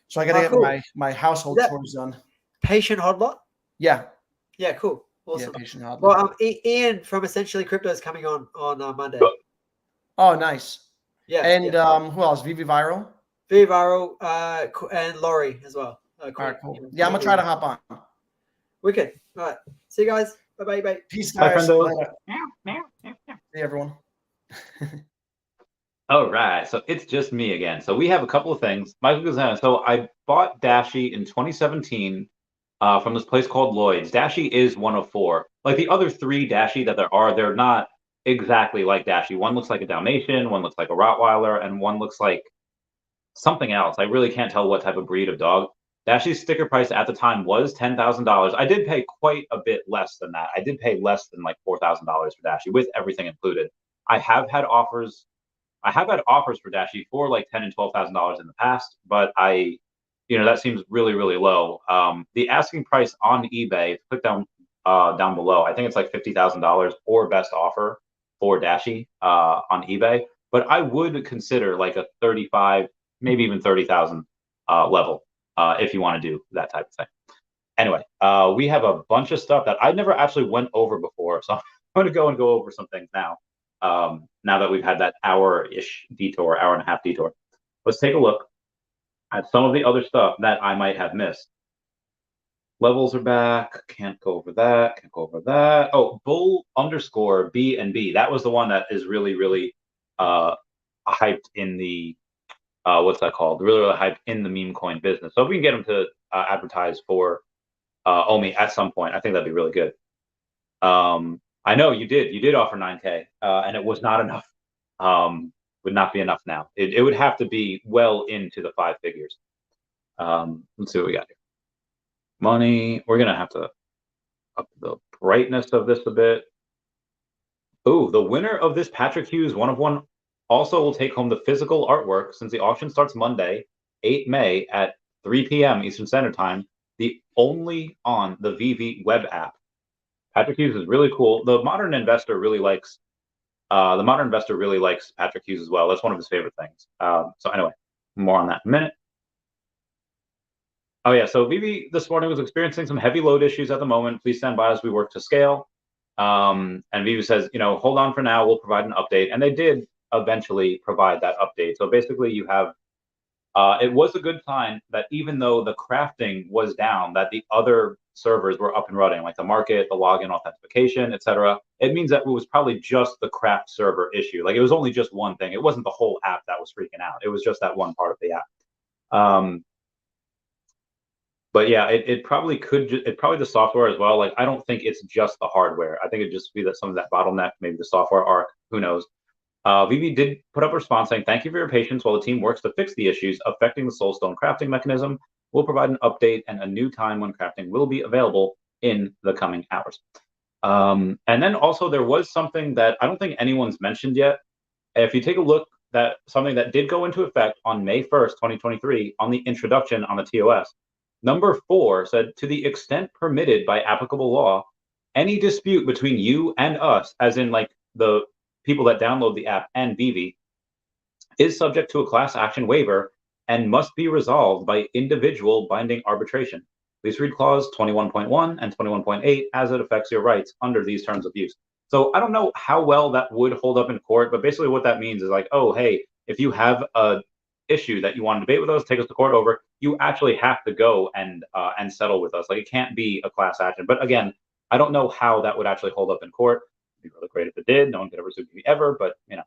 So I got to get my household chores done. Patient Hodler? Yeah. Yeah, cool. Awesome. Yeah, Patient Hodler. Well, Ian from Essentially Crypto is coming on Monday. Oh, nice. Yeah. And who else? Veve Viral? Veve Viral and Laurie as well. All right, cool. Yeah, I'm going to try to hop on. Wicked. All right. See you guys. Bye. Peace, guys. See everyone. All right, so it's just me again. So we have a couple of things. Michael goes down. So I bought Dashi in 2017 from this place called Lloyd's. Dashi is one of 4. Like the other 3 Dashi that there are, they're not exactly like Dashi. One looks like a Dalmatian, one looks like a Rottweiler, and one looks like something else. I really can't tell what type of breed of dog. Dashi's sticker price at the time was $10,000. I did pay quite a bit less than that. I did pay less than like $4,000 for Dashi with everything included. I have had offers for Dashi for like $10,000 and $12,000 in the past, but that seems really, really low. The asking price on eBay, click down below, I think it's like $50,000 or best offer for Dashi on eBay. But I would consider like a 35, maybe even 30,000 level if you want to do that type of thing. Anyway, we have a bunch of stuff that I never actually went over before, so I'm going to go over some things now. Now that we've had that hour-ish detour, hour and a half detour, let's take a look at some of the other stuff that I might have missed. Levels are back. Can't go over that. Oh, bull_B&B. That was the one that is really, really hyped in the what's that called? Really, really hyped in the meme coin business. So if we can get them to advertise for OMI at some point, I think that'd be really good. I know you did offer 9K, and it was not enough. Would not be enough now. It would have to be well into the 5 figures. Let's see what we got here. Money. We're gonna have to up the brightness of this a bit. Ooh, the winner of this Patrick Hughes 1 of 1 also will take home the physical artwork since the auction starts Monday, 8 May at 3 p.m. Eastern Standard Time. The only on the Veve web app. Patrick Hughes is really cool. The modern investor really likes Patrick Hughes as well. That's one of his favorite things. So anyway, more on that in a minute. Oh yeah, so Veve this morning was experiencing some heavy load issues at the moment. Please stand by as we work to scale. And Veve says, hold on for now. We'll provide an update. And they did eventually provide that update. So basically you have It was a good sign that even though the crafting was down, that the other servers were up and running, like the market, the login authentication, etc. It means that it was probably just the craft server issue. Like it was only just one thing. It wasn't the whole app that was freaking out. It was just that one part of the app. But yeah, it probably could. It probably the software as well. Like I don't think it's just the hardware. I think it'd just be that some of that bottleneck, maybe the software arc. Who knows? Veve did put up a response saying, "Thank you for your patience while the team works to fix the issues affecting the Soulstone crafting mechanism. We'll provide an update and a new time when crafting will be available in the coming hours." And then also there was something that I don't think anyone's mentioned yet. If you take a look, that something that did go into effect on May 1st, 2023, on the introduction on the TOS. Number 4 said, "To the extent permitted by applicable law, any dispute between you and us," as in like the people that download the app and Veve, "is subject to a class action waiver and must be resolved by individual binding arbitration. Please read clause 21.1 and 21.8 as it affects your rights under these terms of use." So I don't know how well that would hold up in court, but basically what that means is like, oh, hey, if you have a issue that you want to debate with us, take us to court over, you actually have to go and settle with us. Like it can't be a class action. But again, I don't know how that would actually hold up in court. It'd be really great if it did. No one could ever sue me ever, but you know.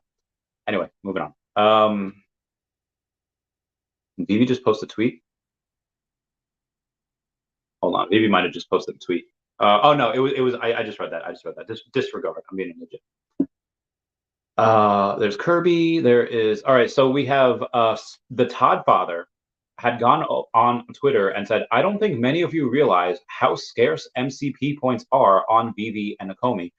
Anyway, moving on. Veve just posted a tweet. Hold on, Veve might have just posted a tweet. Oh no, it was. I just read that. Disregard. I'm being a midget. There's Kirby. There is. All right. So we have the Todd father had gone on Twitter and said, "I don't think many of you realize how scarce MCP points are on Veve and Nakomi.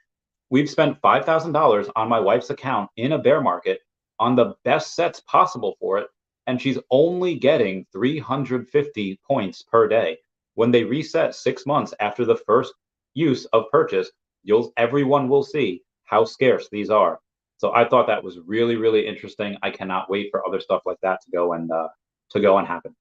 We've spent $5,000 on my wife's account in a bear market on the best sets possible for it, and she's only getting 350 points per day. When they reset 6 months after the first use of purchase, everyone will see how scarce these are." So I thought that was really, really interesting. I cannot wait for other stuff like that to go and happen.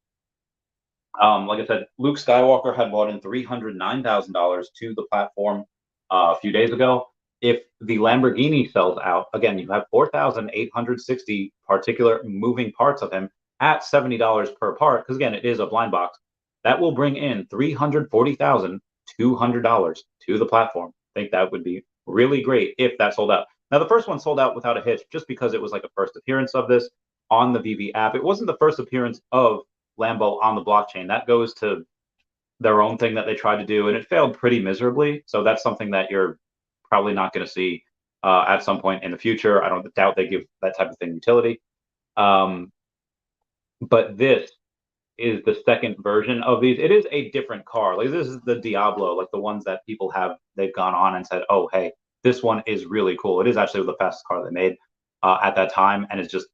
Like I said, Luke Skywalker had bought in $309,000 to the platform a few days ago. If the Lamborghini sells out, again, you have 4,860 particular moving parts of him at $70 per part, because again, it is a blind box. That will bring in $340,200 to the platform. I think that would be really great if that sold out. Now, the first one sold out without a hitch just because it was like a first appearance of this on the Veve app. It wasn't the first appearance of Lambo on the blockchain. That goes to their own thing that they tried to do, and it failed pretty miserably. So that's something that you're probably not going to see at some point in the future. I don't doubt they give that type of thing utility. But this is the second version of these. It is a different car. Like this is the Diablo, like the ones that people have. They've gone on and said, "Oh, hey, this one is really cool." It is actually the fastest car they made at that time, and it's just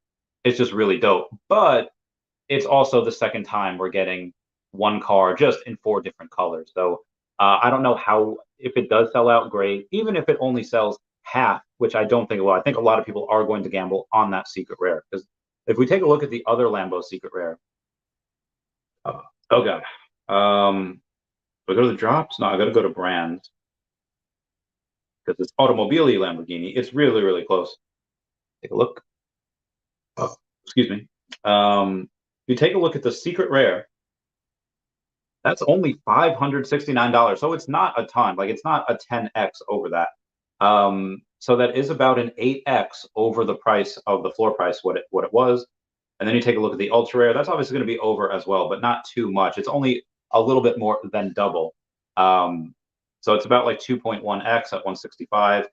really dope. But it's also the second time we're getting one car just in 4 different colors. So I don't know how, if it does sell out, great. Even if it only sells half, which I don't think it will. I think a lot of people are going to gamble on that secret rare, because if we take a look at the other Lambo secret rare, oh god, do I go to the drops? No, I got to go to brands, because it's Automobili Lamborghini. It's really, really close. Take a look. Oh, excuse me. If you take a look at the secret rare, that's only $569. So it's not a ton. Like it's not a 10x over that. So that is about an 8x over the price of the floor price, what it was. And then you take a look at the ultra rare. That's obviously going to be over as well, but not too much. It's only a little bit more than double. So it's about like 2.1x at 165.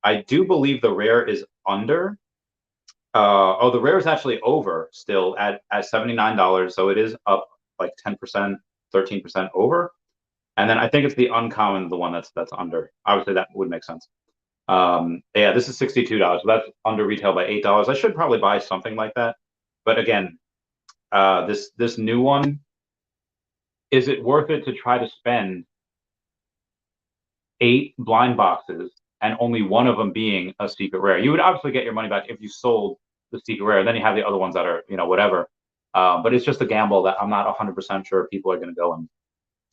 I do believe the rare is under. The rare is actually over still at $79. So it is up like 10%, 13% over. And then I think it's the uncommon, the one that's under. Obviously that would make sense. Yeah, this is $62. So that's under retail by $8. I should probably buy something like that. But again, this new one, is it worth it to try to spend 8 blind boxes and only one of them being a secret rare? You would obviously get your money back if you sold the secret rare. Then you have the other ones that are, whatever. But it's just a gamble that I'm not 100% sure people are going to go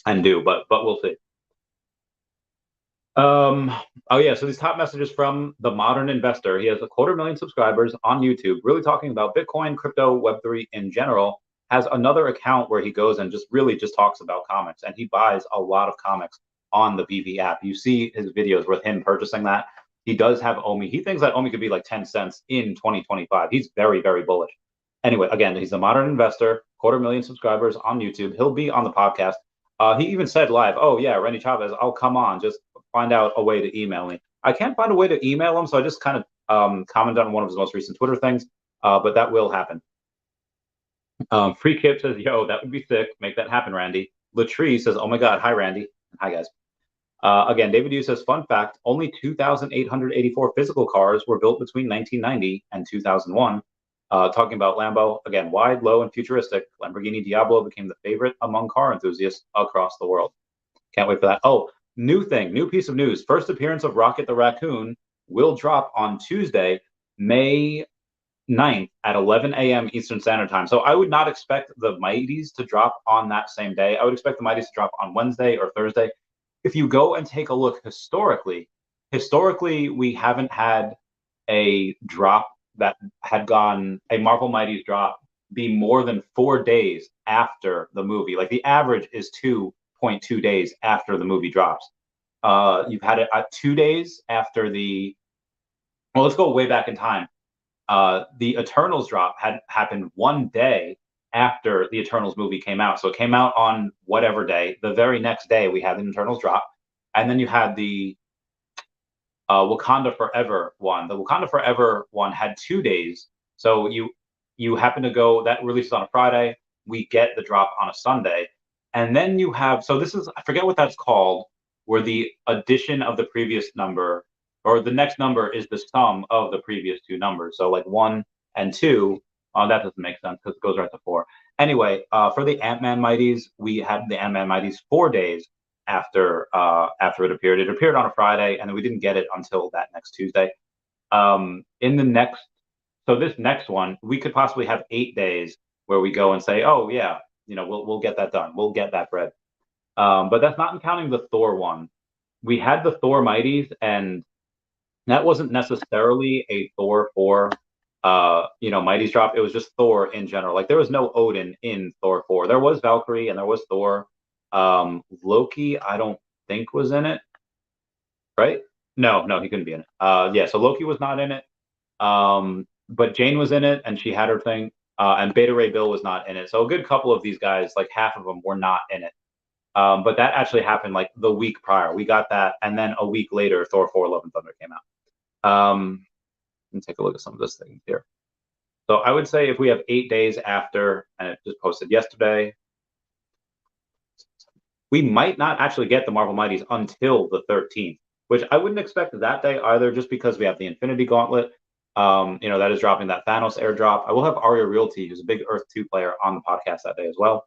and do, but we'll see. Oh yeah, so these top messages from the modern investor. He has 250,000 subscribers on YouTube, really talking about Bitcoin, crypto, Web3 in general. has another account where he goes and just really just talks about comics, and he buys a lot of comics on the Veve app. You see his videos with him purchasing that. He does have OMI. He thinks that OMI could be like 10 cents in 2025. He's very, very bullish. Anyway, again, he's a modern investor, 250,000 subscribers on YouTube. He'll be on the podcast. He even said live, oh, yeah, Randy Chavez, I'll come on. Just find out a way to email me. I can't find a way to email him, so I just kind of commented on one of his most recent Twitter things, but that will happen. Free Kip says, yo, that would be sick. Make that happen, Randy. Latree says, oh, my God. Hi, Randy. Hi, guys. Again, David Hughes says, fun fact, only 2,884 physical cars were built between 1990 and 2001. Talking about Lambo, again, wide, low, and futuristic, Lamborghini Diablo became the favorite among car enthusiasts across the world. Can't wait for that. Oh, new piece of news. First appearance of Rocket the Raccoon will drop on Tuesday, May 9th at 11 a.m. Eastern Standard Time. So I would not expect the Mighties to drop on that same day. I would expect the Mighties to drop on Wednesday or Thursday. If you go and take a look historically, we haven't had a drop that had gone, a Marvel Mighties drop, be more than 4 days after the movie. Like the average is 2.2 days after the movie drops. You've had it 2 days after well, let's go way back in time. The Eternals drop had happened 1 day after the Eternals movie came out. So it came out on whatever day. The very next day we had the Eternals drop. And then you had the Wakanda Forever one. The Wakanda Forever one had 2 days. So you happen to go, that releases on a Friday. We get the drop on a Sunday. And then you have, so this is, I forget what that's called, where the addition of the previous number, or the next number is the sum of the previous two numbers. So like 1 and 2, that doesn't make sense because it goes right to 4. Anyway, for the Ant-Man Mighties, we had the Ant-Man Mighties 4 days after it appeared. It appeared on a Friday, and then we didn't get it until that next Tuesday. This next one, we could possibly have 8 days where we go and say, oh yeah, we'll get that done. We'll get that bread. But that's not counting the Thor one. We had the Thor Mighties, and that wasn't necessarily a Thor 4 Mighties drop. It was just Thor in general. Like there was no Odin in Thor 4. There was Valkyrie and there was Thor. Loki, I don't think was in it, right? No, he couldn't be in it. So Loki was not in it. But Jane was in it, and she had her thing. And Beta Ray Bill was not in it. So a good couple of these guys, like half of them, were not in it. But that actually happened like the week prior. We got that, and then a week later, Thor 4: Love and Thunder came out. Let me take a look at some of this thing here. So I would say if we have 8 days after, and it just posted yesterday, we might not actually get the Marvel Mighties until the 13th, which I wouldn't expect that day either, just because we have the Infinity Gauntlet. That is dropping that Thanos airdrop. I will have Arya Realty, who's a big Earth 2 player, on the podcast that day as well.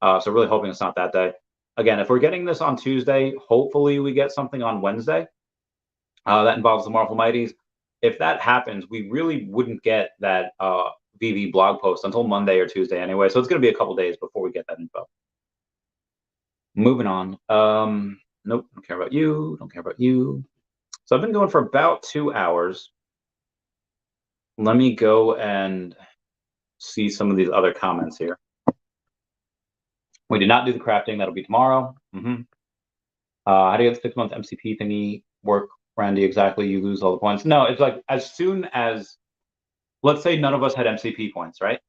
So really hoping it's not that day. Again, if we're getting this on Tuesday, hopefully we get something on Wednesday that involves the Marvel Mighties. If that happens, we really wouldn't get that Veve blog post until Monday or Tuesday anyway. So it's going to be a couple days before we get that info. Moving on. Nope, don't care about you. Don't care about you. So I've been going for about 2 hours. Let me go and see some of these other comments here. We did not do the crafting. That'll be tomorrow. How do you get the 6-month MCP thingy work, Randy? Exactly. You lose all the points. No, it's like as soon as, let's say none of us had MCP points, right?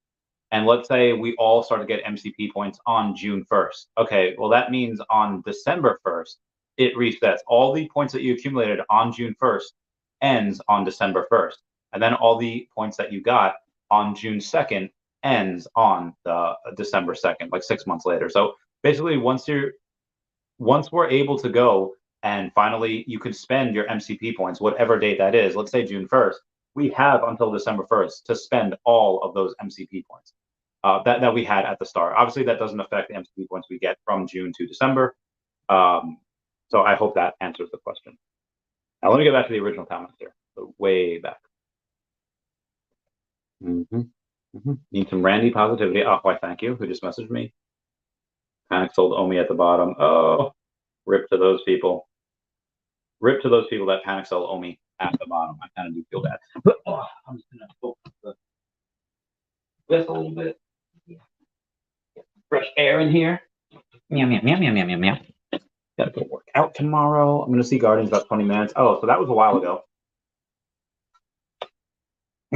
And let's say we all start to get MCP points on June 1st. Okay, well, that means on December 1st, it resets. All the points that you accumulated on June 1st ends on December 1st. And then all the points that you got on June 2nd ends on December 2nd, like 6 months later. So basically, once we're able to go and finally you can spend your MCP points, whatever date that is, let's say June 1st, we have until December 1st to spend all of those MCP points that we had at the start. Obviously, that doesn't affect the MCP points we get from June to December. So I hope that answers the question. Now, let me get back to the original comments here, so way back. Need some Randy positivity. Oh, why, thank you. Who just messaged me? Panic sold OMI at the bottom. Oh, rip to those people. Rip to those people that panic sell OMI at the bottom. I kind of do feel bad. But I'm just going to focus this a little bit. fresh air in here. Meow, meow, meow, meow, meow, meow, meow. Gotta go work out tomorrow. I'm gonna see Guardians about 20 minutes. Oh, so that was a while ago.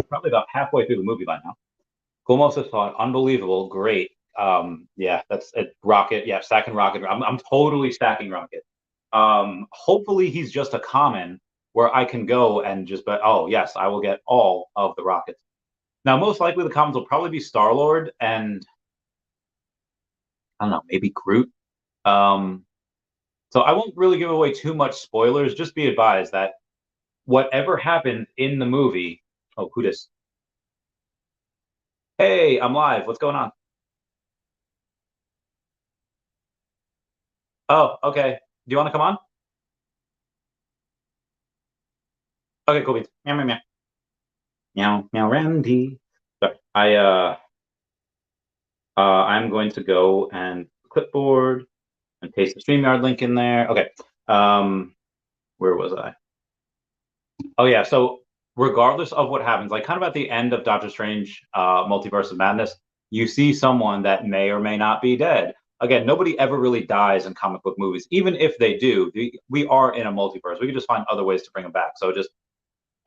Probably about halfway through the movie by now. Como says thought, unbelievable, great. Yeah, that's it. Rocket, yeah, stacking Rocket. I'm totally stacking Rocket. Hopefully he's just a common where I can go and just, but oh yes, I will get all of the Rockets. Now, most likely the commons will probably be Star-Lord and I don't know, maybe Groot. So I won't really give away too much spoilers. Just be advised that whatever happens in the movie. Oh, who dis? Hey, I'm live. What's going on? Oh, okay. Do you want to come on? Okay, cool beans. Meow, meow, meow. Meow, meow, Randy. Sorry. I'm going to go and clipboard and paste the StreamYard link in there. Okay. Where was I? Oh yeah. So regardless of what happens, like kind of at the end of Doctor Strange, Multiverse of Madness, you see someone that may or may not be dead. Again, nobody ever really dies in comic book movies. Even if they do, we are in a multiverse. We can just find other ways to bring them back. So just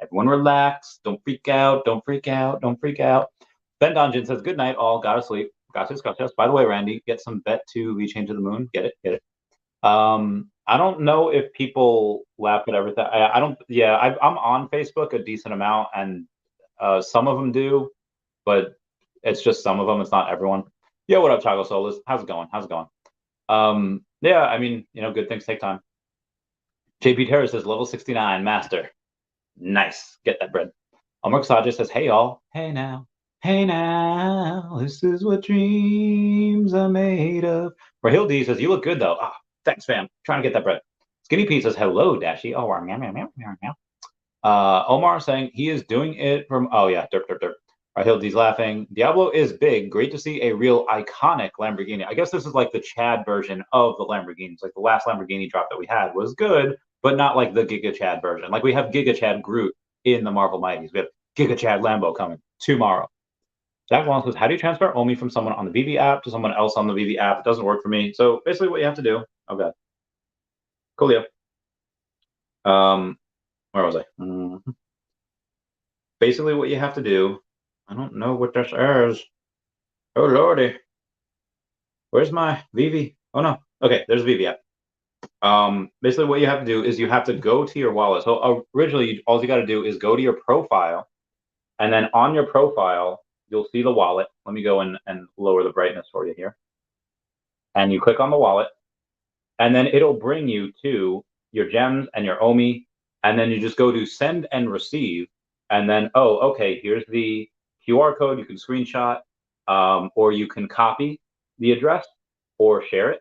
everyone relax. Don't freak out. Don't freak out. Don't freak out. Ben Dungeon says, good night, all. Gotta sleep. Gracias, gracias. By the way, Randy, get some bet to We Change to the Moon. Get it, get it. I don't know if people laugh at everything. I don't. Yeah, I'm on Facebook a decent amount, and some of them do, but it's just some of them. It's not everyone. Yeah, what up, Chago Solas? How's it going? How's it going? Yeah, I mean, good things take time. JP Terrace says level 69 master. Nice, get that bread. Amar Saja says, hey y'all, hey now. Hey now, this is what dreams are made of. Rahil D says, you look good though. Ah, thanks, fam. Trying to get that bread. Skinny Pete says, hello, Dashy. Oh, meow, meow, meow, meow, meow. Omar saying he is doing it from, oh yeah, derp, derp, derp. Rahil D's laughing. Diablo is big. Great to see a real iconic Lamborghini. I guess this is like the Chad version of the Lamborghinis. Like the last Lamborghini drop that we had was good, but not like the Giga Chad version. Like we have Giga Chad Groot in the Marvel Mighties. We have Giga Chad Lambo coming tomorrow. Jack Long says, how do you transfer OMI from someone on the Veve app to someone else on the Veve app? It doesn't work for me. So basically what you have to do, oh God. Coolio. Where was I? Basically what you have to do, I don't know what this is. Oh Lordy. Where's my Veve? Oh no. Okay, there's Veve app. Basically what you have to do is you have to go to your wallet. So originally all you got to do is go to your profile, and then on your profile, you'll see the wallet. Let me go and lower the brightness for you here. And you click on the wallet, and then it'll bring you to your gems and your OMI, and then you just go to send and receive, and then, oh, okay, here's the QR code. You can screenshot, or you can copy the address or share it.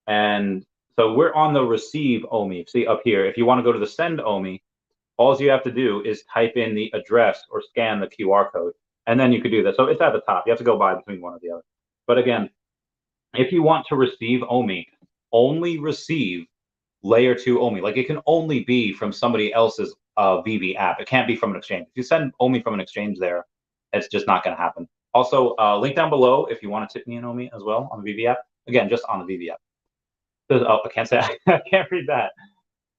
And so we're on the receive OMI. See up here, if you want to go to the send OMI, all you have to do is type in the address or scan the QR code. And then you could do that. So it's at the top. You have to go by between one or the other. But again, if you want to receive OMI, only receive layer 2 OMI. Like it can only be from somebody else's Veve app. It can't be from an exchange. If you send OMI from an exchange there, it's just not going to happen. Also, link down below if you want to tip me an OMI as well on the Veve app. Again, just on the Veve app. Oh, I can't say I can't read that.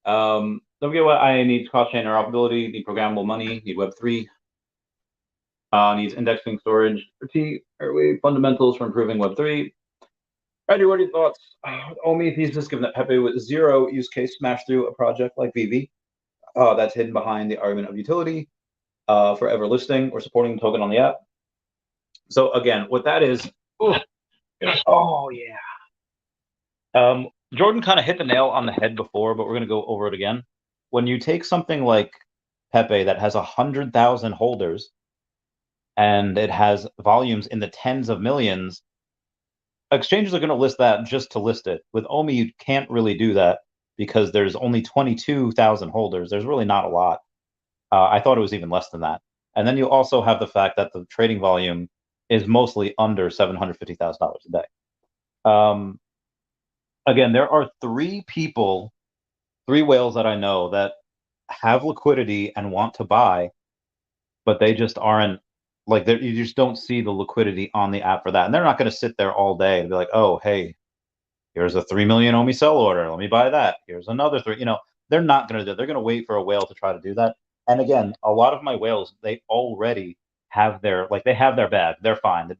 Don't forget what I need: cross-chain interoperability, need programmable money, need Web3. Needs indexing, storage, fundamentals for improving Web3. Randy, what are your thoughts? OMI thesis, given that Pepe with 0 use case smashed through a project like Veve. That's hidden behind the argument of utility, forever listing or supporting the token on the app. So again, what that is, oh yeah. Jordan kind of hit the nail on the head before, but we're going to go over it again. When you take something like Pepe that has 100,000 holders, and it has volumes in the tens of millions, exchanges are going to list that just to list it. With OMI, you can't really do that because there's only 22,000 holders. There's really not a lot. I thought it was even less than that. And then you also have the fact that the trading volume is mostly under $750,000 a day. Again, there are 3 whales that I know that have liquidity and want to buy, but they just aren't Like you just don't see the liquidity on the app for that, and they're not going to sit there all day and be like, oh, hey, here's a 3 million OMI sell order. Let me buy that. Here's another 3. They're not going to do it. They're going to wait for a whale to try to do that. And again, a lot of my whales, they already have their bag. They're fine.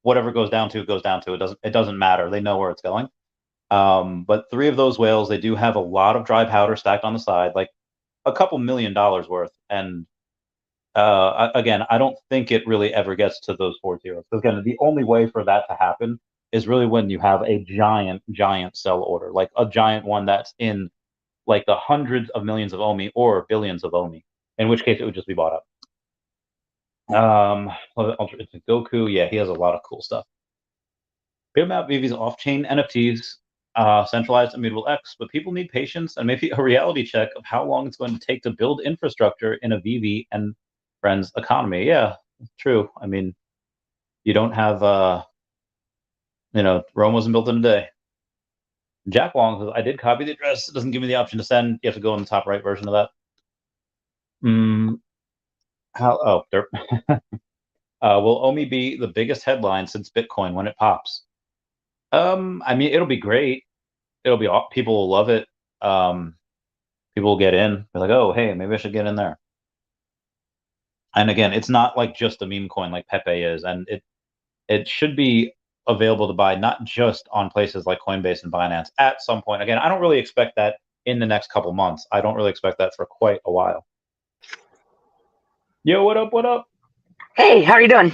Whatever goes down to goes down to. It doesn't matter. They know where it's going. But 3 of those whales, they do have a lot of dry powder stacked on the side, like a couple $1 million worth. And again, I don't think it really ever gets to those 4 zeros. So again, the only way for that to happen is really when you have a giant sell order, like a giant one that's in like the hundreds of millions of OMI or billions of OMI, in which case it would just be bought up. It's Goku. Yeah, he has a lot of cool stuff. Big map Veve's off-chain NFTs, centralized immutable X, but people need patience and maybe a reality check of how long it's going to take to build infrastructure in a Veve and friends economy. Yeah, true. I mean, you don't have Rome wasn't built in a day. Jack Long says, I did copy the address. It doesn't give me the option to send. You have to go in the top right version of that. Will OMI be the biggest headline since Bitcoin when it pops? I mean, it'll be great. People will love it. People will get in. They're like, oh, hey, maybe I should get in there. And again, it's not like just a meme coin like Pepe is, and it should be available to buy not just on places like Coinbase and Binance at some point. Again, I don't really expect that in the next couple months. I don't really expect that for quite a while. Yo, what up? What up? Hey, how are you doing?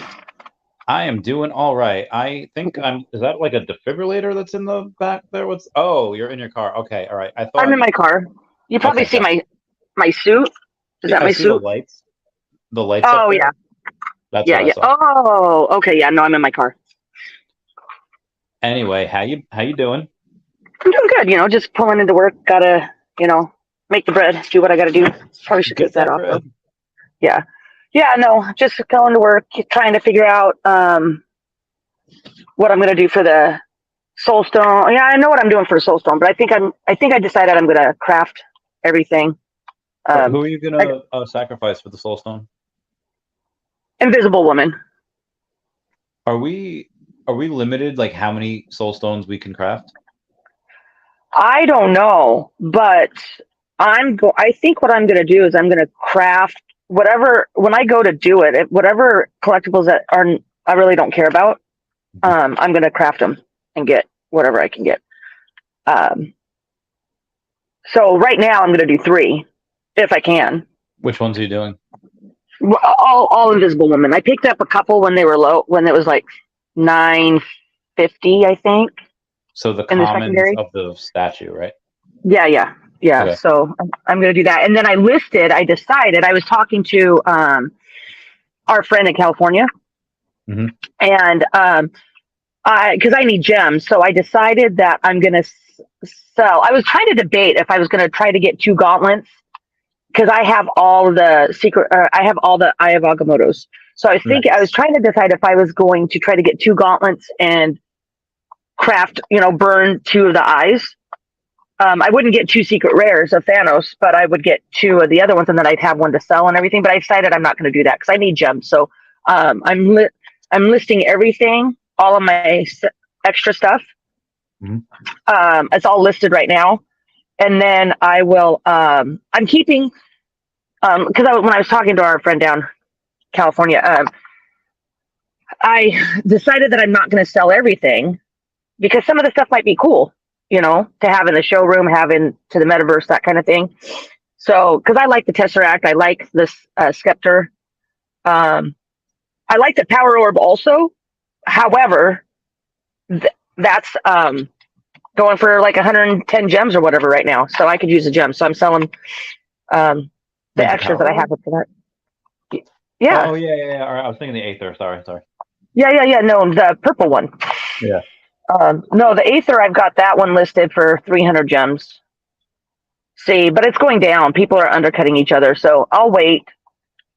I am doing all right. I think is that like a defibrillator that's in the back there? You're in your car. Okay, all right. I'm in my car. You probably see my suit. Is that my suit? The lights. Oh, yeah. That's yeah. Oh, okay. Yeah, no, I'm in my car. Anyway, how you doing? I'm doing good. Just pulling into work. Gotta, make the bread. Do what I gotta do. Probably should take that off. Though. Yeah. Yeah, no, just going to work, trying to figure out what I'm gonna do for the Soulstone. Yeah, I know what I'm doing for Soulstone, but I think I decided I'm gonna craft everything. Who are you gonna sacrifice for the Soulstone? Invisible Woman. Are we limited, like how many Soulstones we can craft? I don't know, but I think what I'm going to do is I'm going to craft whatever, when I go to do it, whatever collectibles that I really don't care about, I'm going to craft them and get whatever I can get. So right now I'm going to do 3 if I can. Which ones are you doing? All Invisible Women. I picked up a couple when they were low, when it was like $9.50, I think. So the commons of the statue, right? Yeah. Okay. So I'm going to do that. And then I decided, I was talking to our friend in California, and because I need gems. So I decided that I'm going to sell. I was trying to debate if I was going to try to get 2 gauntlets, because I have all the secret, I have all the Eye of Agamottos. So I think I was trying to decide if I was going to try to get 2 gauntlets and craft, burn 2 of the eyes. I wouldn't get 2 secret rares of Thanos, but I would get 2 of the other ones, and then I'd have one to sell and everything. But I decided I'm not going to do that because I need gems. So I'm listing everything, all of my extra stuff. It's all listed right now. And then I will, I'm keeping, because when I was talking to our friend down California, I decided that I'm not going to sell everything because some of the stuff might be cool, to have in the showroom, have in to the metaverse, that kind of thing. So, because I like the Tesseract, I like this Scepter. I like the Power Orb also. However, that's going for like 110 gems or whatever right now. So I could use a gem. So I'm selling the extras that I have for that. Yeah. Oh, yeah. All right. I was thinking the Aether. Sorry. Yeah. No, the purple one. Yeah. No, the Aether, I've got that one listed for 300 gems. See, but it's going down. People are undercutting each other. So I'll wait.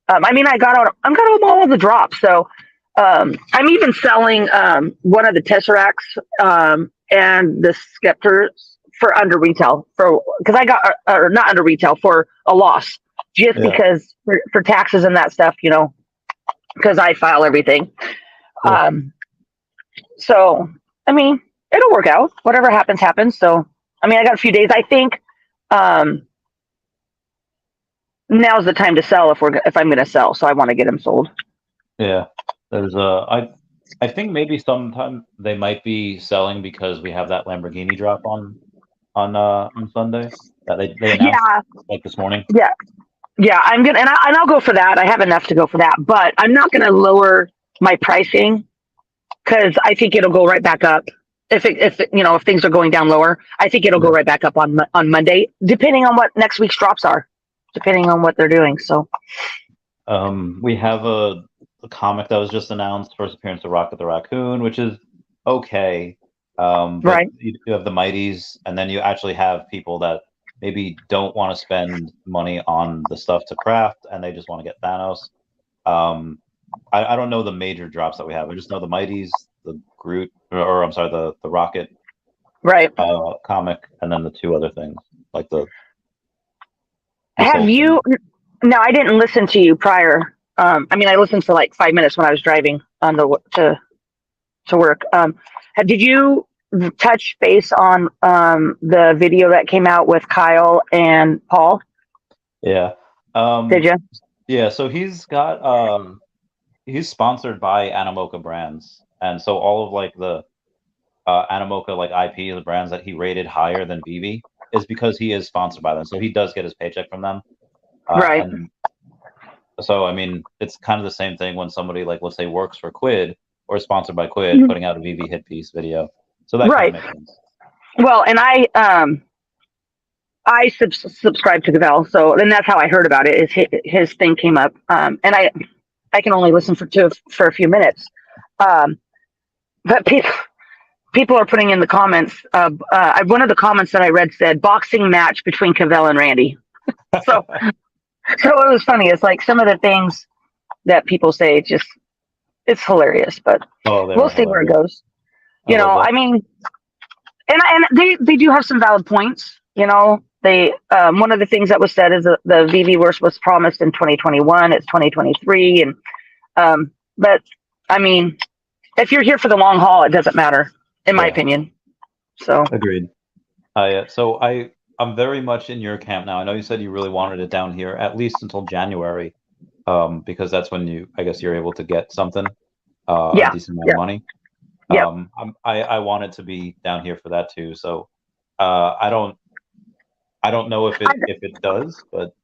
I got all of the drops. So I'm even selling one of the Tesseracts and the Scepters for under retail because I got or not under retail for a loss just because for taxes and that stuff, because I file everything. Cool. So I mean, it'll work out. Whatever happens, happens. So I mean, I got a few days. I think now's the time to sell if I'm going to sell. So I want to get them sold. Yeah, there's I think maybe sometime they might be selling because we have that Lamborghini drop on Sunday that they announced like this morning. Yeah, I'm gonna and I'll go for that. I have enough to go for that, but I'm not gonna lower my pricing because I think it'll go right back up. If things are going down lower, I think it'll go right back up on Monday, depending on what next week's drops are, depending on what they're doing. So, we have a comic that was just announced, first appearance of Rocket the Raccoon, which is okay. But right. You have the Mighties, and then you actually have people that maybe don't want to spend money on the stuff to craft, and they just want to get Thanos. I don't know the major drops that we have. I just know the Mighties, the Groot, or I'm sorry, the Rocket, right? Comic, and then the two other things like the. Have you? No, I didn't listen to you prior. I mean, I listened for like 5 minutes when I was driving on to work. Did you touch base on the video that came out with Kyle and Paul? Yeah. Did you? Yeah. So he's got he's sponsored by Animoca brands, and so all of like the Animoca like IP, the brands that he rated higher than Veve, is because he is sponsored by them. So he does get his paycheck from them. Right. And so I mean, it's kind of the same thing when somebody like let's say works for Quid or is sponsored by Quid, putting out a Veve hit piece video. So that kind of makes sense. Well, and I subscribe to Gavel, so then that's how I heard about it. Is his thing came up, and I can only listen for a few minutes, but people are putting in the comments. One of the comments that I read said boxing match between Cavell and Randy. so it was funny. It's like some of the things that people say, it's hilarious, but we'll see where it goes. You know, I mean, and they do have some valid points. You know, they one of the things that was said is the Veve verse was promised in 2021. It's 2023, and but I mean, if you're here for the long haul, it doesn't matter, in my opinion. So agreed. So I'm very much in your camp now. I know you said you really wanted it down here at least until January, because that's when I guess you're able to get something, a decent amount of money. Yeah. I want it to be down here for that too. So I don't know if it does, but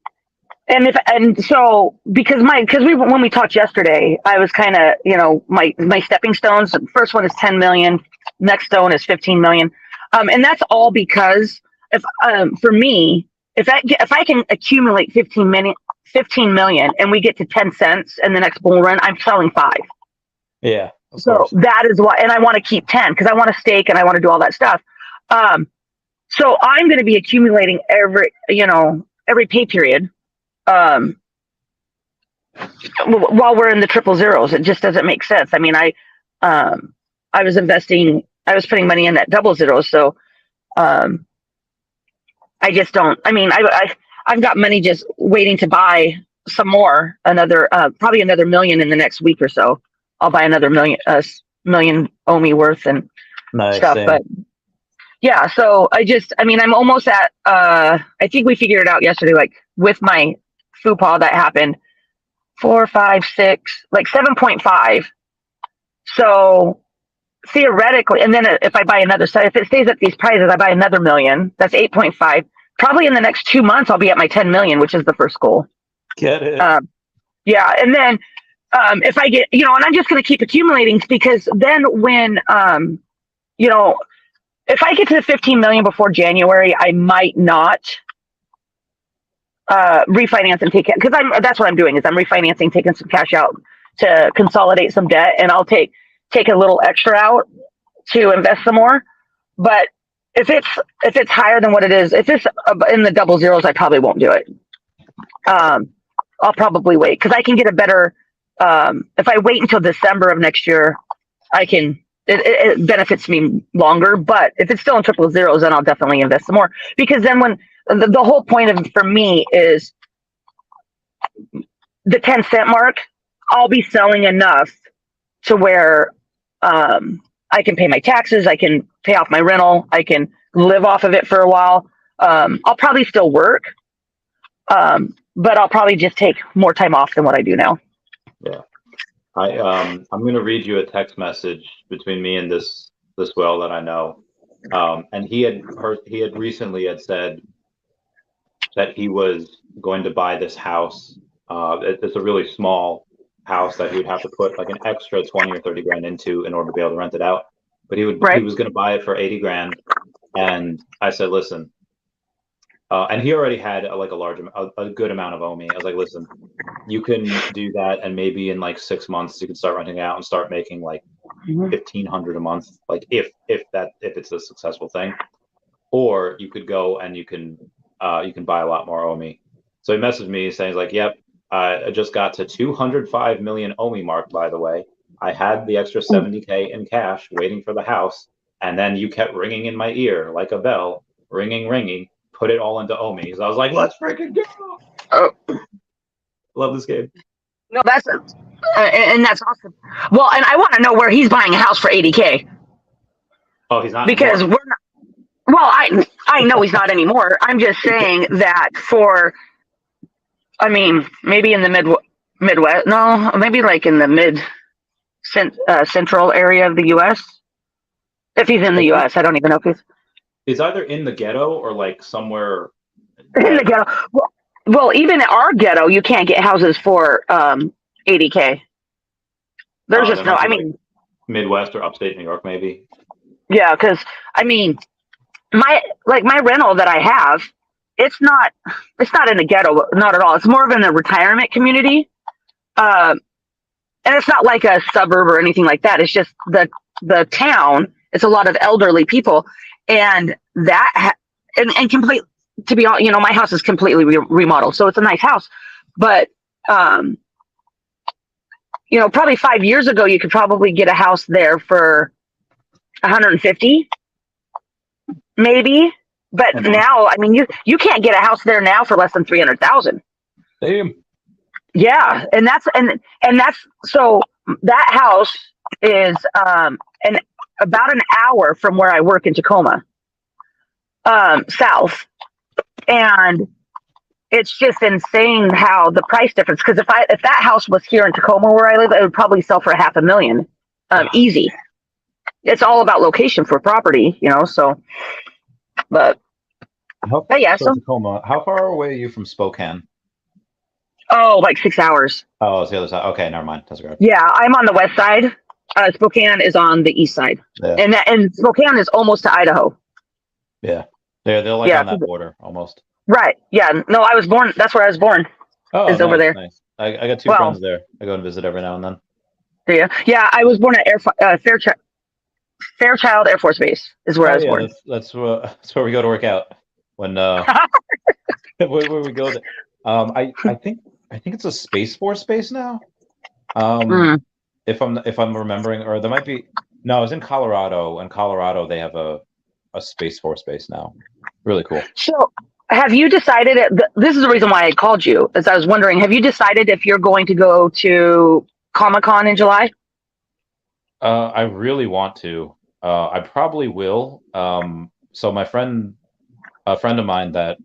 so because when we talked yesterday, I was kind of my stepping stones. The first one is 10 million, next stone is 15 million, and that's all because if for me if I can accumulate 15 million and we get to 10 cents in the next bull run, I'm selling 5. Yeah. So that is why, and I want to keep 10 because I want to stake and I want to do all that stuff. So I'm going to be accumulating every pay period, while we're in the triple zeros. It just doesn't make sense. I mean, I was putting money in that double zeros. So, I just don't, I mean, I've got money just waiting to buy some more, probably another million in the next week or so. I'll buy another million OMI worth and stuff. Same. But yeah, so I'm almost at, I think we figured it out yesterday, like with my FUPA that happened, 4, 5, 6, like 7.5. So theoretically, and then if I buy another set, if it stays at these prices, I buy another million, that's 8.5. Probably in the next 2 months, I'll be at my 10 million, which is the first goal. Get it. Yeah. And then, if I get, and I'm just going to keep accumulating because then when, if I get to the 15 million before January, I might not refinance and take it because that's what I'm doing is I'm refinancing, taking some cash out to consolidate some debt, and I'll take a little extra out to invest some more. But if it's higher than what it is, if it's in the double zeros, I probably won't do it. I'll probably wait because I can get a better. If I wait until December of next year, it benefits me longer. But if it's still in triple zeros, then I'll definitely invest some more. Because then when the whole point for me is the 10 cent mark, I'll be selling enough to where I can pay my taxes, I can pay off my rental, I can live off of it for a while. I'll probably still work, but I'll probably just take more time off than what I do now. Yeah. I'm going to read you a text message between me and this whale that I know. And he had recently said that he was going to buy this house. It's a really small house that he would have to put like an extra 20 or 30 grand into in order to be able to rent it out. But he was going to buy it for 80 grand. And I said, listen, and he already had a good amount of OMI. I was like, listen, you can do that, and maybe in like 6 months you can start renting it out and start making like $1,500 a month, like if it's a successful thing. Or you could go and you can buy a lot more OMI. So he messaged me saying, like, yep, I just got to 205 million OMI mark, by the way. I had the extra 70K in cash waiting for the house, and then you kept ringing in my ear like a bell, ringing, put it all into OMI. So I was like, let's freaking go. Oh. Love this game. No, that's and that's awesome. Well, and I want to know where he's buying a house for 80K. Oh, he's not because anymore. we're not. Well, I know he's not anymore. I'm just saying that maybe in the Midwest. No, maybe like in the central area of the U.S. If he's in the U.S., I don't even know if he's either in the ghetto or like somewhere in the ghetto. Well, even in our ghetto, you can't get houses for 80K. There's just no. Midwest or upstate New York, maybe. Yeah, because my rental that I have, it's not in the ghetto, not at all. It's more of in a retirement community, and it's not like a suburb or anything like that. It's just the town. It's a lot of elderly people, and and complete. To be honest, my house is completely remodeled, so it's a nice house. But probably 5 years ago, you could probably get a house there for 150, maybe. But now, you can't get a house there now for less than 300,000. Damn. Yeah, and that's so that house is about an hour from where I work in Tacoma, south. And it's just insane how the price difference. Because if that house was here in Tacoma where I live, it would probably sell for $500,000, easy. It's all about location for property, So, but yeah. So Tacoma. How far away are you from Spokane? Oh, like 6 hours. Oh, it's the other side. Okay, never mind. That's great. Yeah, I'm on the west side. Spokane is on the east side, and Spokane is almost to Idaho. Yeah. They're like on that border almost. Right. Yeah. No, I was born. That's where I was born. Oh, is over there. Nice. I got two friends there. I go and visit every now and then. Yeah. I was born at Fairchild Air Force Base is where I was born. That's where we go to work out when where we go. I think it's a Space Force base now. If I'm remembering, or there might be. No, I was in Colorado. In Colorado, they have a Space Force base now. Really cool. So have you decided, this is the reason why I called you, as I was wondering, have you decided if you're going to go to Comic-Con in July? I really want to. I probably will. So a friend of mine that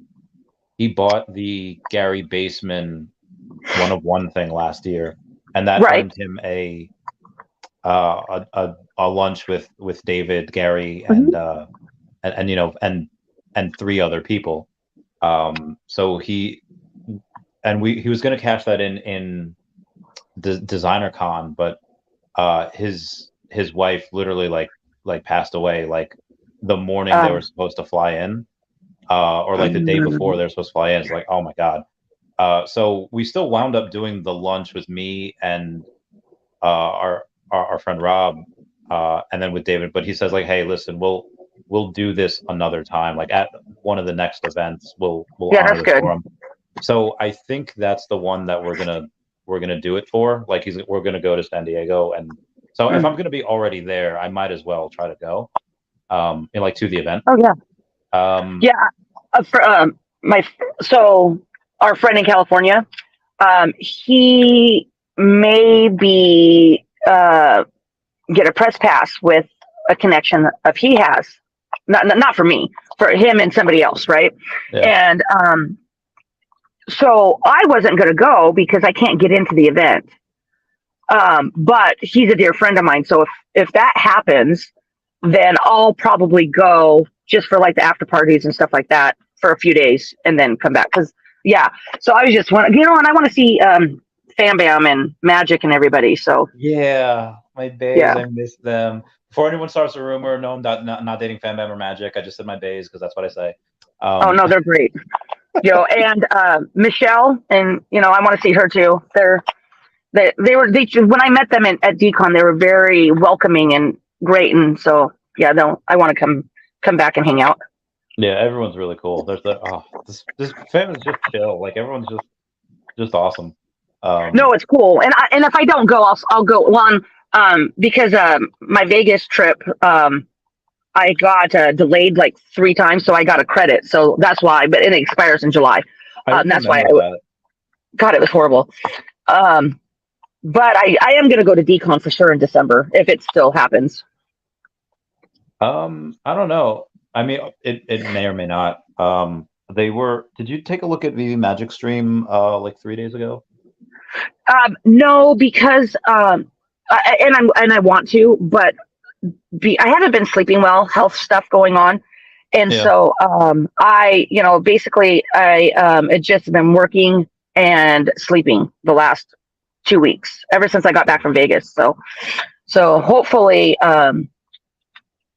he bought the Gary Baseman 1-of-1 thing last year, and that earned him a lunch with David, Gary, and three other people. So he was going to cash that in Designer Con, but his wife literally like passed away like the morning they were supposed to fly in, or like the day before they were supposed to fly in. It's like, oh my God. So we still wound up doing the lunch with me and our friend Rob, and then with David. But he says like, hey, listen, we'll do this another time. Like at one of the next events, we'll honor this for him. So I think that's the one that we're gonna do it for. Like we're gonna go to San Diego, and so if I'm gonna be already there, I might as well try to go, to the event. Oh yeah. So our friend in California, he maybe get a press pass with a connection of he has, not for me, for him and somebody else, right? Yeah. And so I wasn't going to go because I can't get into the event. But he's a dear friend of mine, so if that happens, then I'll probably go just for like the after parties and stuff like that for a few days and then come back. Because so I was just and I want to see Fam Bam and Magic and everybody. So yeah, my bays, I miss them. Before anyone starts a rumor, no, I'm not dating Fam Bam or Magic. I just said my bays because that's what I say. Oh no, they're great. And Michelle, and I want to see her too. They when I met them at Decon, they were very welcoming and great, and so I want to come back and hang out. Yeah, everyone's really cool. There's this family's just chill. Like everyone's just awesome. No, it's cool, and if I don't go, I'll go on because my Vegas trip I got delayed like 3 times, so I got a credit, so that's why. But it expires in July. That's why. God, it was horrible. But I am going to go to Decon for sure in December if it still happens. I don't know. I mean, it may or may not. Did you take a look at Veve Magic stream like 3 days ago? No, because I want to, but I haven't been sleeping well, health stuff going on. And so I basically I had just been working and sleeping the last 2 weeks ever since I got back from Vegas. So hopefully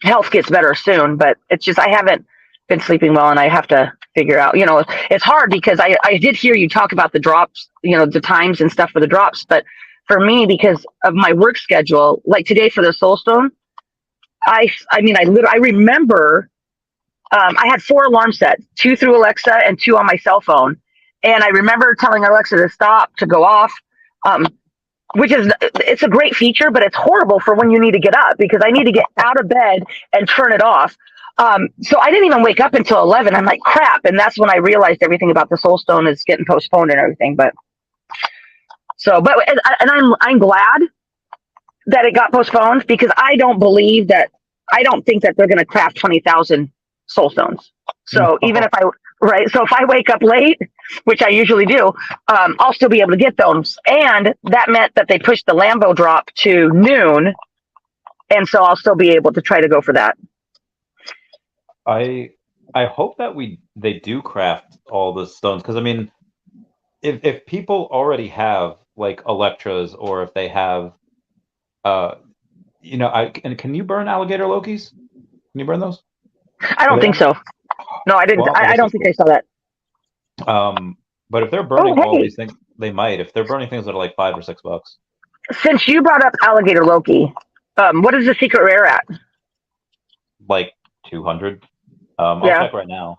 health gets better soon, but it's just I haven't been sleeping well, and I have to figure out, it's hard because I did hear you talk about the drops, the times and stuff for the drops, but for me, because of my work schedule, like today for the Soulstone, I remember I had 4 alarm sets, 2 through Alexa and 2 on my cell phone, and I remember telling Alexa to stop, to go off, it's a great feature, but it's horrible for when you need to get up because I need to get out of bed and turn it off. So I didn't even wake up until 11. I'm like, crap. And that's when I realized everything about the Soulstone is getting postponed and everything. I'm glad that it got postponed because I don't think that they're going to craft 20,000 Soulstones. So even if I wake up late, which I usually do, I'll still be able to get those. And that meant that they pushed the Lambo drop to noon. And so I'll still be able to try to go for that. I hope that they do craft all the stones, because I mean, if people already have like Electras, or if they have, can you burn alligator Lokis? Can you burn those? I don't think so. No, I didn't. Well, I don't think I saw that. But if they're burning all these things, they might. If they're burning things that are like $5 or $6. Since you brought up alligator Loki, what is the secret rare at? Like 200. I'll check right now.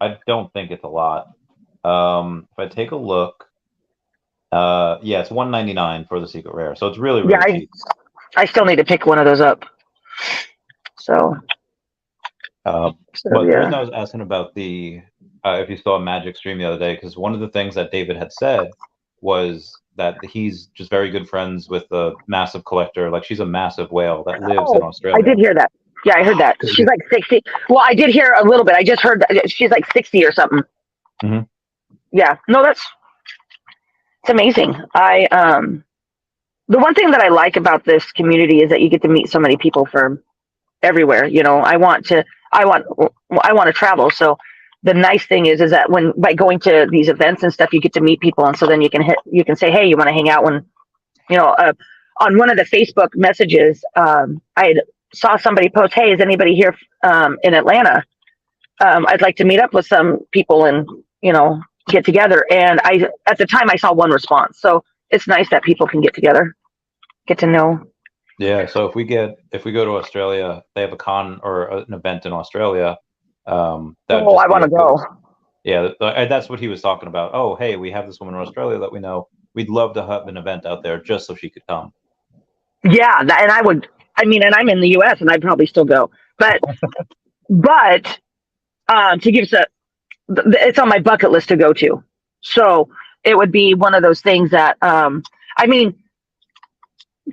I don't think it's a lot. If I take a look, it's $199 for the secret rare, so it's really cheap. I still need to pick one of those up. So. But the reason I was asking about the if you saw a Magic stream the other day, because one of the things that David had said was that he's just very good friends with a massive collector. Like, she's a massive whale that lives in Australia. I did hear that. Yeah, I heard that. She's like 60. Well, I did hear a little bit. I just heard that she's like 60 or something. Mm-hmm. Yeah. No, it's amazing. The one thing that I like about this community is that you get to meet so many people from everywhere. I want to travel. So the nice thing is that by going to these events and stuff, you get to meet people. And so then you can say, hey, you want to hang out on one of the Facebook messages, I saw somebody post, hey, is anybody here in Atlanta? I'd like to meet up with some people and, get together. And at the time I saw one response. So it's nice that people can get together, get to know. Yeah. So if we go to Australia, they have a con or an event in Australia. I want to go. Yeah. That's what he was talking about. Oh, hey, we have this woman in Australia that we know. We'd love to have an event out there just so she could come. Yeah. And I'm in the US and I'd probably still go, but to give us it's on my bucket list to go to. So it would be one of those things that, I mean,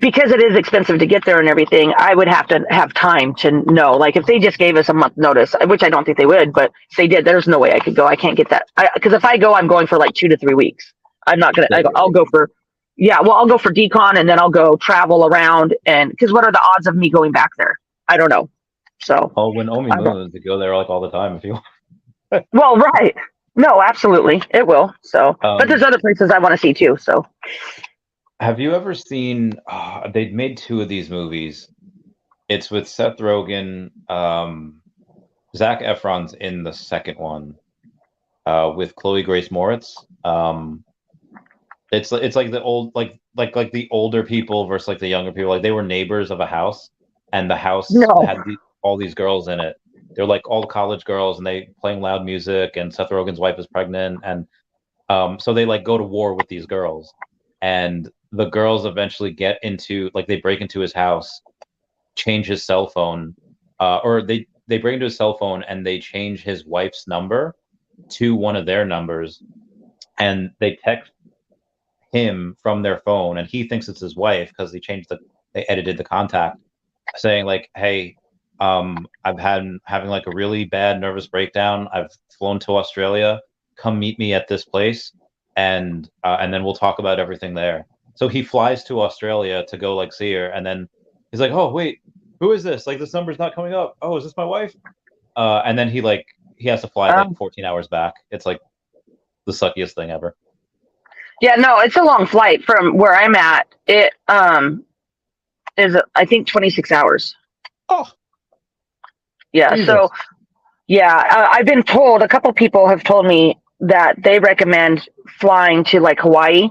because it is expensive to get there and everything, I would have to have time to know. Like if they just gave us a month notice, which I don't think they would, but if they did, there's no way I could go. I can't get that. Because if I go, I'm going for like 2 to 3 weeks. I'm not going to, I'll go for, I'll go for decon and then I'll go travel around. And because what are the odds of me going back there? I don't know. So. Oh, when OMI moves, they go there like all the time if you want. Well, right. No, absolutely. It will. So, but there's other places I want to see too. So. Have you ever seen? They made 2 of these movies. It's with Seth Rogen. Zac Efron's in the second one, with Chloe Grace Moritz. It's like the old like the older people versus like the younger people. Like they were neighbors of a house, and the house had all these girls in it. They're like all college girls, and they playing loud music. And Seth Rogen's wife is pregnant, and so they like go to war with these girls, and the girls eventually get into like they break into his house, change his cell phone, or they break into his cell phone and they change his wife's number to one of their numbers, and they text him from their phone, and he thinks it's his wife because they edited the contact, saying like, "Hey, I've having like a really bad nervous breakdown. I've flown to Australia. Come meet me at this place, and then we'll talk about everything there." So he flies to Australia to go like see her, and then he's like, "Oh wait, who is this? Like this number's not coming up. Oh, is this my wife?" And then he has to fly like 14 hours back. It's like the suckiest thing ever. Yeah, no, it's a long flight from where I'm at. It is I think 26 hours. Oh. Yeah. Jesus. So yeah, I've been told, a couple people have told me that they recommend flying to like Hawaii,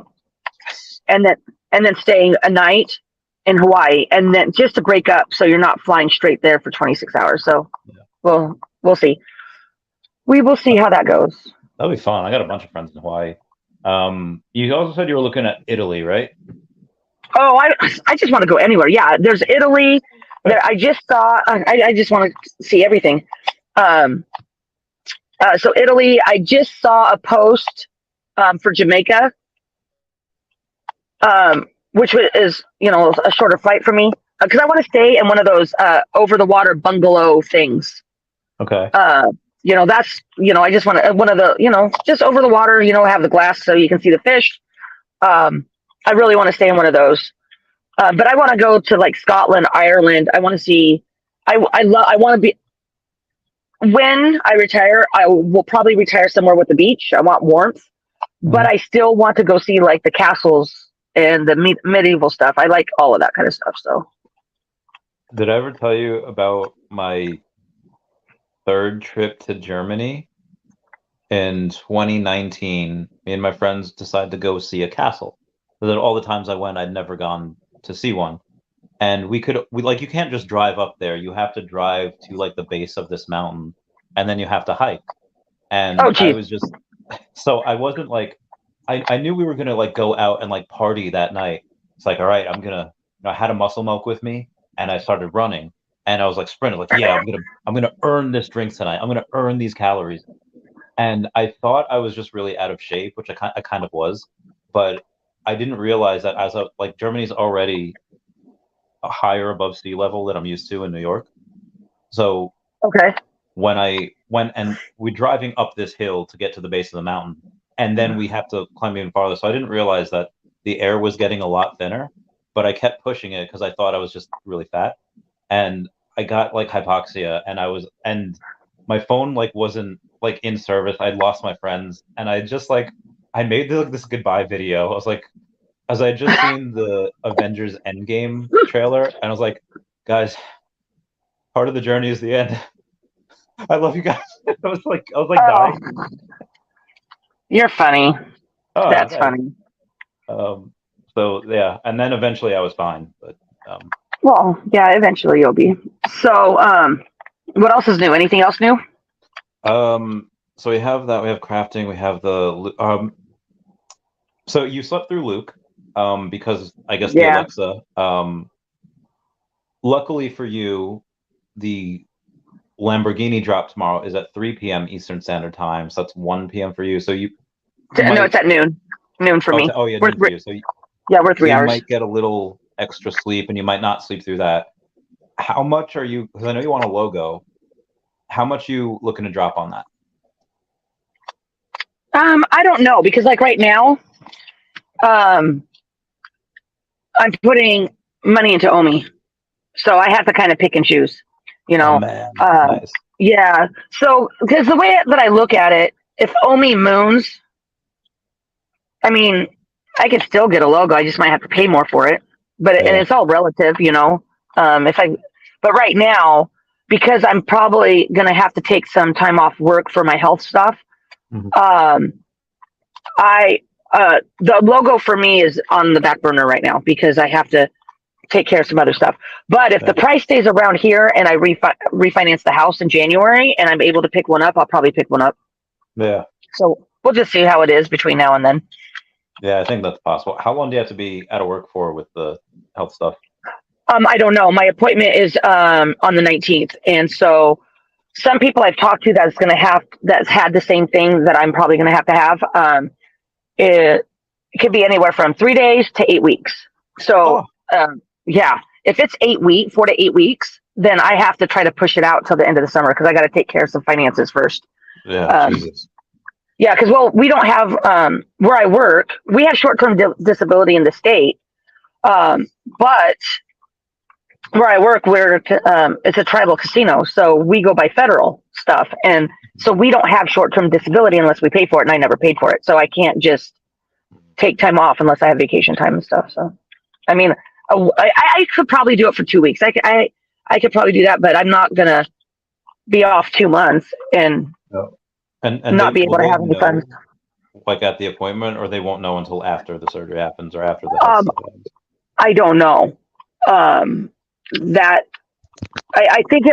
and then staying a night in Hawaii, and then just to break up so you're not flying straight there for 26 hours. So we'll see. We will see how that goes. That'll be fun. I got a bunch of friends in Hawaii. You also said you were looking at Italy, right? Oh, I just want to go anywhere. Yeah, there's Italy. There, I just saw. I just want to see everything. So Italy, I just saw a post for Jamaica, which is a shorter flight for me because I want to stay in one of those over the water bungalow things. Okay. That's I just want to one of the just over the water. Have the glass so you can see the fish. I really want to stay in one of those. But I want to go to like Scotland, Ireland. I want to see. I want to be. When I retire, I will probably retire somewhere with the beach. I want warmth, but I still want to go see like the castles and the medieval stuff. I like all of that kind of stuff. So, did I ever tell you about my third trip to Germany? In 2019, me and my friends decided to go see a castle. So that all the times I went, I'd never gone to see one. And we you can't just drive up there. You have to drive to like the base of this mountain, and then you have to hike. And I was just, so I wasn't like, I knew we were gonna like go out and like party that night. It's like, all right, I had a muscle milk with me, and I started running, and I was like sprinting, like, yeah, I'm gonna earn this drink tonight. I'm gonna earn these calories. And I thought I was just really out of shape, which I kind of was, but I didn't realize that Germany's already higher above sea level than I'm used to in New York. So when I went and we're driving up this hill to get to the base of the mountain, and then we have to climb even farther. So I didn't realize that the air was getting a lot thinner, but I kept pushing it because I thought I was just really fat. And I got like hypoxia, and my phone like wasn't like in service. I'd lost my friends, and I just I made this goodbye video. I was like, as I had just seen the Avengers Endgame trailer, and I was like, guys, part of the journey is the end. I love you guys. I was like dying. You're funny. Oh, that's funny. So yeah, and then eventually I was fine, but well, yeah, eventually you'll be. So, what else is new? Anything else new? So we have that. We have crafting. We have the So you slept through Luke, because I guess the Alexa. Luckily for you, the Lamborghini drop tomorrow is at 3 p.m. Eastern Standard Time, so that's 1 p.m. for you. So you no, it's at noon. Noon for me. Yeah, noon for you. Yeah, we're 3 you hours. might get a little extra sleep, and you might not sleep through that. How much are you? Because I know you want a logo. How much are you looking to drop on that? I don't know because like right now, I'm putting money into OMI, so I have to kind of pick and choose. You Oh know, man, uh, nice. yeah. So because the way that I look at it, if OMI moons, I mean, I can still get a logo. I just might have to pay more for it, but and Yeah. it's all relative, you know. But right now, because I'm probably gonna have to take some time off work for my health stuff. Mhm. I the logo for me is on the back burner right now because I have to take care of some other stuff. But if Yeah. the price stays around here and I refinance the house in January and I'm able to pick one up, I'll probably pick one up. Yeah. So we'll just see how it is between now and then. Yeah, I think that's possible. How long do you have to be out of work for with the health stuff? I don't know. My appointment is on the 19th, and so some people I've talked to that's had the same thing that I'm probably gonna have to have. It could be anywhere from 3 days to 8 weeks. So yeah, if it's 4 to 8 weeks, then I have to try to push it out till the end of the summer because I got to take care of some finances first. Yeah, Jesus. Yeah, because we don't have where I work. We have short-term disability in the state, but where I work, it's a tribal casino, so we go by federal stuff, and so we don't have short-term disability unless we pay for it, and I never paid for it, so I can't just take time off unless I have vacation time and stuff. So, I mean, I could probably do it for 2 weeks. I could probably do that, but I'm not gonna be off 2 months and And not be able to have any funds. Like at the appointment, or they won't know until after the surgery happens or after the health stuff happens? I don't know. That I think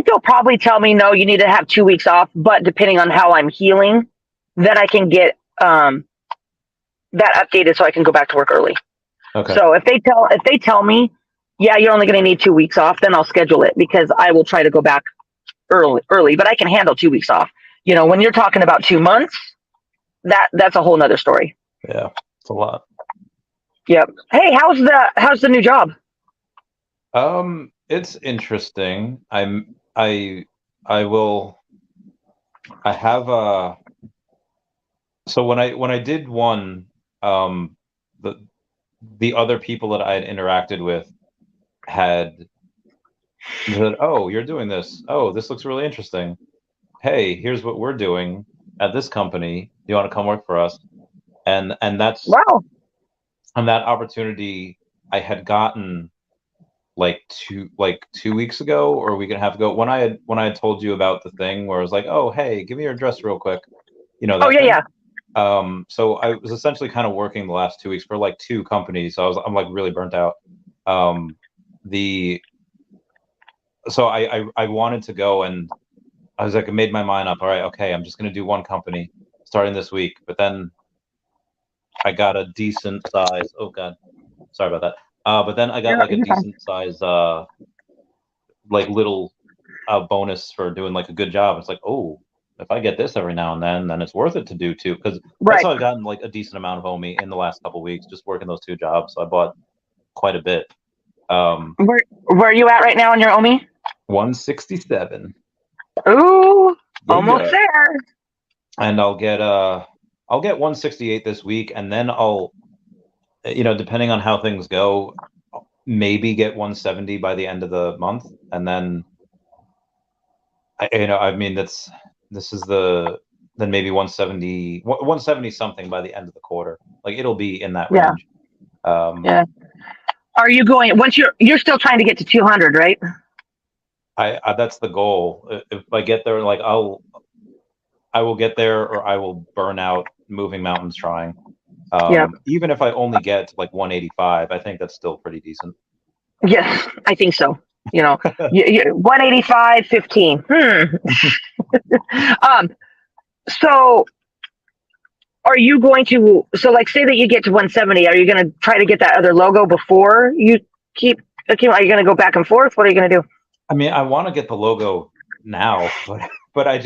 they'll probably tell me no, you need to have 2 weeks off, but depending on how I'm healing, then I can get that updated so I can go back to work early. Okay. So if they tell me, yeah, you're only going to need 2 weeks off, then I'll schedule it because I will try to go back early, but I can handle 2 weeks off. You know, when you're talking about 2 months, that's a whole nother story. Yeah, it's a lot. Yep. Hey, how's the new job? It's interesting. I have so when I did one, the other people that I had interacted with had said, "Oh, you're doing this. Oh, this looks really interesting. Hey, here's what we're doing at this company. Do you want to come work for us?" And that's Wow. And that opportunity I had gotten like 2 weeks ago or a week and a half ago when I had told you about the thing where I was like, "Oh, hey, give me your address real quick." You know that thing? Yeah. So I was essentially kind of working the last 2 weeks for like 2 companies. So I'm like really burnt out. So I wanted to go, and I was like, I made my mind up. All right, okay, I'm just gonna do one company starting this week. But then I got a decent size. Oh God, sorry about that. But then I got like a decent size, like little bonus for doing like a good job. It's like, oh, if I get this every now and then it's worth it to do too. Because that's how I've gotten like a decent amount of OMI in the last couple of weeks, just working those 2 jobs. So I bought quite a bit. Where are you at right now in your OMI? 167. Ooh, almost there. And I'll get 168 this week, and then I'll, depending on how things go, maybe get 170 by the end of the month, and then then maybe 170 something by the end of the quarter. Like it'll be in that range. Yeah. Are you going once you're still trying to get to 200, right? I that's the goal. If I get there, like I will get there, or I will burn out moving mountains trying. Even if I only get to like 185, I think that's still pretty decent. Yes, I think so. 185, 15. So are you going to, like say that you get to 170, are you going to try to get that other logo before you keep, are you going to go back and forth? What are you going to do? I mean, I want to get the logo now, but I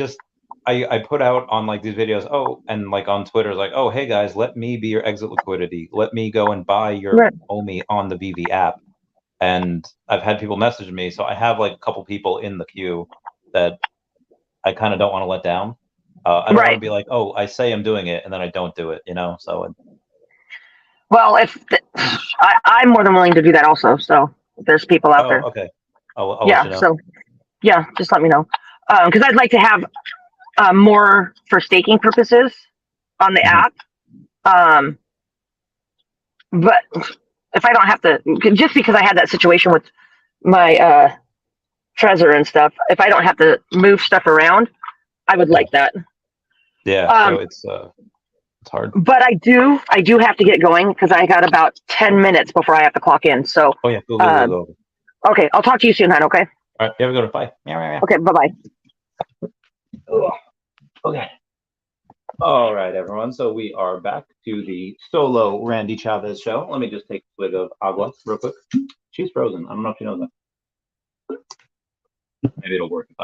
I put out on like these videos, oh, and like on Twitter, like, oh, hey guys, let me be your exit liquidity. Let me go and buy your Right. OMI on the Veve app. And I've had people message me, so I have like a couple people in the queue that I kind of don't want to let down. I don't want Right. to be like, oh, I say I'm doing it and then I don't do it, you know. So Well, I'm more than willing to do that also. So if there's people out there. okay, I'll let Yeah. you know. So yeah, just let me know. Because I'd like to have more for staking purposes on the Mhm. app. But if I don't have to, just because I had that situation with my treasurer and stuff, if I don't have to move stuff around, I would like that. Yeah. So it's hard. But I do have to get going because I got about 10 minutes before I have to clock in. So Oh yeah, go. okay, I'll talk to you soon, hon. Okay. All right, you have a good one. Bye. Yeah. Okay. Bye bye. Okay. All right, everyone. So we are back to the solo Randy Chavez show. Let me just take a swig of agua real quick. She's frozen. I don't know if you know that. Maybe it'll work if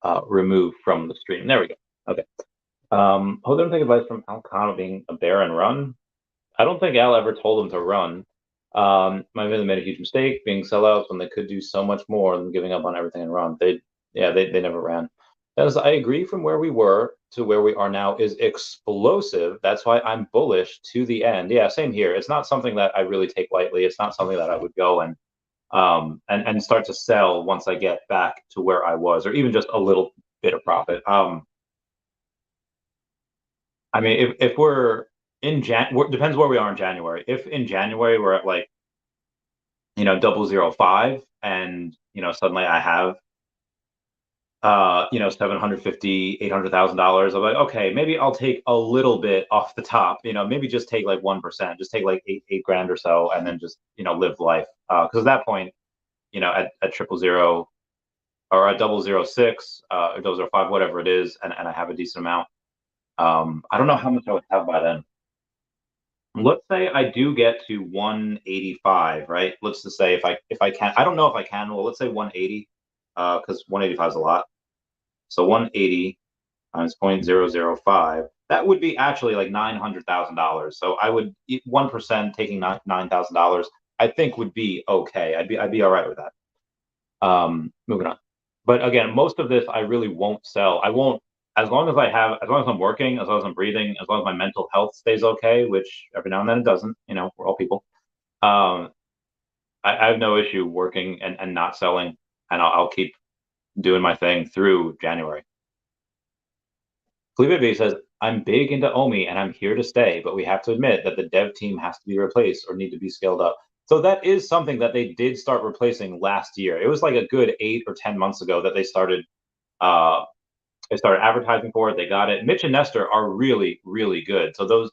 I remove from the stream. There we go. Okay. Hold on, take advice from Al Kahn being a bear and run. I don't think Al ever told him to run. My family made a huge mistake being sellouts when they could do so much more than giving up on everything and run. They never ran. As I agree, from where we were to where we are now is explosive. That's why I'm bullish to the end. Yeah, same here. It's not something that I really take lightly. It's not something that I would go and start to sell once I get back to where I was, or even just a little bit of profit. I mean, if we're in depends where we are in January. If in January we're at like 0.005, and suddenly I have 750, $800,000. I'm like, okay, maybe I'll take a little bit off the top. Maybe just take like 1%, just take like eight grand or so, and then just live life. Because at that point, at 0.000 or at 0.006 or 0.005, whatever it is, and I have a decent amount. I don't know how much I would have by then. Let's say I do get to 185, right? Let's just say if I can, I don't know if I can. Well, let's say 180, because 185 is a lot. So 180 times 0.005, that would be actually like $900,000. So I would 1% taking $9,000, I think would be okay. I'd be all right with that. Moving on. But again, most of this I really won't sell. I won't, as long as I'm working, as long as I'm breathing, as long as my mental health stays okay, which every now and then it doesn't, we're all people. I have no issue working and not selling, and I'll keep doing my thing through January. Veve says, I'm big into OMI and I'm here to stay, but we have to admit that the dev team has to be replaced or need to be scaled up. So that is something that they did start replacing last year. It was like a good 8 or 10 months ago that they started advertising for it. They got it. Mitch and Nestor are really, really good. So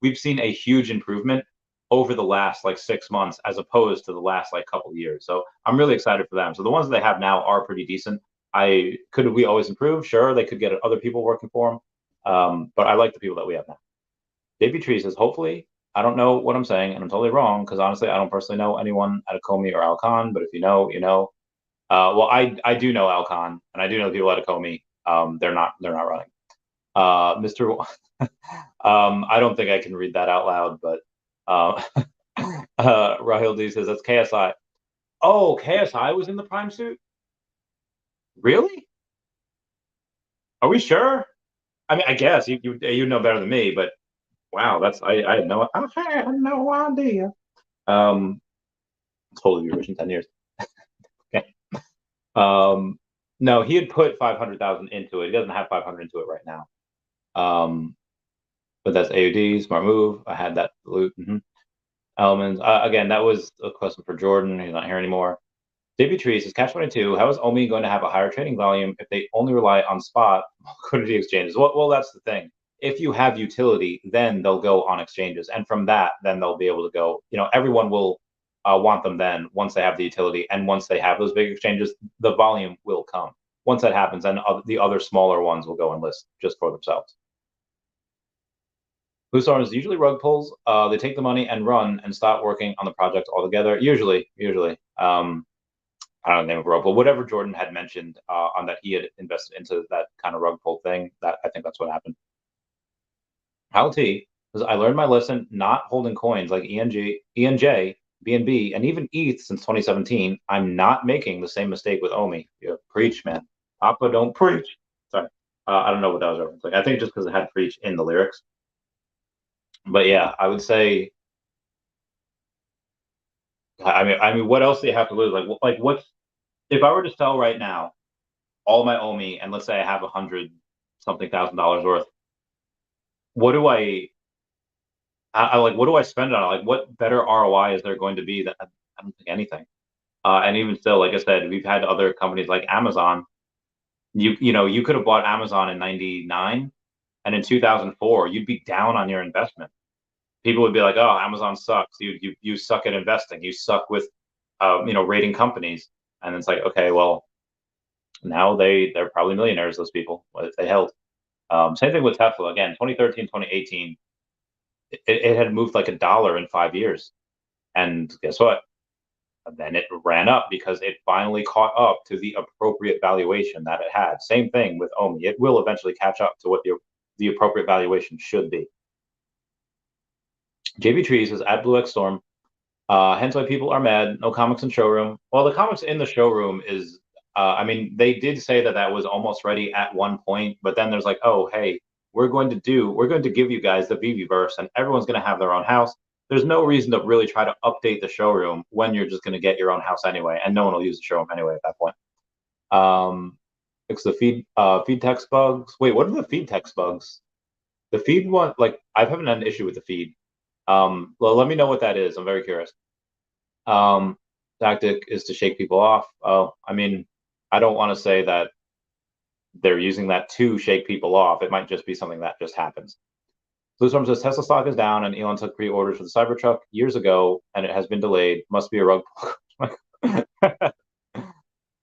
we've seen a huge improvement over the last like 6 months as opposed to the last like couple of years. So I'm really excited for them. So the ones that they have now are pretty decent. Could we always improve? Sure, they could get other people working for them. But I like the people that we have now. Davey Tree says, hopefully, I don't know what I'm saying, and I'm totally wrong, because honestly, I don't personally know anyone at Akomi or Alcon, but if you know, you know. Well, I do know Alcon, and I do know people at Akomi. They're not running. Mr. I don't think I can read that out loud, but Rahil D says that's KSI. Oh, KSI was in the prime suit? Really? Are we sure? I mean, I guess you know better than me, but wow, I had no idea. Totally be rich in 10 years. Okay. No, he had put 500,000 into it. He doesn't have 500 into it right now. But that's AUD, smart move. I had that loot. Elements. Again, that was a question for Jordan. He's not here anymore. Davey Tree says, Catch 22, how is OMI going to have a higher trading volume if they only rely on spot liquidity exchanges? Well, that's the thing. If you have utility, then they'll go on exchanges. And from that, then they'll be able to go, everyone will want them then once they have the utility. And once they have those big exchanges, the volume will come. Once that happens, then the other smaller ones will go and list just for themselves. Blue Storms usually rug pulls. They take the money and run and stop working on the project altogether. Usually. I don't know the name of rug pull, whatever Jordan had mentioned on that he had invested into that kind of rug pull thing. That I think that's what happened. How T, because I learned my lesson not holding coins like ENJ, BNB, and even ETH since 2017. I'm not making the same mistake with OMI. Yeah, preach, man. Papa don't preach. Sorry. I don't know what that was referencing. I think just because it had preach in the lyrics. But yeah, I would say. I mean, what else do you have to lose? Like what's if I were to sell right now all my OMI, and let's say I have $100,000 worth, what do I like? What do I spend on it? Like, what better ROI is there going to be? That I don't think anything. And even still, like I said, we've had other companies like Amazon. You could have bought Amazon in '99, and in 2004, you'd be down on your investment. People would be like, "Oh, Amazon sucks. You suck at investing. You suck with, rating companies." And it's like, okay, well, now they're probably millionaires. Those people, what they held. Same thing with Tesla. Again, 2013, 2018, it had moved like $1 in 5 years, and guess what? Then it ran up because it finally caught up to the appropriate valuation that it had. Same thing with OMI. It will eventually catch up to what the appropriate valuation should be. JB Trees says at Blue X Storm, hence why people are mad. No comics in showroom. Well, the comics in the showroom is, I mean, they did say that was almost ready at one point, but then there's like, oh, hey, we're going to give you guys the Veveverse, and everyone's going to have their own house. There's no reason to really try to update the showroom when you're just going to get your own house anyway, and no one will use the showroom anyway at that point. It's the feed text bugs. Wait, what are the feed text bugs? The feed one, like I haven't had an issue with the feed. Well, let me know what that is. I'm very curious. Tactic is to shake people off. Oh, I mean, I don't want to say that they're using that to shake people off. It might just be something that just happens. Blue Storm says Tesla stock is down, and Elon took pre-orders for the Cybertruck years ago, and it has been delayed. Must be a rug pull.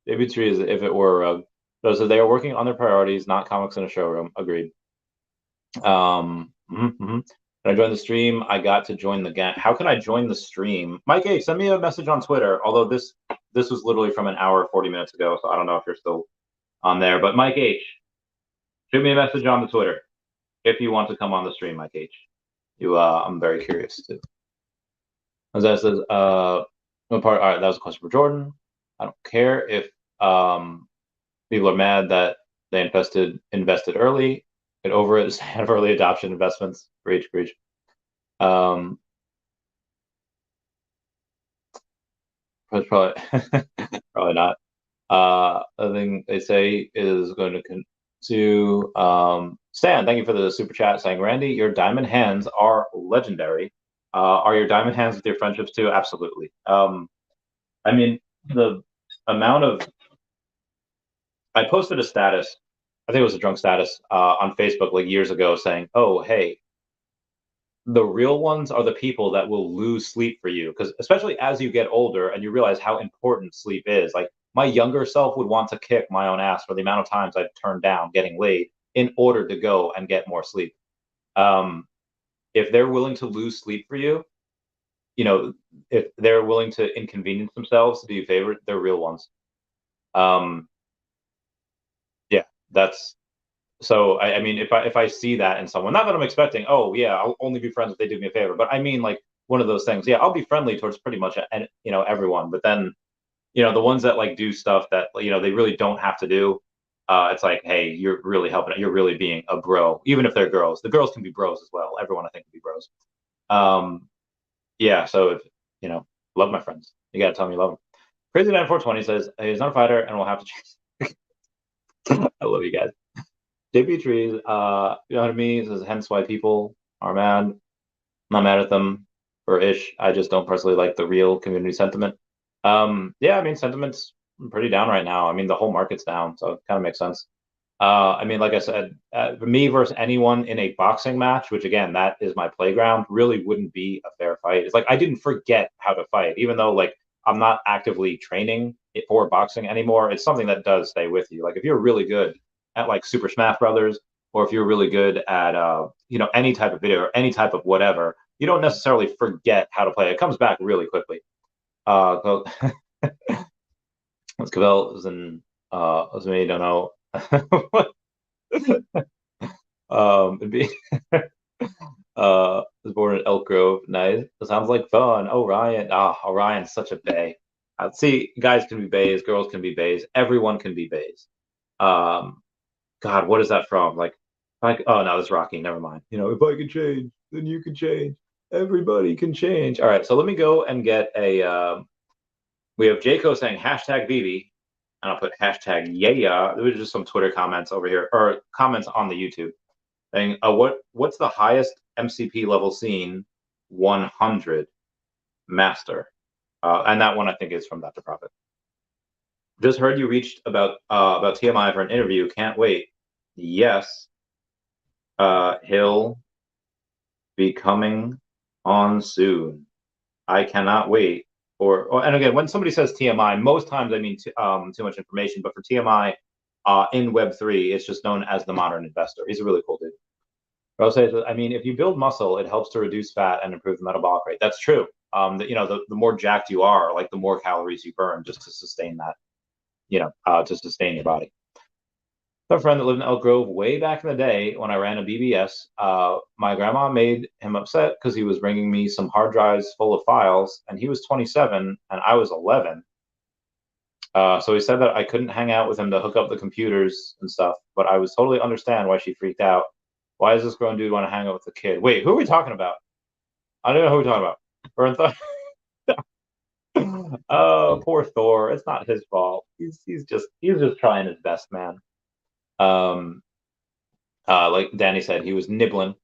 David Tree is if it were a rug. So they are working on their priorities, not comics in a showroom. Agreed. Can I join the stream? I got to join the gang. How can I join the stream? Mike H, send me a message on Twitter. Although this was literally from an hour 40 minutes ago, so I don't know if you're still on there. But Mike H, shoot me a message on the Twitter if you want to come on the stream, Mike H. I'm very curious too. As that says, all right, that was a question for Jordan. I don't care if people are mad that they invested early. Get over it. Have early adoption investments. Breach. That's probably probably not. The thing they say is going to Stan, thank you for the super chat saying, Randy, your diamond hands are legendary. Are your diamond hands with your friendships too? Absolutely. I mean, the amount of I posted a status, I think it was a drunk status on Facebook like years ago saying, oh, hey, the real ones are the people that will lose sleep for you. Because especially as you get older and you realize how important sleep is, like my younger self would want to kick my own ass for the amount of times I've turned down getting laid in order to go and get more sleep. If they're willing to lose sleep for you, if they're willing to inconvenience themselves to do you a favor, they're real ones. Yeah, that's so. I mean, if I see that in someone, not that I'm expecting, oh yeah, I'll only be friends if they do me a favor, but I mean like one of those things. Yeah, I'll be friendly towards pretty much everyone, but then the ones that like do stuff that they really don't have to do. It's like, hey, you're really helping it. You're really being a bro, even if they're girls. The girls can be bros as well. Everyone I think can be bros. Yeah. So if love my friends, you gotta tell me you love them. Crazy 9420 says he's not a fighter and we'll have to change. I love you guys. JP Trees, you know what I mean? Says hence why people are mad. I'm not mad at them for ish. I just don't personally like the real community sentiment. Yeah, I mean sentiment's pretty down right now. I mean the whole market's down, so it kind of makes sense. I mean, like I said, me versus anyone in a boxing match, which again, that is my playground, really wouldn't be a fair fight. It's like I didn't forget how to fight, even though like I'm not actively training for boxing anymore. It's something that does stay with you. Like if you're really good at like Super Smash Brothers, or if you're really good at any type of video or any type of whatever, you don't necessarily forget how to play. It comes back really quickly. Cavell is in me, don't know. It'd be was born in Elk Grove. Nice. It sounds like fun. Orion. Orion's such a bae. See, guys can be baes, girls can be baes, everyone can be baes. God, what is that from? Like, oh no, it's Rocky. Never mind. You know, if I can change, then you can change. Everybody can change. All right, so let me go and get a. We have Jayco saying hashtag Veve, and I'll put hashtag yeah. There was just some Twitter comments over here, or comments on the YouTube saying, what's the highest MCP level seen? 100 master, and that one I think is from Dr. Profit. Just heard you reached about TMI for an interview. Can't wait. Yes, he'll be coming on soon. I cannot wait. And again, when somebody says TMI, most times I mean too much information. But for TMI in Web3, it's just known as the modern investor. He's a really cool dude. Rose says, I mean, if you build muscle, it helps to reduce fat and improve the metabolic rate. That's true. The more jacked you are, like the more calories you burn just to sustain that. To sustain your body. A friend that lived in Elk Grove way back in the day when I ran a BBS, my grandma made him upset because he was bringing me some hard drives full of files, and he was 27 and I was 11. So he said that I couldn't hang out with him to hook up the computers and stuff, but I was totally understand why she freaked out. Why does this grown dude want to hang out with the kid? Wait, who are we talking about? I don't know who we're talking about. Oh, poor Thor. It's not his fault. He's just trying his best, man. Like Danny said, he was nibbling.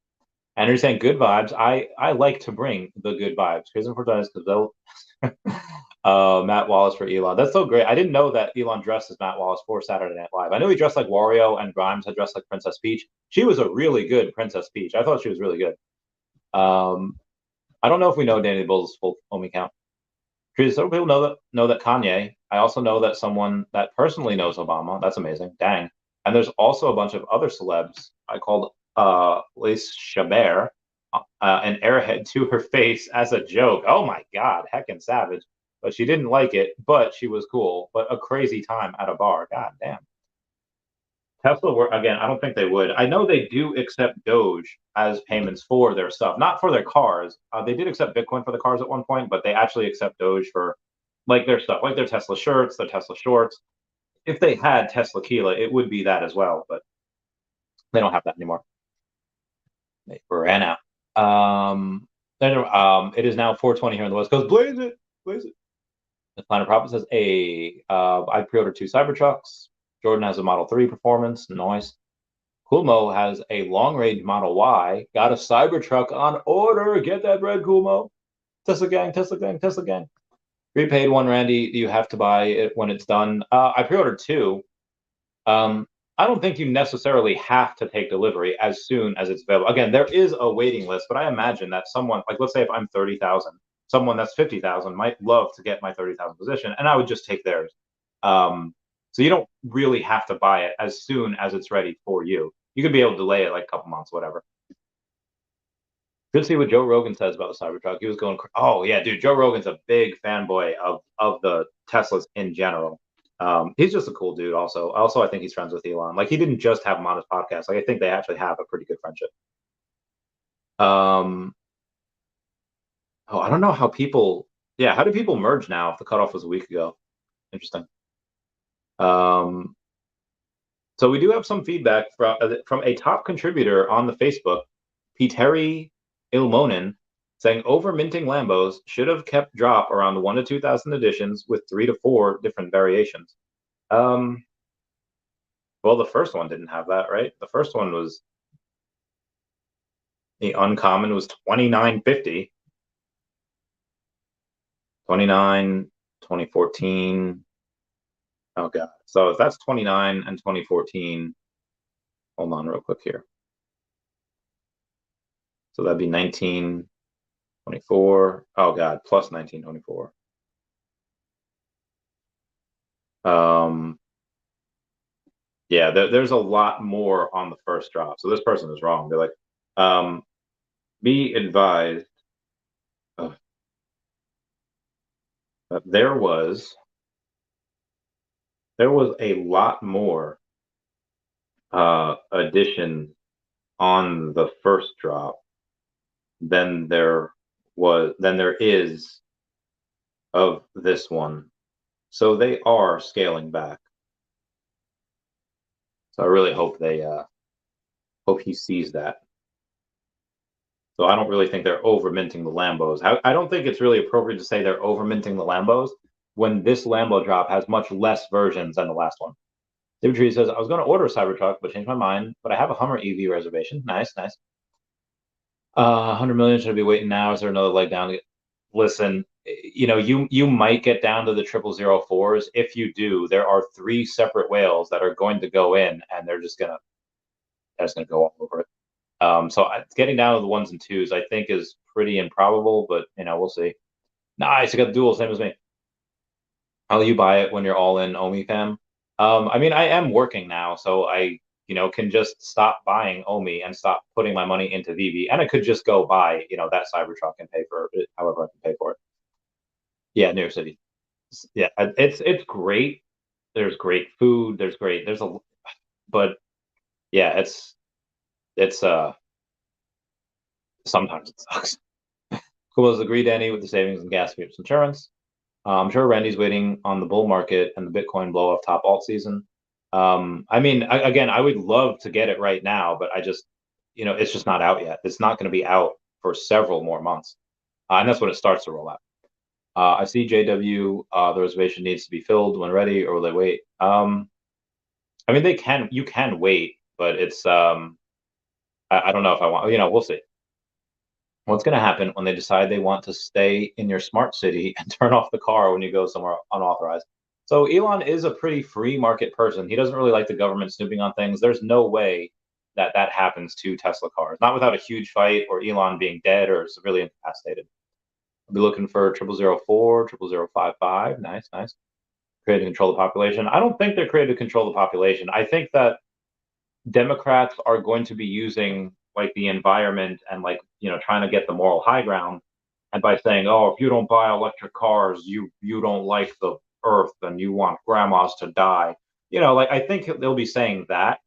And you're saying good vibes. I like to bring the good vibes. Crazy for because they'll Matt Wallace for Elon. That's so great. I didn't know that Elon dressed as Matt Wallace for Saturday Night Live. I know he dressed like Wario and Grimes had dressed like Princess Peach. She was a really good Princess Peach. I thought she was really good. I don't know if we know Danny Bull's full OMI count. Some people know that Kanye. I also know that someone that personally knows Obama. That's amazing. Dang. And there's also a bunch of other celebs. I called Lace Chabert an airhead to her face as a joke. Oh my God, heckin' savage. But she didn't like it, but she was cool. But a crazy time at a bar. God damn. Tesla, again, I don't think they would. I know they do accept Doge as payments for their stuff, not for their cars. They did accept Bitcoin for the cars at one point, but they actually accept Doge for like their stuff, like their Tesla shirts, their Tesla shorts. If they had Tesla Kila, it would be that as well, but they don't have that anymore. They ran out. It is now 4:20 here on the West Coast. Blaze it, blaze it. The Planet Profit says, I pre-ordered 2 Cybertrucks. Jordan has a Model 3 Performance. Nice. Kulmo has a long-range Model Y. Got a Cybertruck on order. Get that bread, Kulmo. Tesla gang, Tesla gang, Tesla gang. Prepaid one, Randy. You have to buy it when it's done. I pre-ordered 2. I don't think you necessarily have to take delivery as soon as it's available. Again, there is a waiting list, but I imagine that someone, like let's say if I'm 30,000, someone that's 50,000 might love to get my 30,000 position, and I would just take theirs. So you don't really have to buy it as soon as it's ready for you. You could be able to delay it like a couple months, whatever. Good to see what Joe Rogan says about the Cybertruck. He was going, oh yeah, dude, Joe Rogan's a big fanboy of the Teslas in general. He's just a cool dude. Also, I think he's friends with Elon. Like he didn't just have him on his podcast. Like I think they actually have a pretty good friendship. I don't know how people. Yeah, how do people merge now if the cutoff was a week ago? Interesting. So we do have some feedback from a top contributor on the Facebook, Peteri Ilmonen, saying over minting Lambos should have kept drop around the 1 to 2,000 editions with 3 to 4 different variations. Well, the first one didn't have that, right? The first one was the uncommon was 2950. 29, 2014. Oh god. So if that's 29 and 2014, hold on real quick here. So that'd be 1924. Oh god, plus 1924. Yeah, there's a lot more on the first drop. So this person is wrong. They're like, be advised that there was there was a lot more addition on the first drop than there is of this one. So they are scaling back. So I really hope hope he sees that. So I don't really think they're over minting the Lambos. I don't think it's really appropriate to say they're over minting the Lambos when this Lambo drop has much less versions than the last one. David Tree says, I was going to order a Cybertruck, but changed my mind. But I have a Hummer EV reservation. Nice, nice. 100 million, should I be waiting now? Is there another leg down? Listen, you might get down to the 0004s. If you do, there are 3 separate whales that are going to go in, and they're just gonna go all over it. So getting down to the 1s and 2s, I think, is pretty improbable, but we'll see. Nice, I got the dual, same as me. How will you buy it when you're all in, OMI fam? I mean, I am working now, so I can just stop buying OMI and stop putting my money into Veve, and I could just go buy that Cybertruck and pay for it however I can pay for it. Yeah, New York City. Yeah, it's great. There's great food. But yeah, it's sometimes it sucks. Cool as agree, Danny, with the savings and gas fees insurance. I'm sure Randy's waiting on the bull market and the Bitcoin blow off top alt season. I mean, again, I would love to get it right now, but I just, it's just not out yet. It's not going to be out for several more months, and that's when it starts to roll out. I see JW. The reservation needs to be filled when ready, or will they wait? I mean, you can wait, but it's, I don't know if I want. We'll see. What's going to happen when they decide they want to stay in your smart city and turn off the car when you go somewhere unauthorized? So Elon is a pretty free market person. He doesn't really like the government snooping on things. There's no way that happens to Tesla cars, not without a huge fight or Elon being dead or severely incapacitated. I'll be looking for 0004, 0055. Nice, nice. Created to control the population. I don't think they're created to control the population. I think that Democrats are going to be using like the environment and trying to get the moral high ground, and by saying, oh, if you don't buy electric cars, you don't like the earth and you want grandmas to die. I think they'll be saying that,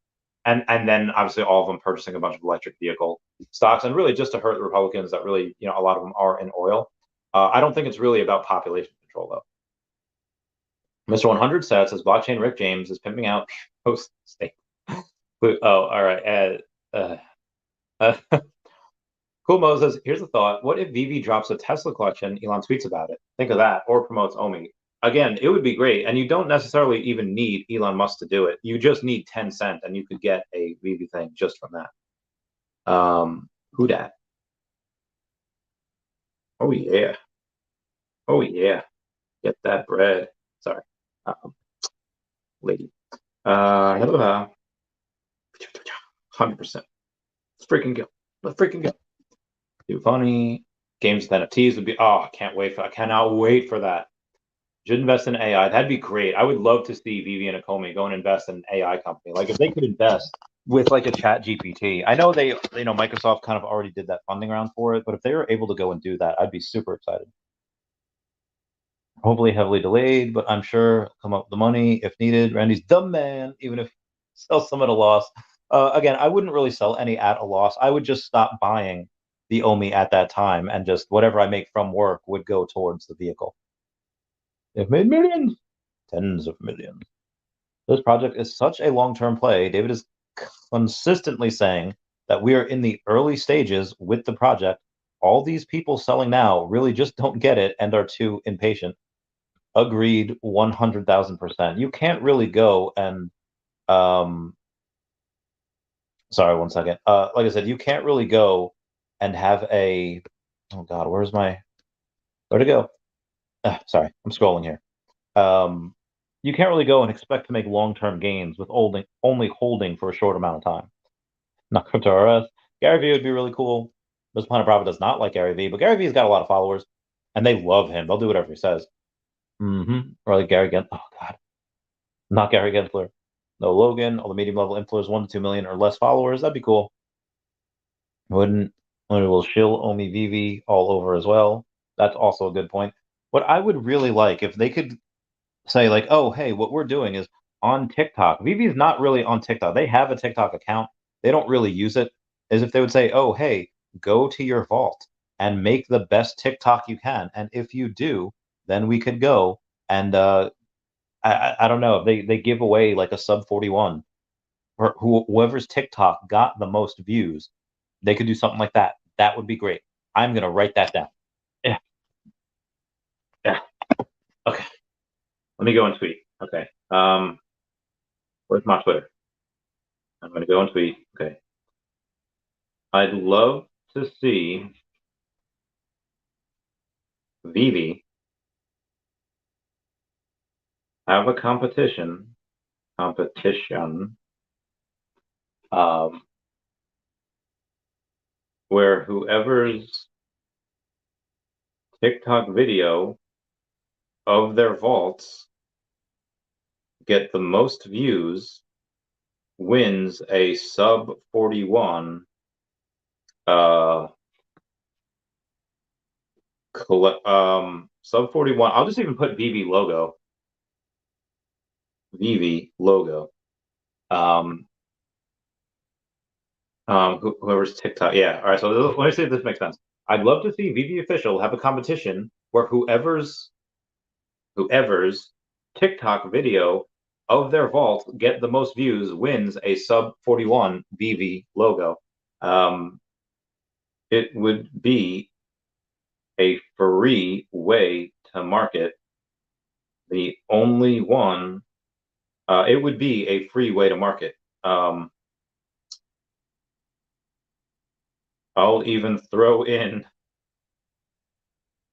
and then obviously all of them purchasing a bunch of electric vehicle stocks, and really just to hurt the Republicans that really a lot of them are in oil. I don't think it's really about population control though. Mr. 100 says blockchain Rick James is pimping out post state. Oh, all right. Cool Mo says, here's a thought. What if Veve drops a Tesla collection, Elon tweets about it? Think of that, or promotes OMI. Again, it would be great, and you don't necessarily even need Elon Musk to do it. You just need 10 cents, and you could get a Veve thing just from that. Who dat? Oh yeah. Oh yeah. Get that bread. Sorry. Lady. 100%. Let's freaking go. Let's freaking go. Too funny. Games with NFTs would be, I cannot wait for that. Should invest in AI. That'd be great. I would love to see Veve and Akomi go and invest in an AI company. Like if they could invest with like a chat GPT. I know Microsoft kind of already did that funding round for it, but if they were able to go and do that, I'd be super excited. Hopefully heavily delayed, but I'm sure come up with the money if needed. Randy's the man, even if sell some at a loss. Again, I wouldn't really sell any at a loss. I would just stop buying the OMI at that time, and just whatever I make from work would go towards the vehicle. They've made millions, tens of millions. This project is such a long-term play. David is consistently saying that we are in the early stages with the project. All these people selling now really just don't get it and are too impatient. Agreed, 100,000%. You can't really go and sorry, one second. Like I said, you can't really go and have a, oh God, where'd it go? Sorry, I'm scrolling here. You can't really go and expect to make long-term gains with only holding for a short amount of time. Not crypto RS. Gary Vee would be really cool. This Planet Profit does not like Gary Vee, but Gary Vee's got a lot of followers, and they love him. They'll do whatever he says. Or like Gary Gensler. Oh God, not Gary Gensler. No, Logan. All the medium-level influencers, 1 to 2 million or less followers. That'd be cool. When it will shill OMI Veve all over as well. That's also a good point. What I would really like if they could say like, oh, hey, what we're doing is on TikTok. Veve is not really on TikTok. They have a TikTok account. They don't really use it. As if they would say, oh, hey, go to your vault and make the best TikTok you can. And if you do, then we could go and I don't know. They give away like a sub 41 or whoever's TikTok got the most views. They could do something like that. That would be great. I'm gonna write that down. Yeah. Yeah. Okay. Let me go and tweet. Okay. Where's my Twitter? I'm gonna go and tweet. Okay. I'd love to see Veve have a competition, where whoever's TikTok video of their vaults get the most views wins a sub 41 sub 41. I'll just even put Veve logo. Whoever's TikTok. Yeah. All right. So let me see if this makes sense. I'd love to see Veve official have a competition where whoever's TikTok video of their vault get the most views wins a sub 41 Veve logo. It would be a free way to market. The only one, it would be a free way to market. I'll even throw in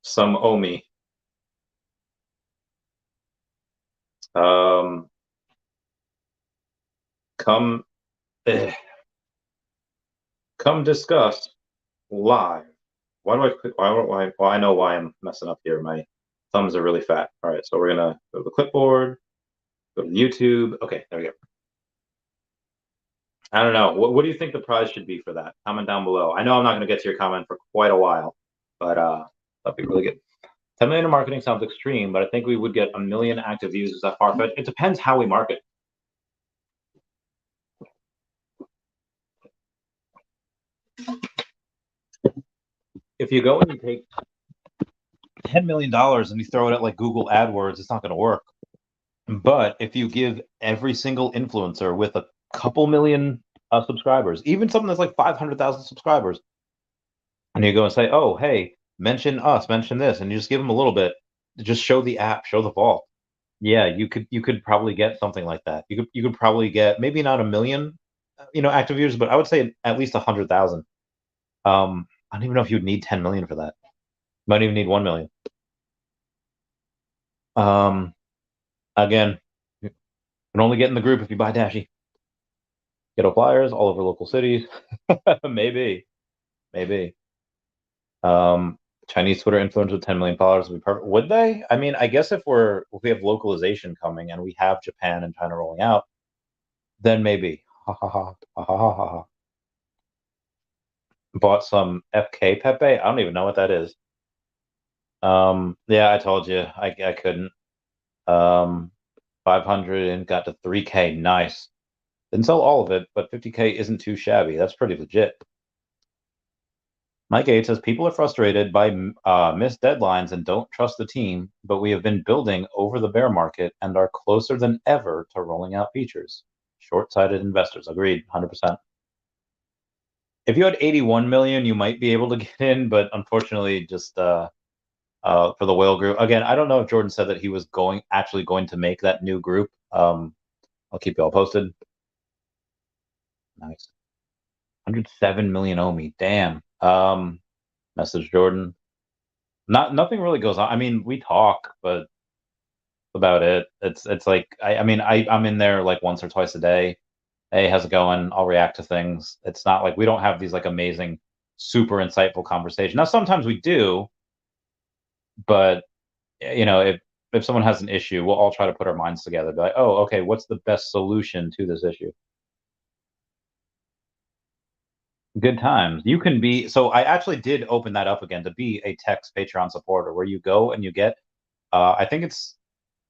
some OMI. Come discuss live. Why do I click? Why? Well, I know why I'm messing up here. My thumbs are really fat. All right, so we're gonna go to the clipboard, go to YouTube. Okay, there we go. I don't know. What do you think the prize should be for that? Comment down below. I know I'm not gonna get to your comment for quite a while, but that'd be really good. 10 million in marketing sounds extreme, but I think we would get 1 million active users. Is that far-fetched? It depends how we market. If you go and you take $10 million and you throw it at like Google AdWords, it's not going to work. But if you give every single influencer with a couple million subscribers, even something that's like 500,000 subscribers, and you go and say, oh, hey, mention us, mention this, and you just give them a little bit, just show the app, show the vault. Yeah, you could probably get something like that. You could probably get maybe not 1 million, active users, but I would say at least 100,000. I don't even know if you'd need 10 million for that. You might even need 1 million. Again, you can only get in the group if you buy Dashi. Ghetto flyers all over local cities. Maybe. Chinese Twitter influencers with 10 million followers would be perfect. Would they? I mean, I guess if we have localization coming and we have Japan and China rolling out, then maybe. Ha ha ha ha ha ha ha. Bought some FK Pepe. I don't even know what that is. Yeah, I told you I couldn't. 500 and got to 3K. Nice. Didn't sell all of it, but 50K isn't too shabby. That's pretty legit. Mike 8 says people are frustrated by missed deadlines and don't trust the team, but we have been building over the bear market and are closer than ever to rolling out features. Short-sighted investors. Agreed, 100%. If you had 81 million, you might be able to get in, but unfortunately, just for the whale group. Again, I don't know if Jordan said that he was actually going to make that new group. I'll keep you all posted. Nice. 107 million OMI. Damn. Message Jordan. Nothing really goes on. I mean, we talk, but about it. It's like I'm in there like once or twice a day. Hey, how's it going? I'll react to things. It's not like we don't have these like amazing, super insightful conversations. Now sometimes we do, but if someone has an issue, we'll all try to put our minds together. Be like, oh, okay, what's the best solution to this issue? Good times. You can be. So I actually did open that up again to be a text Patreon supporter, where you go and you get. I think it's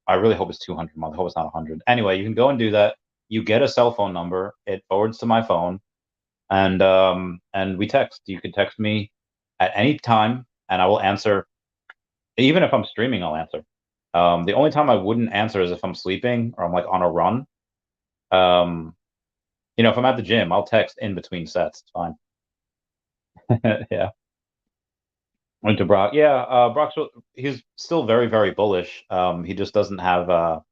I really hope it's 200 a month. I hope it's not 100. Anyway, you can go and do that. You get a cell phone number. It forwards to my phone, and we text. You can text me at any time, and I will answer. Even if I'm streaming, I'll answer. The only time I wouldn't answer is if I'm sleeping or I'm like on a run. If I'm at the gym, I'll text in between sets. It's fine. Yeah. Went to Brock. Yeah, Brock's he's still very, very bullish. He just doesn't have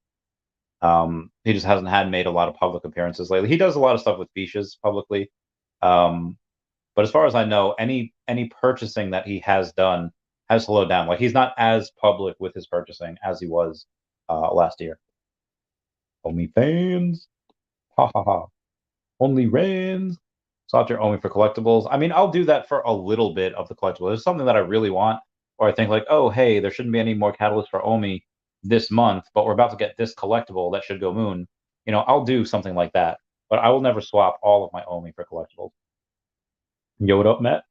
he just hasn't had made a lot of public appearances lately. He does a lot of stuff with Feeshes publicly. But as far as I know, any purchasing that he has done has slowed down. Like he's not as public with his purchasing as he was last year. Only fans. Ha ha ha. Only Rans. Sought your OMI for collectibles. I mean, I'll do that for a little bit of the collectibles. There's something that I really want, or I think like, oh, hey, there shouldn't be any more catalysts for OMI this month, but we're about to get this collectible that should go moon. I'll do something like that, but I will never swap all of my OMI for collectibles. Yo, what up, Matt?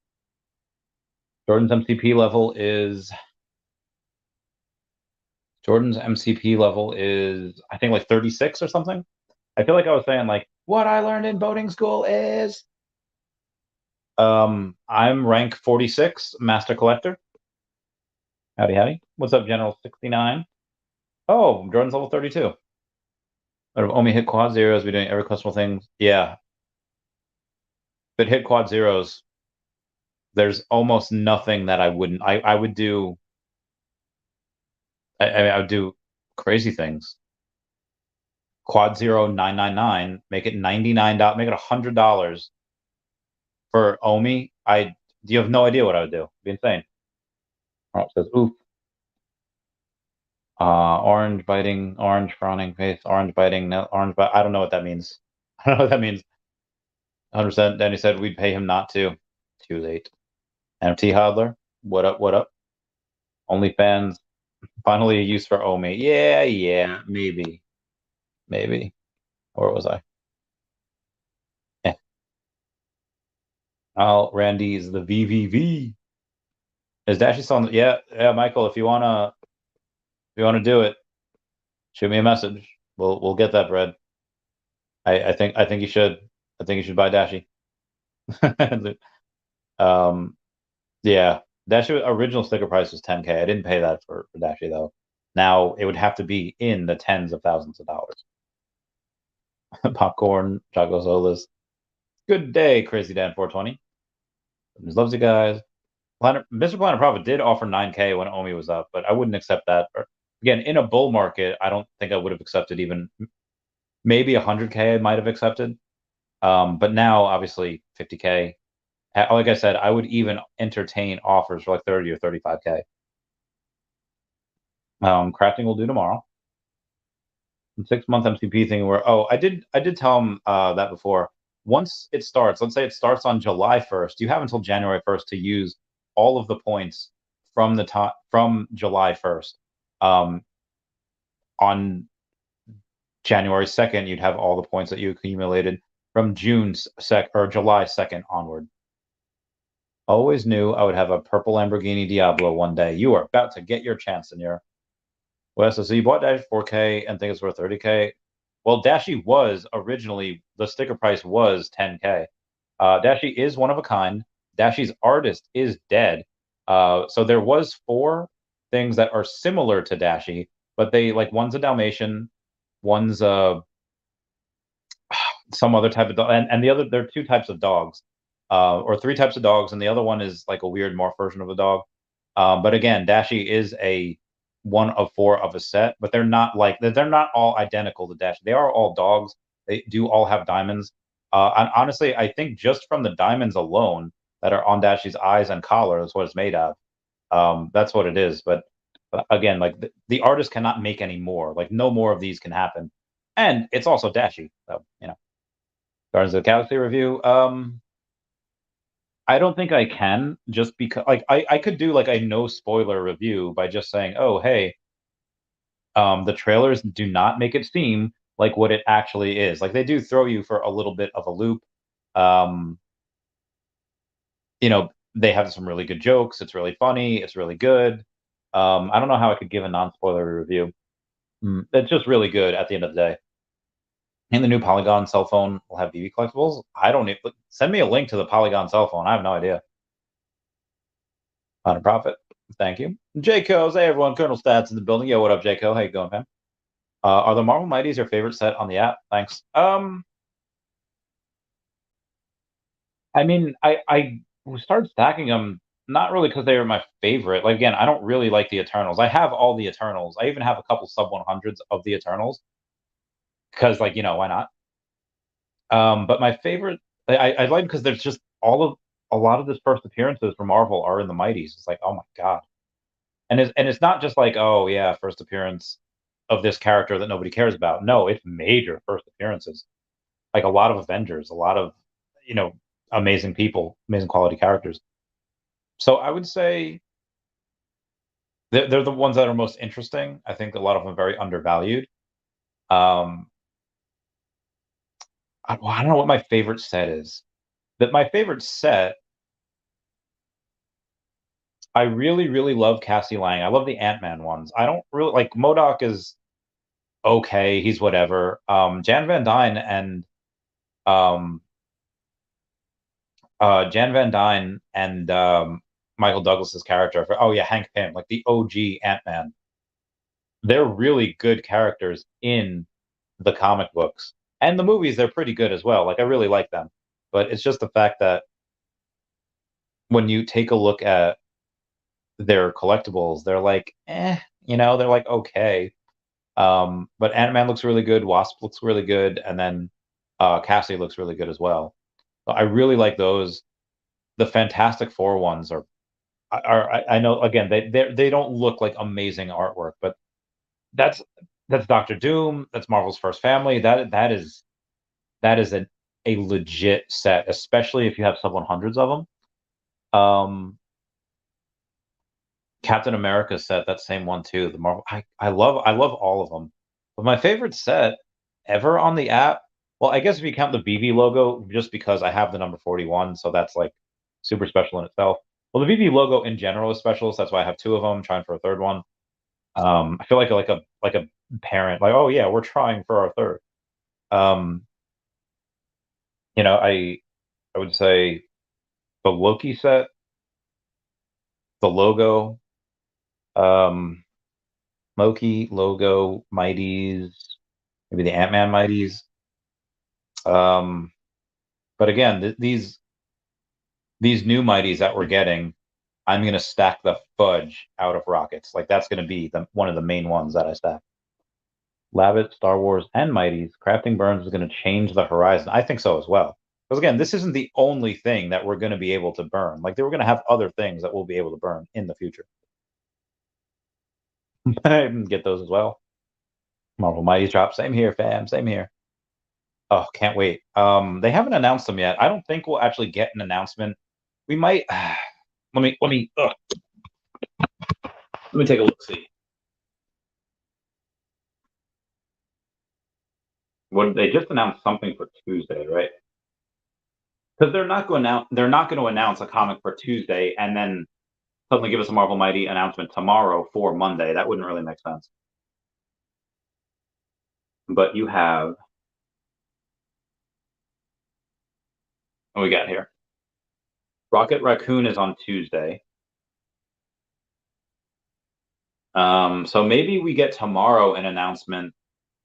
Jordan's MCP level is, I think, like 36 or something. I feel like I was saying, like, what I learned in boating school is, I'm rank 46, Master Collector. Howdy, howdy. What's up, General 69? Oh, Jordan's level 32. Out of OMI hit quad zeros, we're doing every questionable thing. Yeah. But hit quad zeros, there's almost nothing that I wouldn't. I would do. I would do crazy things. Quad 0999, make it $99, make it $100 for OMI. You have no idea what I would do. It'd be insane. Oh, it says oof. Orange biting, orange frowning face, orange biting, no, orange bite. I don't know what that means. I don't know what that means. 100%. Danny said we'd pay him not to. Too late. NFT hodler. What up? What up? OnlyFans. Finally a use for OMI. Yeah. Maybe. Where was I? Yeah. Randy's the VVV. Is Dashy still on? Yeah, Michael. If you wanna do it, shoot me a message. We'll get that bread. I think you should. I think you should buy Dashy. Yeah. Dashy original sticker price was 10K. I didn't pay that for Dashy though. Now it would have to be in the tens of thousands of dollars. Popcorn, Choco Solas. Good day, Crazy Dan 420. Loves you guys. Mr. Planet Profit did offer 9K when OMI was up, but I wouldn't accept that. Again, in a bull market, I don't think I would have accepted even maybe 100K I might have accepted. But now, obviously, 50K. Like I said, I would even entertain offers for like 30 or 35K. Crafting will do tomorrow. 6-month MCP thing where I did tell him that before. Once it starts, let's say it starts on July 1st, you have until January 1st to use all of the points from July 1st. On January 2nd, you'd have all the points that you accumulated from July 2nd onward. Always knew I would have a purple Lamborghini Diablo one day. You are about to get your chance, senor. Well, so you bought Dash 4K and think it's worth 30K. Well, Dashy was originally, the sticker price was 10K. Dashy is one of a kind. Dashy's artist is dead. So there was 4 things that are similar to Dashy, but they one's a Dalmatian, one's some other type of dog, and the other, there are 2 types of dogs, or 3 types of dogs, and the other one is like a weird morph version of a dog. But again, Dashy is a 1 of 4 of a set, but they're not all identical to Dashy. They are all dogs. They do all have diamonds. And honestly, I think just from the diamonds alone that are on Dashy's eyes and collar is what it's made of. That's what it is. But again, the artist cannot make any more. No more of these can happen. And it's also Dashy. So, Guardians of the Galaxy review. I don't think I can, just because I could do a no spoiler review by just saying, oh, hey, the trailers do not make it seem like what it actually is. They do throw you for a little bit of a loop. They have some really good jokes. It's really funny. It's really good. I don't know how I could give a non-spoiler review. It's just really good at the end of the day. And the new Polygon cell phone will have Veve collectibles. I don't need. Send me a link to the Polygon cell phone. I have no idea. On a profit. Thank you. Jayco, hey everyone. Colonel Stats in the building. Yo, what up, Jayco? How you going, fam? Are the Marvel Mighties your favorite set on the app? Thanks. I mean, I started stacking them not really because they were my favorite. Like again, I don't really like the Eternals. I have all the Eternals. I even have a couple sub 100s of the Eternals because, like, why not? But my favorite, I like because there's just a lot of this first appearances from Marvel are in the Mighties. It's like, oh my god, and it's not just like, oh yeah, first appearance of this character that nobody cares about. No, it's major first appearances. Like a lot of Avengers, a lot of amazing people, amazing quality characters. So I would say they're the ones that are most interesting. I think a lot of them are very undervalued. I don't know what my favorite set is. But my favorite set, I really, really love Cassie Lang. I love the Ant-Man ones. I don't really like MODOK is okay. He's whatever. Jan Van Dyne and Michael Douglas's character. Oh yeah, Hank Pym, like the OG Ant-Man. They're really good characters in the comic books and the movies. They're pretty good as well. Like I really like them, but it's just the fact that when you take a look at their collectibles, they're like, they're like okay. But Ant-Man looks really good. Wasp looks really good, and then Cassie looks really good as well. So I really like those. The Fantastic Four ones are I know again they don't look like amazing artwork, but that's Doctor Doom. That's Marvel's First Family. That is a legit set, especially if you have sub 100s of them. Captain America set, that same one too. The Marvel, I love all of them. But my favorite set ever on the app, well, I guess if you count the Veve logo, just because I have the number 41, so that's like super special in itself. Well, the Veve logo in general is special, so that's why I have two of them. I'm trying for a third one. I feel like a parent, like, oh yeah, we're trying for our third. I would say the Loki set, the logo, Loki logo, Mighties, maybe the Ant-Man Mighties. But again, these new Mighties that we're getting, I'm gonna stack the fudge out of rockets. Like that's gonna be one of the main ones that I stack. Lavitt, Star Wars, and Mighties. Crafting burns is gonna change the horizon. I think so as well. Because again, this isn't the only thing that we're gonna be able to burn. Like they were gonna have other things that we'll be able to burn in the future. I can get those as well. Marvel Mighties drop. Same here, fam. Same here. Oh, can't wait. They haven't announced them yet. I don't think we'll actually get an announcement. We might. Let me take a look. See. What they just announced something for Tuesday, right? Because they're not going to announce a comic for Tuesday and then suddenly give us a Marvel Mighty announcement tomorrow for Monday. That wouldn't really make sense. But you have what we got here. Rocket Raccoon is on Tuesday. So maybe we get tomorrow an announcement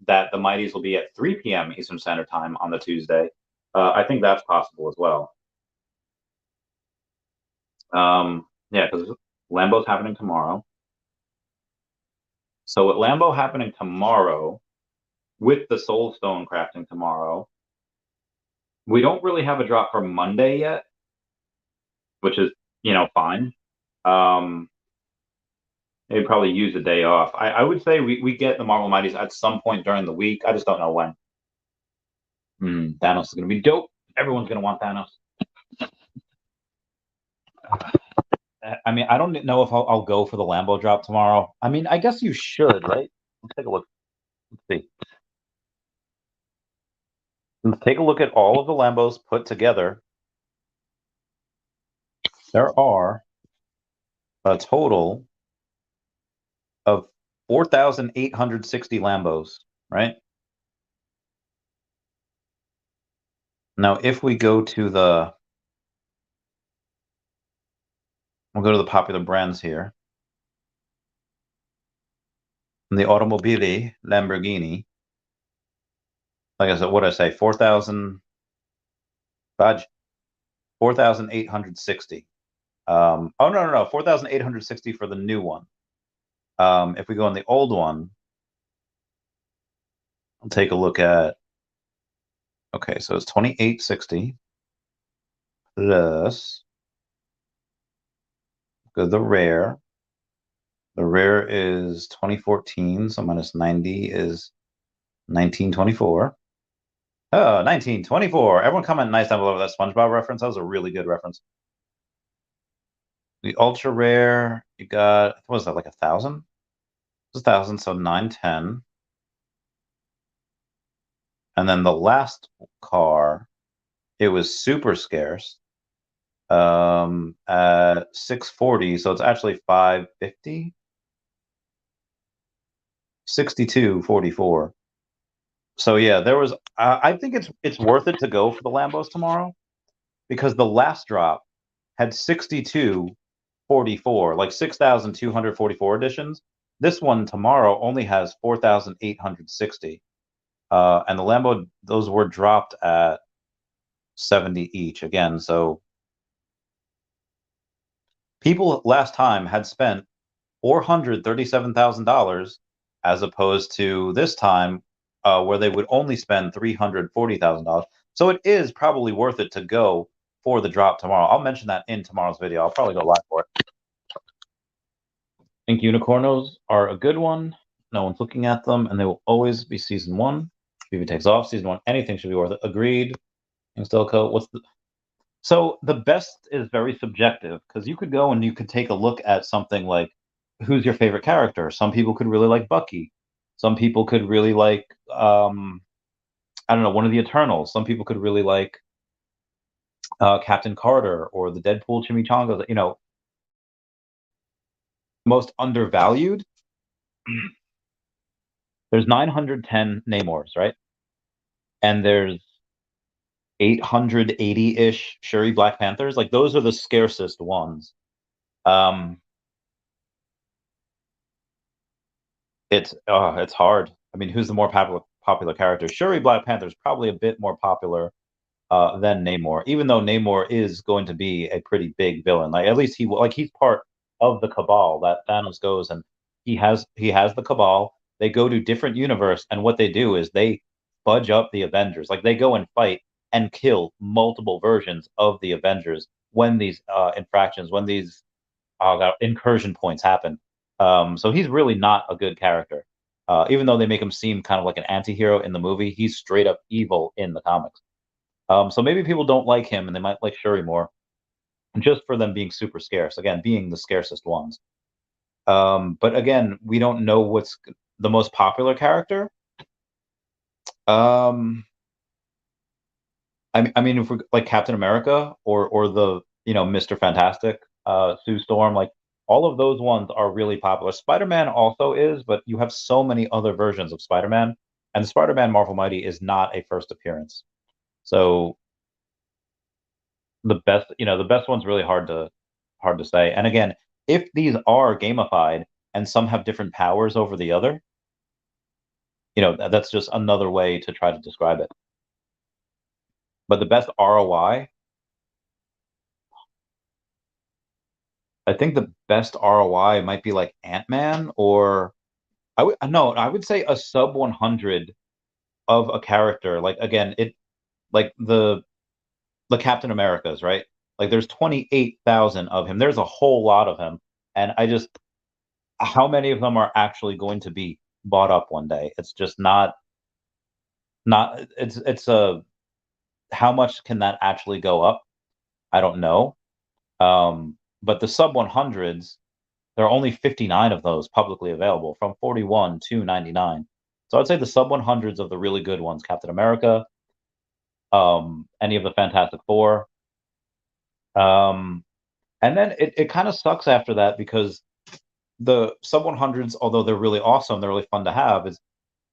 that the Mighties will be at 3 p.m. Eastern Standard Time on the Tuesday. I think that's possible as well. Yeah, because Lambo's happening tomorrow. So with Lambo happening tomorrow, with the Soul Stone crafting tomorrow, we don't really have a drop for Monday yet, which is, fine. Maybe probably use a day off. I would say we get the Marvel Mighties at some point during the week. I just don't know when. Thanos is going to be dope. Everyone's going to want Thanos. I mean, I don't know if I'll go for the Lambo drop tomorrow. I mean, I guess you should, right? Let's take a look. Let's see. Let's take a look at all of the Lambos put together. There are a total of 4,860 Lambos, right? Now, if we go to the, we'll go to the popular brands here. And the Automobili Lamborghini, like I said, what did I say? 4,860. Oh, no, 4,860 for the new one. If we go on the old one, I'll take a look at, okay, so it's 2,860 plus the rare. The rare is 2014, so minus 90 is 1924. Oh, 1924. Everyone comment nice down below that SpongeBob reference. That was a really good reference. The ultra rare, you got, what was that, like 1,000? It's 1,000, so 910. And then the last car, it was super scarce at 640, so it's actually 550. 62.44. So yeah, there was. I think it's worth it to go for the Lambos tomorrow because the last drop had 62.44, like 6,244 editions. This one tomorrow only has 4,860, and the Lambo, those were dropped at 70 each again. So people last time had spent $437,000 as opposed to this time where they would only spend $340,000. So it is probably worth it to go for the drop tomorrow. I'll mention that in tomorrow's video. I'll probably go live for it. I think unicornos are a good one. No one's looking at them, and they will always be season 1. If it takes off season 1, anything should be worth it. Agreed. And still what's the... So the best is very subjective because you could go and you could take a look at something like, who's your favorite character? Some people could really like Bucky. Some people could really like, I don't know, one of the Eternals. Some people could really like Captain Carter or the Deadpool chimichangas. You know, most undervalued. There's 910 Namors, right? And there's 880-ish Shuri Black Panthers. Like those are the scarcest ones. It's hard. I mean, who's the more popular character? Shuri Black Panther is probably a bit more popular than Namor, even though Namor is going to be a pretty big villain. Like at least he's part of the Cabal that Thanos goes and he has the Cabal. They go to different universe, and what they do is they fudge up the Avengers. Like they go and fight and kill multiple versions of the Avengers when these infractions, when these incursion points happen. So he's really not a good character. Even though they make him seem kind of like an anti-hero in the movie, he's straight up evil in the comics. So maybe people don't like him and they might like Shuri more just for them being super scarce. Again, being the scarcest ones. But again, we don't know what's the most popular character. I mean, if we're like Captain America or the, Mr. Fantastic, Sue Storm, like all of those ones are really popular. Spider-Man also is, but you have so many other versions of Spider-Man, and the Spider-Man Marvel Mighty is not a first appearance. So the best one's really hard to say. And again, if these are gamified and some have different powers over the other, that's just another way to try to describe it. But the best ROI, I think the best ROI might be like Ant-Man, or I would say a sub 100 of a character. Like again, like the Captain Americas, right? Like there's 28,000 of him. There's a whole lot of him, and how many of them are actually going to be bought up one day? It's just not. It's how much can that actually go up? I don't know. But the sub 100s, there are only 59 of those publicly available from 41 to 99. So I'd say the sub 100s of the really good ones, Captain America, any of the Fantastic Four. And then it kind of sucks after that because the sub 100s, although they're really awesome, they're really fun to have, is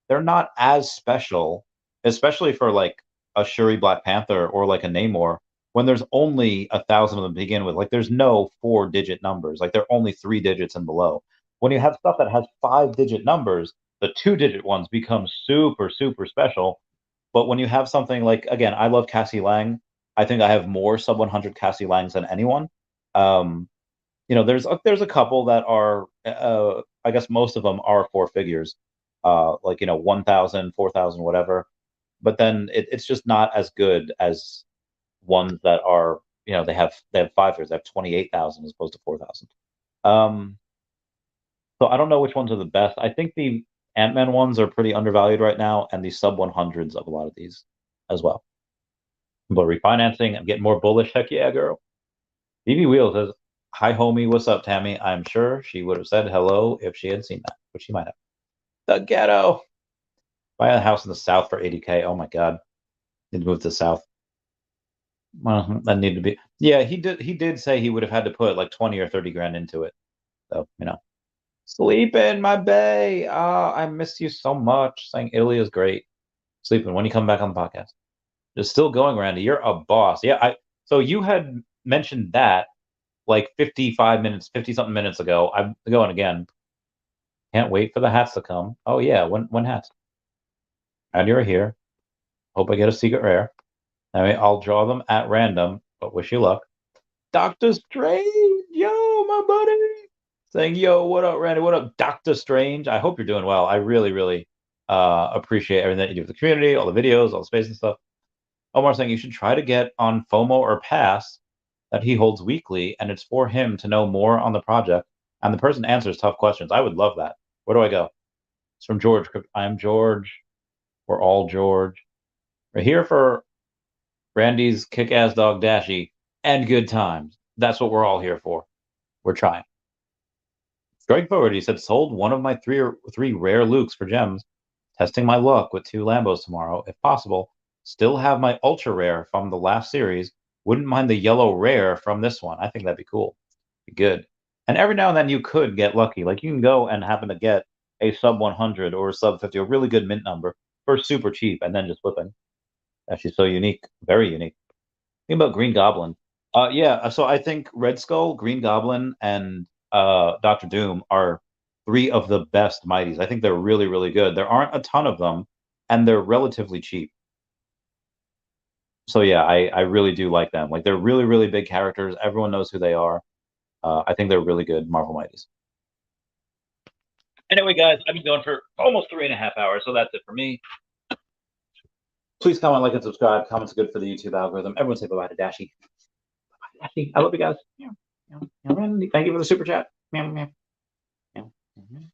they're not as special, especially for like a Shuri Black Panther or like a Namor, when there's only 1,000 of them to begin with. Like there's no 4-digit numbers. Like they're only 3 digits and below. When you have stuff that has 5-digit numbers, the 2-digit ones become super, super special. But when you have something like, again, I love Cassie Lang. I think I have more sub 100 Cassie Langs than anyone. Um, there's a couple that are, I guess most of them are 4 figures, like 1,000, 4,000, whatever. But then it's just not as good as ones that are, they have 5 figures, they have 28,000 as opposed to 4,000. So I don't know which ones are the best. I think the Ant-Man ones are pretty undervalued right now, and the sub 100s of a lot of these as well. But refinancing, I'm getting more bullish. Heck yeah, girl. BB Wheel says, "Hi, homie. What's up, Tammy?" I'm sure she would have said hello if she had seen that, but she might have. The ghetto. Buy a house in the South for 80K. Oh my God. Need to move to the South. Well, that need to be. Yeah, he did say he would have had to put like 20 or 30 grand into it. So, Sleeping, my bae. I miss you so much. Saying Italy is great. Sleeping. When you come back on the podcast. It's still going, Randy. You're a boss. Yeah, so you had mentioned that like 55 minutes, 50 something minutes ago. I'm going again. Can't wait for the hats to come. Oh yeah, when hats? And you're here. Hope I get a secret rare. I mean, I'll draw them at random, but wish you luck. Doctor Strange, yo, my buddy. Saying, yo, what up, Randy? What up, Doctor Strange? I hope you're doing well. I really, really appreciate everything that you do for the community, all the videos, all the space and stuff. Omar saying you should try to get on FOMO or Pass that he holds weekly, and it's for him to know more on the project. And the person answers tough questions. I would love that. Where do I go? It's from George. I'm George. We're all George. We're here for Randy's kick-ass dog Dashy and good times. That's what we're all here for. We're trying. Strike forward. He said, sold one of my three rare Lukes for gems. Testing my luck with 2 Lambos tomorrow, if possible. Still have my ultra rare from the last series. Wouldn't mind the yellow rare from this one. I think that'd be cool. Be good. And every now and then you could get lucky. Like you can go and happen to get a sub 100 or a sub 50, a really good mint number for super cheap, and then just flipping. Actually, so unique, very unique. Think about Green Goblin. Yeah. So I think Red Skull, Green Goblin, and Doctor Doom are 3 of the best mighties. I think they're really, really good. There aren't a ton of them, and they're relatively cheap. So yeah, I really do like them. Like they're really, really big characters. Everyone knows who they are. I think they're really good Marvel mighties. Anyway, guys, I've been going for almost 3.5 hours, so that's it for me. Please comment, like, and subscribe. Comments are good for the YouTube algorithm. Everyone say bye-bye to Dashy. Bye-bye, Dashy. I love you guys. Thank you for the super chat.